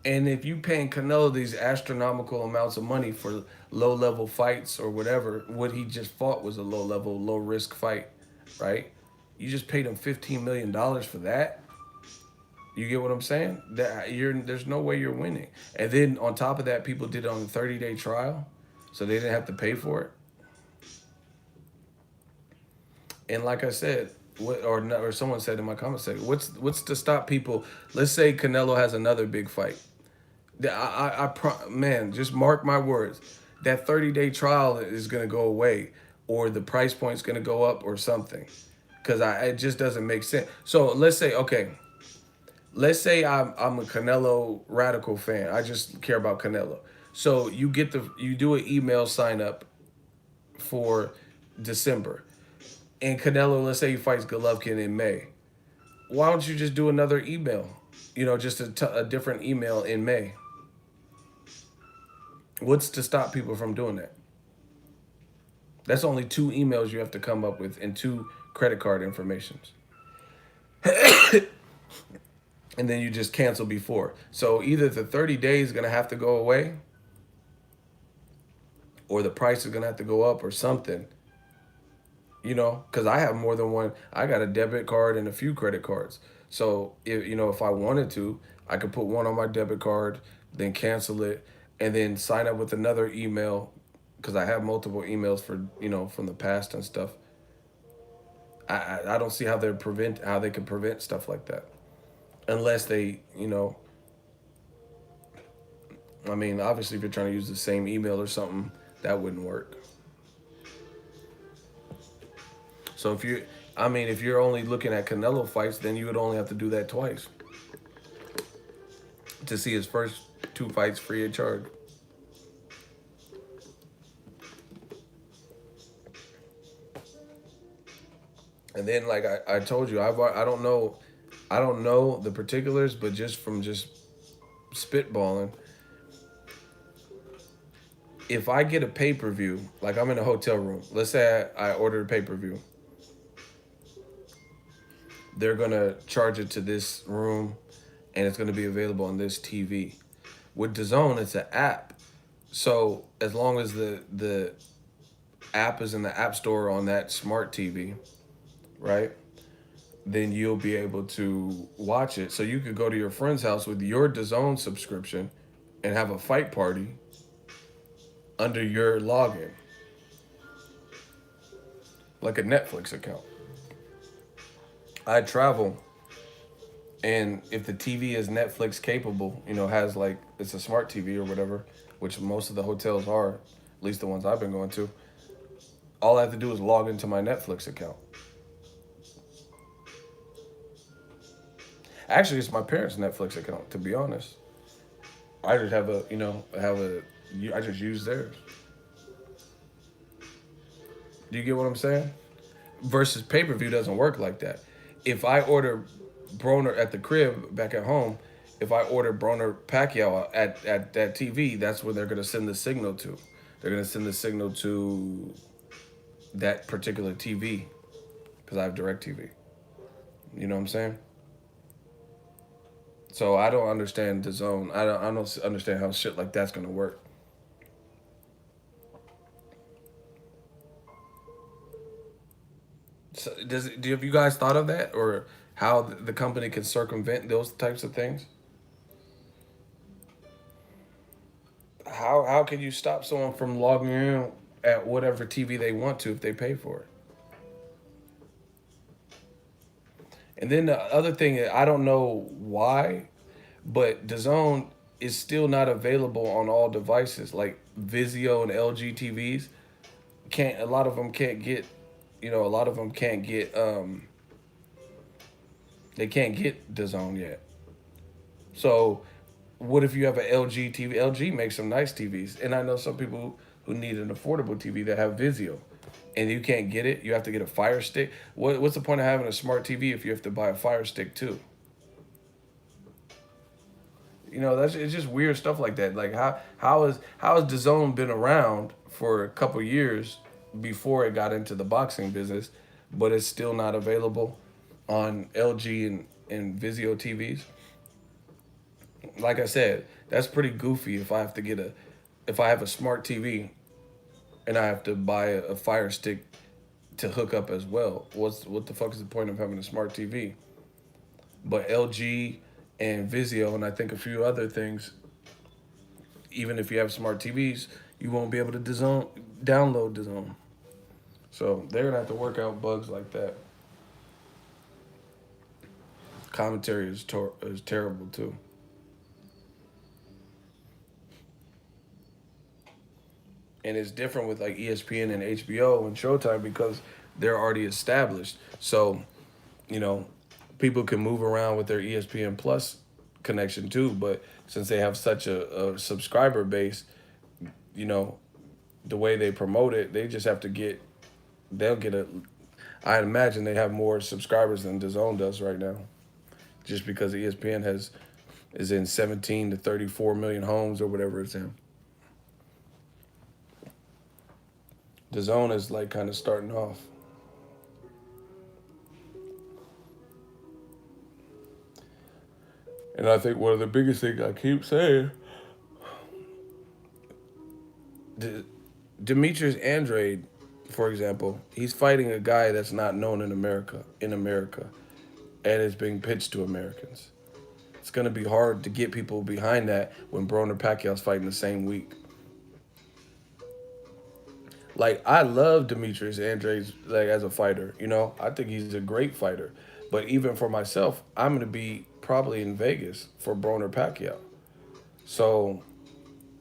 S1: And if you paying Canelo these astronomical amounts of money for low-level fights or whatever, what he just fought was a low-level, low-risk fight, right? You just paid him $15 million for that? You get what I'm saying? There's no way you're winning. And then on top of that, people did it on a 30-day trial, so they didn't have to pay for it. And like I said, or someone said in my comment section, what's to stop people? Let's say Canelo has another big fight. Man, just mark my words. that 30-day trial is going to go away, or the price point's going to go up or something. Because it just doesn't make sense. So let's say, okay, let's say I'm a Canelo radical fan. I just care about Canelo. So you do an email sign up for December. And Canelo, let's say he fights Golovkin in May. Why don't you just do another email? Just a different email in May. What's to stop people from doing that? That's only 2 emails you have to come up with and 2 credit card informations. And then you just cancel before. So either the 30 days is going to have to go away, or the price is going to have to go up or something. Because I have more than one. I got a debit card and a few credit cards. So, if I wanted to, I could put one on my debit card, then cancel it, and then sign up with another email, because I have multiple emails for, from the past and stuff. I don't see how they can prevent stuff like that. Unless they, obviously if you're trying to use the same email or something, that wouldn't work. So if you're only looking at Canelo fights, then you would only have to do that twice to see his first 2 fights free of charge. And then, like I told you, I don't know the particulars, but just from spitballing, if I get a pay-per-view, like I'm in a hotel room, let's say I ordered a pay-per-view, they're gonna charge it to this room, and it's gonna be available on this TV. With DAZN, it's an app, so as long as the app is in the app store on that smart TV, right, then you'll be able to watch it. So you could go to your friend's house with your DAZN subscription and have a fight party under your login, like a Netflix account. I travel, and if the TV is Netflix capable, has it's a smart TV or whatever, which most of the hotels are, at least the ones I've been going to, all I have to do is log into my Netflix account. Actually, it's my parents' Netflix account, to be honest. I just have I just use theirs. Do you get what I'm saying? Versus pay-per-view doesn't work like that. If I order Broner at the crib back at home, if I order Broner Pacquiao at that TV, that's where they're going to send the signal to. They're going to send the signal to that particular TV, because I have DirecTV. You know what I'm saying? So I don't understand DAZN. I don't understand how shit like that's going to work. So have you guys thought of that, or how the company can circumvent those types of things? How can you stop someone from logging in at whatever TV they want to if they pay for it? And then the other thing, I don't know why, but DAZN is still not available on all devices. Like Vizio and LG TVs, a lot of them can't get they can't get DAZN yet. So what if you have an LG TV? LG makes some nice TVs, and I know some people who need an affordable TV that have Vizio, and you can't get it. You have to get a Fire Stick. What's the point of having a smart TV if you have to buy a Fire Stick too? It's just weird stuff like that. Like how has DAZN been around for a couple years before it got into the boxing business, but it's still not available on LG and Vizio TVs? Like I said, that's pretty goofy if I have a smart TV and I have to buy a Fire Stick to hook up as well. What the fuck is the point of having a smart TV? But LG and Vizio, and I think a few other things, even if you have smart TVs, you won't be able to download DAZN. So they're gonna have to work out bugs like that. Commentary is terrible too. And it's different with like ESPN and HBO and Showtime because they're already established. So, you know, people can move around with their ESPN Plus connection too. But since they have such a subscriber base, you know, the way they promote it, they just have to they'll get I imagine they have more subscribers than DAZN does right now. Just because ESPN is in 17 to 34 million homes or whatever it's in. DAZN is like kind of starting off. And I think one of the biggest things I keep saying, Demetrius Andrade, for example, he's fighting a guy that's not known in America, and is being pitched to Americans. It's gonna be hard to get people behind that when Broner Pacquiao's fighting the same week. Like, I love Demetrius Andrade like as a fighter, you know. I think he's a great fighter. But even for myself, I'm gonna be probably in Vegas for Broner Pacquiao. So,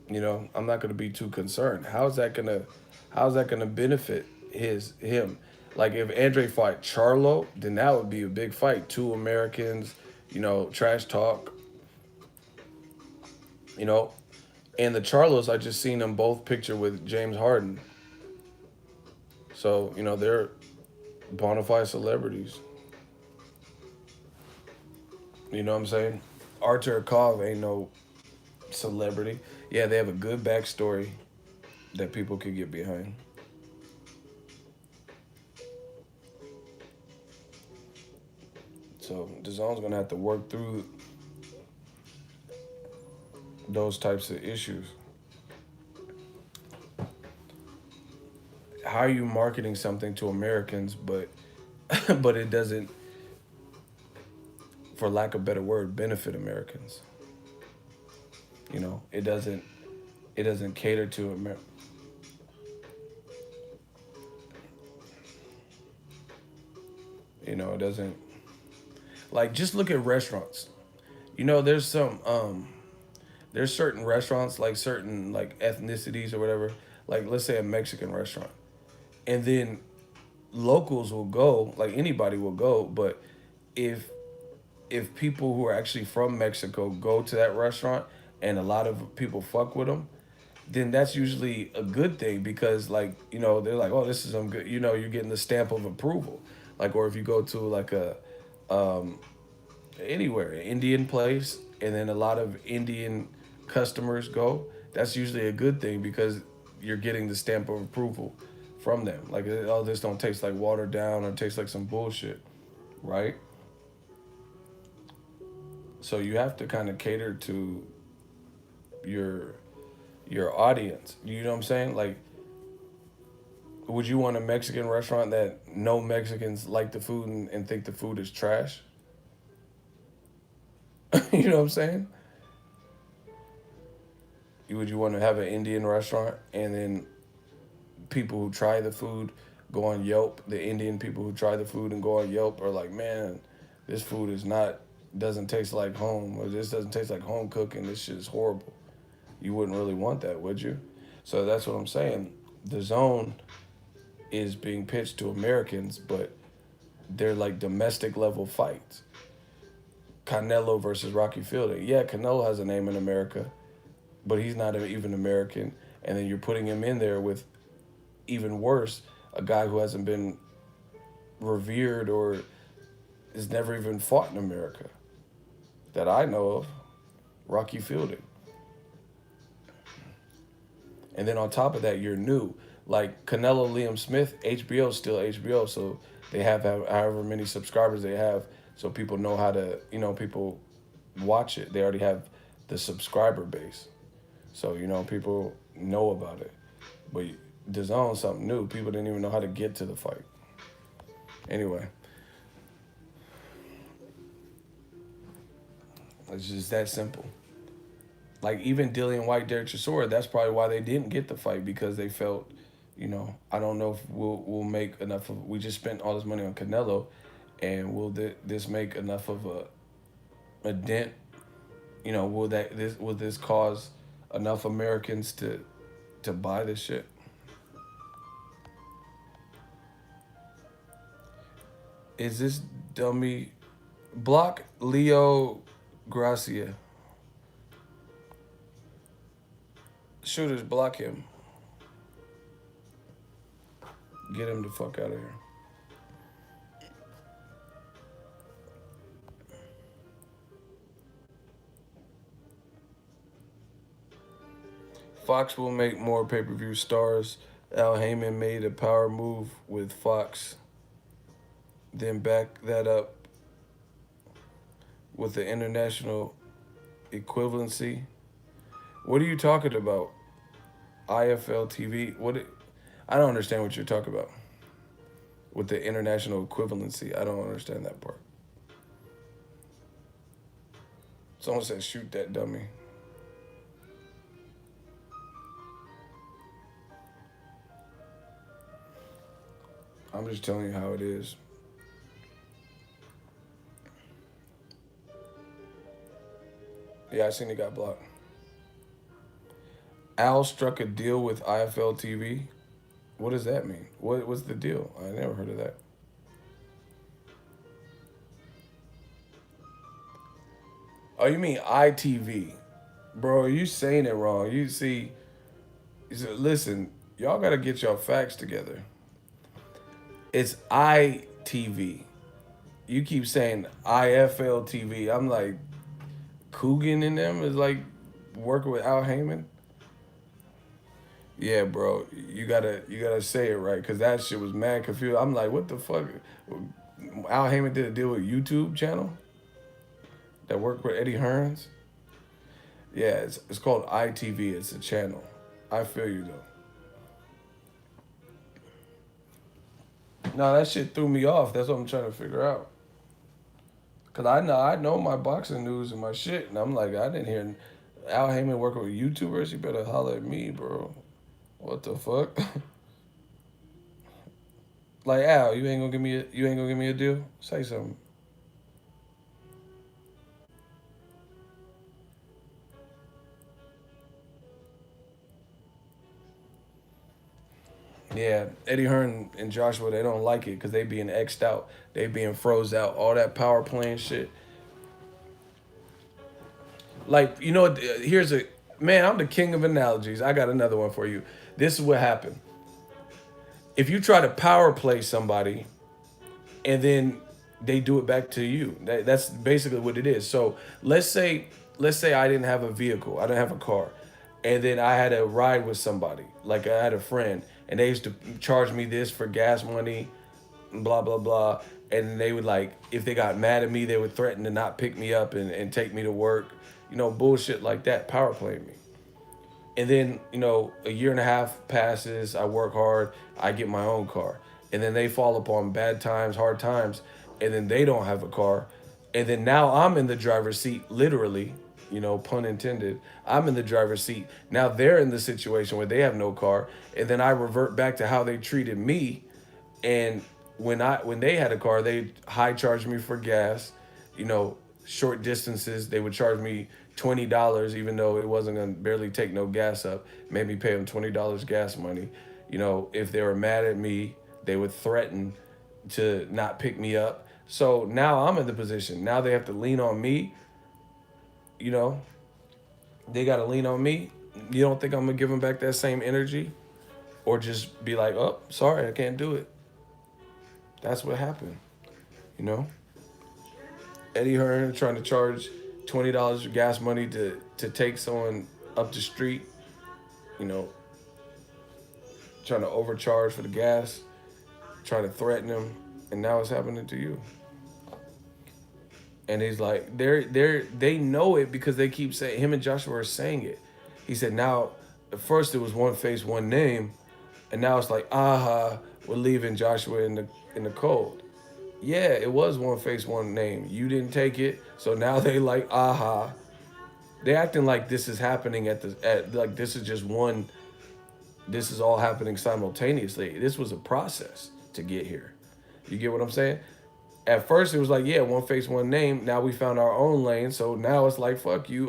S1: you know, I'm not gonna be too concerned. How's that gonna benefit him? Like if Andre fought Charlo, then that would be a big fight. Two Americans, you know, trash talk. You know. And the Charlos, I just seen them both pictured with James Harden. So, you know, they're bona fide celebrities. You know what I'm saying? Artur Kov ain't no celebrity. Yeah, they have a good backstory that people could get behind. So DAZN's gonna have to work through those types of issues. How are you marketing something to Americans, but but it doesn't, for lack of a better word, benefit Americans? You know, it doesn't cater to America. You know, it doesn't. Like, just look at restaurants. You know, there's certain restaurants, like certain like ethnicities or whatever. Like, let's say a Mexican restaurant, and then locals will go, like anybody will go, but if people who are actually from Mexico go to that restaurant and a lot of people fuck with them, then that's usually a good thing because, like, you know, they're like, oh, this is some good, you know, you're getting the stamp of approval. Like, or if you go to like a anywhere, an Indian place, and then a lot of Indian customers go, that's usually a good thing because you're getting the stamp of approval from them. Like, oh, this don't taste like watered down or taste like some bullshit, right? So you have to kind of cater to your audience. You know what I'm saying? Like, would you want a Mexican restaurant that no Mexicans like the food and think the food is trash? You know what I'm saying? Would you want to have an Indian restaurant and then people who try the food go on Yelp? The Indian people who try the food and go on Yelp are like, man, this food doesn't taste like home, or this doesn't taste like home cooking. This shit is horrible. You wouldn't really want that, would you? So that's what I'm saying. DAZN is being pitched to Americans, but they're like domestic level fights. Canelo versus Rocky Fielding. Yeah, Canelo has a name in America, but he's not even American. And then you're putting him in there with, even worse, a guy who hasn't been revered or has never even fought in America that I know of, Rocky Fielding. And then on top of that, you're new. Like Canelo, Liam Smith, HBO is still HBO, so they have however many subscribers they have, so people know how to, you know, people watch it. They already have the subscriber base. So, you know, people know about it. But DAZN is something new. People didn't even know how to get to the fight. Anyway. It's just that simple. Like, even Dillian White, Derek Chisora, that's probably why they didn't get the fight, because they felt, you know, I don't know if we'll make enough of, we just spent all this money on Canelo, and will this make enough of a dent? You know, will this cause enough Americans to buy this shit? Is this dummy? Block Leo Gracia. Shooters, block him. Get him the fuck out of here. Fox will make more pay-per-view stars. Al Heyman made a power move with Fox, then back that up with the international equivalency. What are you talking about? IFL TV? I don't understand what you're talking about. With the international equivalency, I don't understand that part. Someone said, shoot that dummy. I'm just telling you how it is. Yeah, I seen it got blocked. Al struck a deal with IFL TV. What does that mean? What's the deal? I never heard of that. Oh, you mean ITV? Bro, you saying it wrong. You see, listen, y'all got to get your facts together. It's ITV. You keep saying IFL TV. I'm like, Coogan and them is like working with Al Heyman. Yeah, bro, you gotta say it right, cause that shit was mad confused. I'm like, what the fuck? Al Heyman did a deal with YouTube channel that worked with Eddie Hearns. Yeah, it's called ITV. It's a channel. I feel you though. No, that shit threw me off. That's what I'm trying to figure out. Cause I know my boxing news and my shit, and I'm like, I didn't hear Al Heyman working with YouTubers. You better holler at me, bro. What the fuck? Like, Al, you ain't gonna give me a deal? Say something. Yeah, Eddie Hearn and Joshua, they don't like it because they being X'd out. They being froze out. All that power playing shit. Like, you know, man, I'm the king of analogies. I got another one for you. This is what happened. If you try to power play somebody and then they do it back to you, that's basically what it is. So let's say I didn't have a vehicle, I didn't have a car, and then I had a ride with somebody, like I had a friend, and they used to charge me this for gas money, blah, blah, blah. And they would, like, if they got mad at me, they would threaten to not pick me up and take me to work. You know, bullshit like that, power playing me. And then, you know, a year and a half passes, I work hard, I get my own car. And then they fall upon bad times, hard times, and then they don't have a car. And then now I'm in the driver's seat, literally, you know, pun intended. I'm in the driver's seat. Now they're in the situation where they have no car. And then I revert back to how they treated me. And when they had a car, they high charged me for gas. You know, short distances, they would charge me $20, even though it wasn't gonna barely take no gas up. Made me pay them $20 gas money. You know, if they were mad at me, they would threaten to not pick me up. So now I'm in the position. Now they have to lean on me. You know, they gotta lean on me. You don't think I'm gonna give them back that same energy? Or just be like, oh, sorry, I can't do it. That's what happened, you know? Eddie Hearn trying to charge $20 of gas money to take someone up the street, you know, trying to overcharge for the gas, trying to threaten him, and now it's happening to you. And he's like, they know it because they keep saying, him and Joshua are saying it. He said, now, at first it was one face, one name, and now it's like, we're leaving Joshua in the cold. Yeah, it was one face, one name. You didn't take it, so now they like, They acting like this is happening like this is just one, this is all happening simultaneously. This was a process to get here. You get what I'm saying? At first it was like, yeah, one face, one name. Now we found our own lane, so now it's like, fuck you,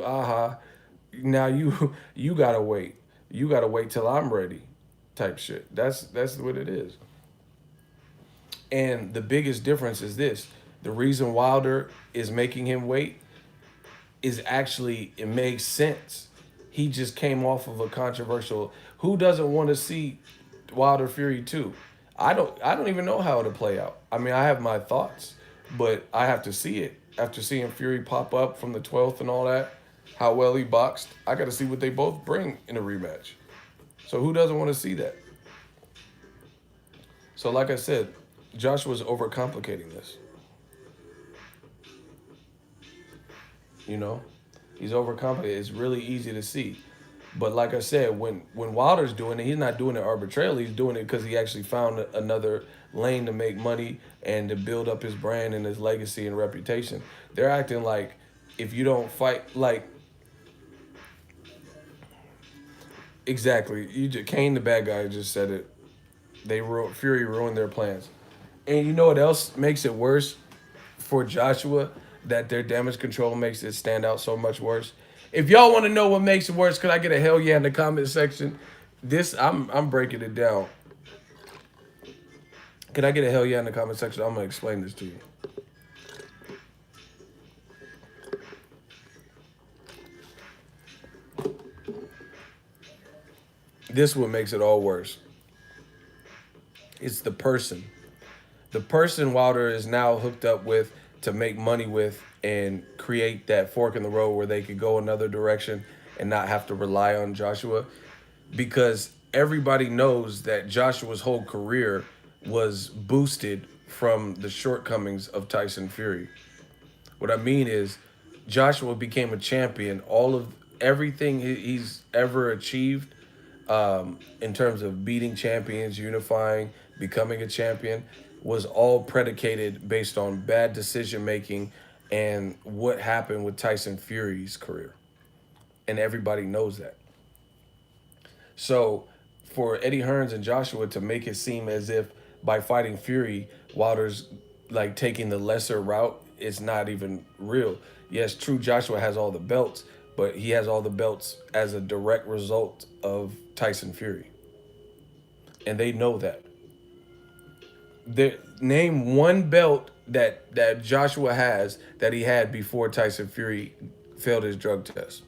S1: Now you gotta wait. You gotta wait till I'm ready, type shit. That's what it is. And the biggest difference is this: the reason Wilder is making him wait is actually, it makes sense. He just came off of a controversial. Who doesn't want to see Wilder Fury 2? I don't even know how it'll play out. I mean, I have my thoughts, but I have to see it. After seeing Fury pop up from the 12th and all that, how well he boxed, I got to see what they both bring in a rematch. So who doesn't want to see that? So like I said, Joshua's overcomplicating this. You know, he's overcomplicated. It's really easy to see. But like I said, when Wilder's doing it, he's not doing it arbitrarily. He's doing it because he actually found another lane to make money and to build up his brand and his legacy and reputation. They're acting like if you don't fight, like, exactly. Kane, the bad guy, just said it. Fury ruined their plans. And you know what else makes it worse for Joshua? That their damage control makes it stand out so much worse. If y'all want to know what makes it worse, could I get a hell yeah in the comment section? I'm breaking it down. Can I get a hell yeah in the comment section? I'm gonna explain this to you. This is what makes it all worse. It's the person. The person Wilder is now hooked up with to make money with and create that fork in the road where they could go another direction and not have to rely on Joshua. Because everybody knows that Joshua's whole career was boosted from the shortcomings of Tyson Fury. What I mean is Joshua became a champion. All of everything he's ever achieved in terms of beating champions, unifying, becoming a champion, was all predicated based on bad decision making and what happened with Tyson Fury's career. And everybody knows that. So for Eddie Hearns and Joshua to make it seem as if by fighting Fury, Wilder's like taking the lesser route, it's not even real. Yes, true, Joshua has all the belts, but he has all the belts as a direct result of Tyson Fury. And they know that. Name one belt that Joshua has that he had before Tyson Fury failed his drug test.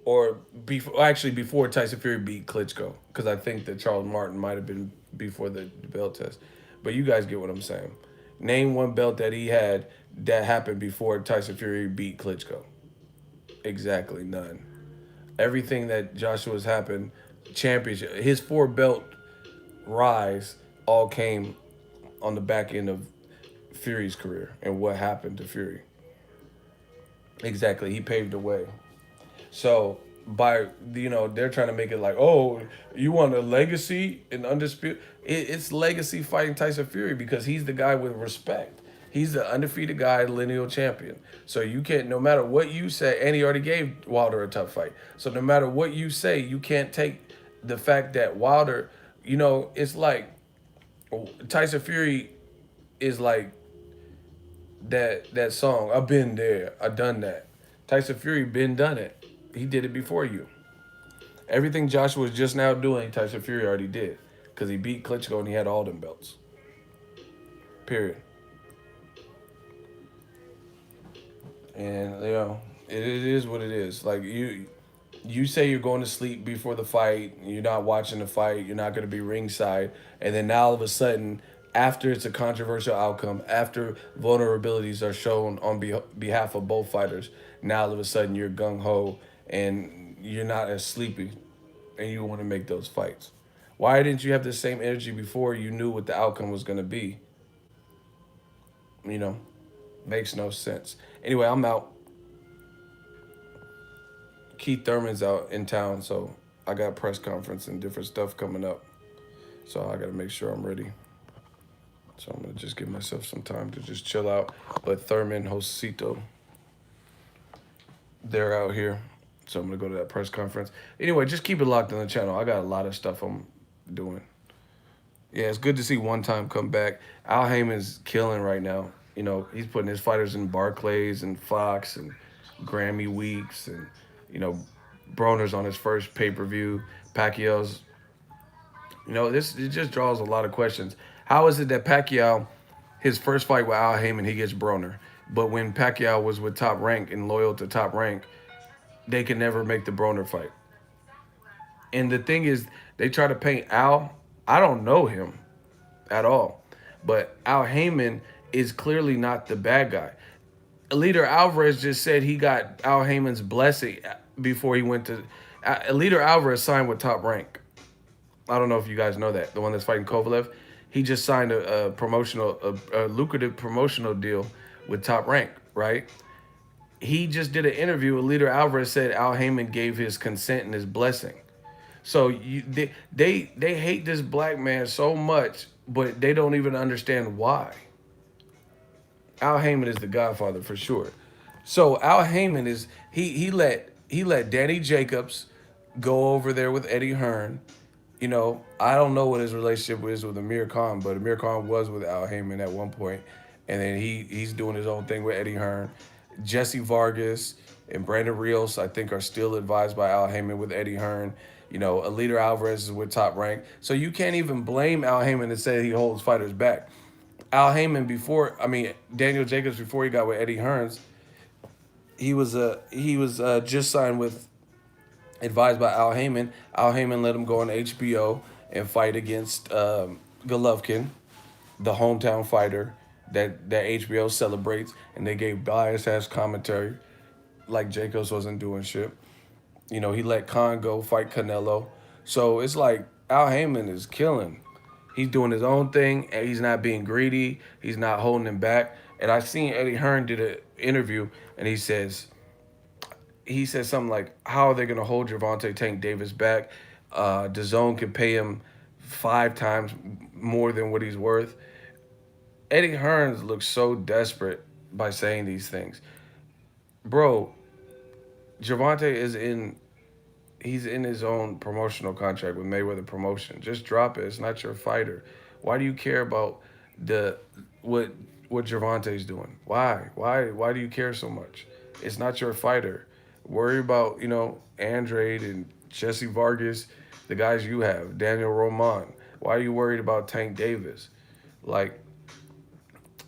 S1: Or before Tyson Fury beat Klitschko, because I think that Charles Martin might have been before the belt test. But you guys get what I'm saying. Name one belt that he had that happened before Tyson Fury beat Klitschko. Exactly none. Everything that Joshua's happened, championship, his 4-belt rise all came on the back end of Fury's career and what happened to Fury. Exactly, he paved the way. So they're trying to make it like, oh, you want a legacy and undisputed. It's legacy fighting Tyson Fury because he's the guy with respect. He's the undefeated guy, lineal champion. So you can't, no matter what you say, and he already gave Wilder a tough fight. So no matter what you say, you can't take the fact that Wilder, it's like Tyson Fury is like that song, I've been there, I done that. Tyson Fury been done it. He did it before you. Everything Joshua was just now doing, Tyson Fury already did. Because he beat Klitschko and he had all them belts. Period. And, it is what it is. Like, you say you're going to sleep before the fight, you're not watching the fight, you're not going to be ringside, and then now all of a sudden, after it's a controversial outcome, after vulnerabilities are shown on behalf of both fighters, now all of a sudden you're gung-ho and you're not as sleepy and you want to make those fights. Why didn't you have the same energy before you knew what the outcome was going to be? Makes no sense. Anyway, I'm out. Keith Thurman's out in town, so I got press conference and different stuff coming up. So I got to make sure I'm ready. So I'm going to just give myself some time to just chill out. But Thurman, Josito, they're out here. So I'm going to go to that press conference. Anyway, just keep it locked on the channel. I got a lot of stuff I'm doing. Yeah, it's good to see One Time come back. Al Heyman's killing right now. He's putting his fighters in Barclays and Fox and Grammy Weeks and You know, Broner's on his first pay-per-view. Pacquiao's, it just draws a lot of questions. How is it that Pacquiao, his first fight with Al Heyman, he gets Broner, but when Pacquiao was with Top Rank and loyal to Top Rank, they could never make the Broner fight? And the thing is, they try to paint Al. I don't know him at all, but Al Heyman is clearly not the bad guy. Eliter Alvarez just said he got Al Heyman's blessing before he went to. Eliter Alvarez signed with Top Rank. I don't know if you guys know that. The one that's fighting Kovalev, he just signed a lucrative promotional deal with Top Rank, right? He just did an interview. Eliter Alvarez said Al Heyman gave his consent and his blessing. So they hate this black man so much, but they don't even understand why. Al Heyman is the godfather for sure. So Al Heyman is he let Danny Jacobs go over there with Eddie Hearn. I don't know what his relationship is with Amir Khan, but Amir Khan was with Al Heyman at one point, and then he's doing his own thing with Eddie Hearn. Jesse Vargas and Brandon Rios, I think, are still advised by Al Heyman with Eddie Hearn. Eliter Alvarez is with Top Rank. So you can't even blame Al Heyman and say he holds fighters back. Daniel Jacobs, before he got with Eddie Hearns, he was just signed with, advised by Al Heyman. Al Heyman let him go on HBO and fight against Golovkin, the hometown fighter that HBO celebrates, and they gave bias-ass commentary like Jacobs wasn't doing shit. He let Khan go fight Canelo. So it's like Al Heyman is killing. He's doing his own thing, and he's not being greedy. He's not holding him back. And I seen Eddie Hearn did an interview, and he says something like, how are they going to hold Gervonta Tank Davis back? DAZN can pay him 5 times more than what he's worth. Eddie Hearn looks so desperate by saying these things. Bro, Gervonta he's in his own promotional contract with Mayweather Promotion. Just drop it. It's not your fighter. Why do you care about what Gervonta's doing? Why do you care so much? It's not your fighter. Worry about, Andrade and Jesse Vargas, the guys you have, Daniel Roman. Why are you worried about Tank Davis? Like,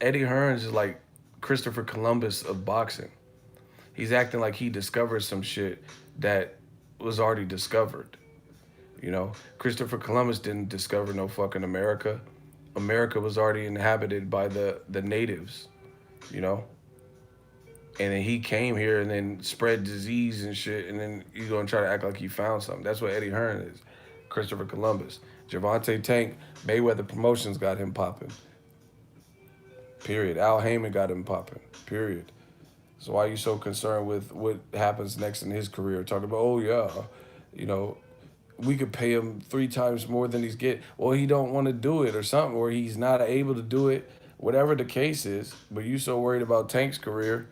S1: Eddie Hearns is like Christopher Columbus of boxing. He's acting like he discovered some shit that was already discovered. Christopher Columbus didn't discover no fucking America. America was already inhabited by the natives, And then he came here and then spread disease and shit, and then you're gonna try to act like he found something. That's what Eddie Hearn is. Christopher Columbus. Gervonta Tank, Mayweather Promotions got him popping. Period. Al Heyman got him popping. Period. So why are you so concerned with what happens next in his career? Talking about, we could pay him 3 times more than he's getting. Well, he don't want to do it or something, or he's not able to do it, whatever the case is. But you so worried about Tank's career.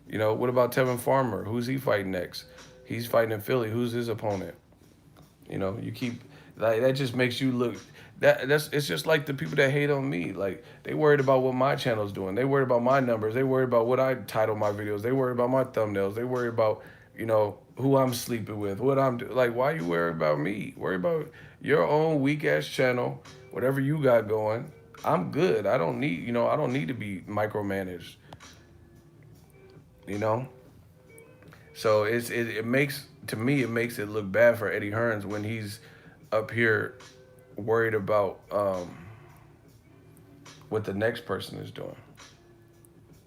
S1: What about Tevin Farmer? Who's he fighting next? He's fighting in Philly. Who's his opponent? You keep, that just makes you look, it's just like the people that hate on me. Like, they worried about what my channel's doing. They worried about my numbers. They worried about what I title my videos. They worried about my thumbnails. They worried about, who I'm sleeping with, what I'm doing. Like, why you worry about me? Worry about your own weak-ass channel, whatever you got going. I'm good. I don't need, I don't need to be micromanaged. So it makes it look bad for Eddie Hearns when he's up here worried about what the next person is doing.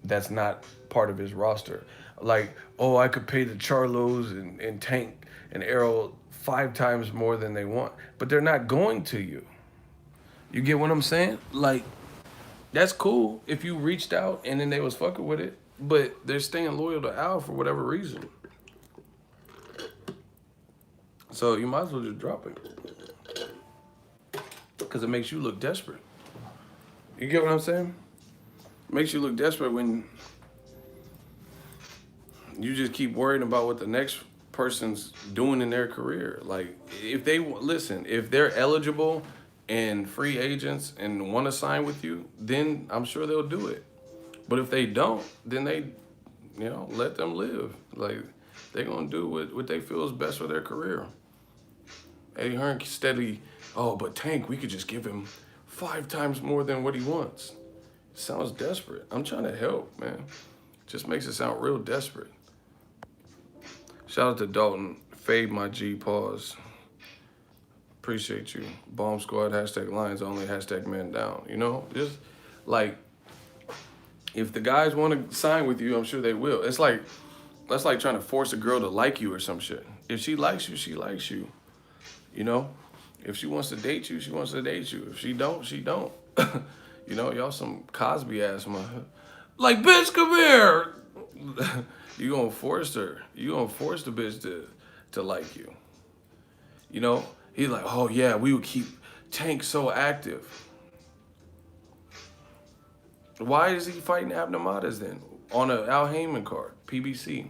S1: That's not part of his roster. Like, I could pay the Charlos and Tank and Errol 5 times more than they want, but they're not going to you. You get what I'm saying? Like, that's cool if you reached out and then they was fucking with it, but they're staying loyal to Al for whatever reason. So you might as well just drop it. Because it makes you look desperate. You get what I'm saying? It makes you look desperate when you just keep worrying about what the next person's doing in their career. Like, if they're eligible and free agents and want to sign with you, then I'm sure they'll do it. But if they don't, then they, let them live. Like, they're gonna do what they feel is best for their career. Eddie Hearn steadily, oh, but Tank, we could just give him 5 times more than what he wants. It sounds desperate. I'm trying to help, man. Just makes it sound real desperate. Shout out to Dalton. Fade my G, pause. Appreciate you. Bomb Squad, hashtag Lions only, hashtag man down. You know, just like, if the guys want to sign with you, I'm sure they will. That's like trying to force a girl to like you or some shit. If she likes you, she likes you. You know, if she wants to date you, she wants to date you. If she don't, she don't. You know, y'all some Cosby ass man. Like, bitch, come here. You gonna force her. You gonna force the bitch to like you. You know, he's like, oh yeah, we would keep Tank so active. Why is he fighting Abnormatas then on an Al Heyman card, PBC?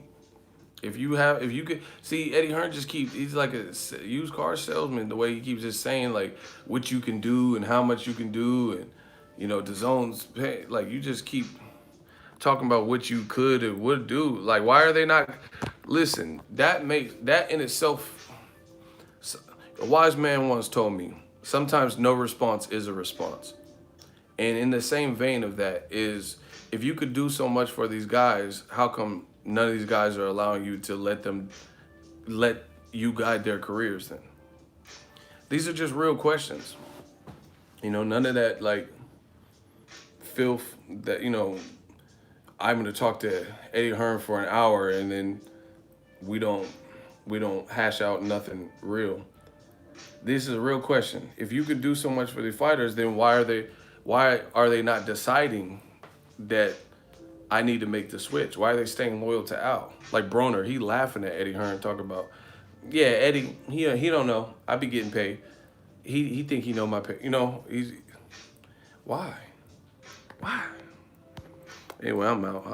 S1: If you could see Eddie Hearn he's like a used car salesman, the way he keeps just saying like what you can do and how much you can do, and you know, DAZN's pay, like you just keep talking about what you could and would do. Like, why are they not? Listen, that in itself, a wise man once told me, sometimes no response is a response. And in the same vein of that is, if you could do so much for these guys, how come none of these guys are allowing you to let you guide their careers then? These are just real questions. You know, none of that like filth that, you know, I'm gonna talk to Eddie Hearn for an hour and then we don't hash out nothing real. This is a real question. If you could do so much for the fighters, then why are they not deciding that I need to make the switch? Why are they staying loyal to Al? Like Broner, he laughing at Eddie Hearn, talking about, yeah, Eddie, he don't know. I be getting paid. He think he know my pay. You know, why? Anyway, I'm out.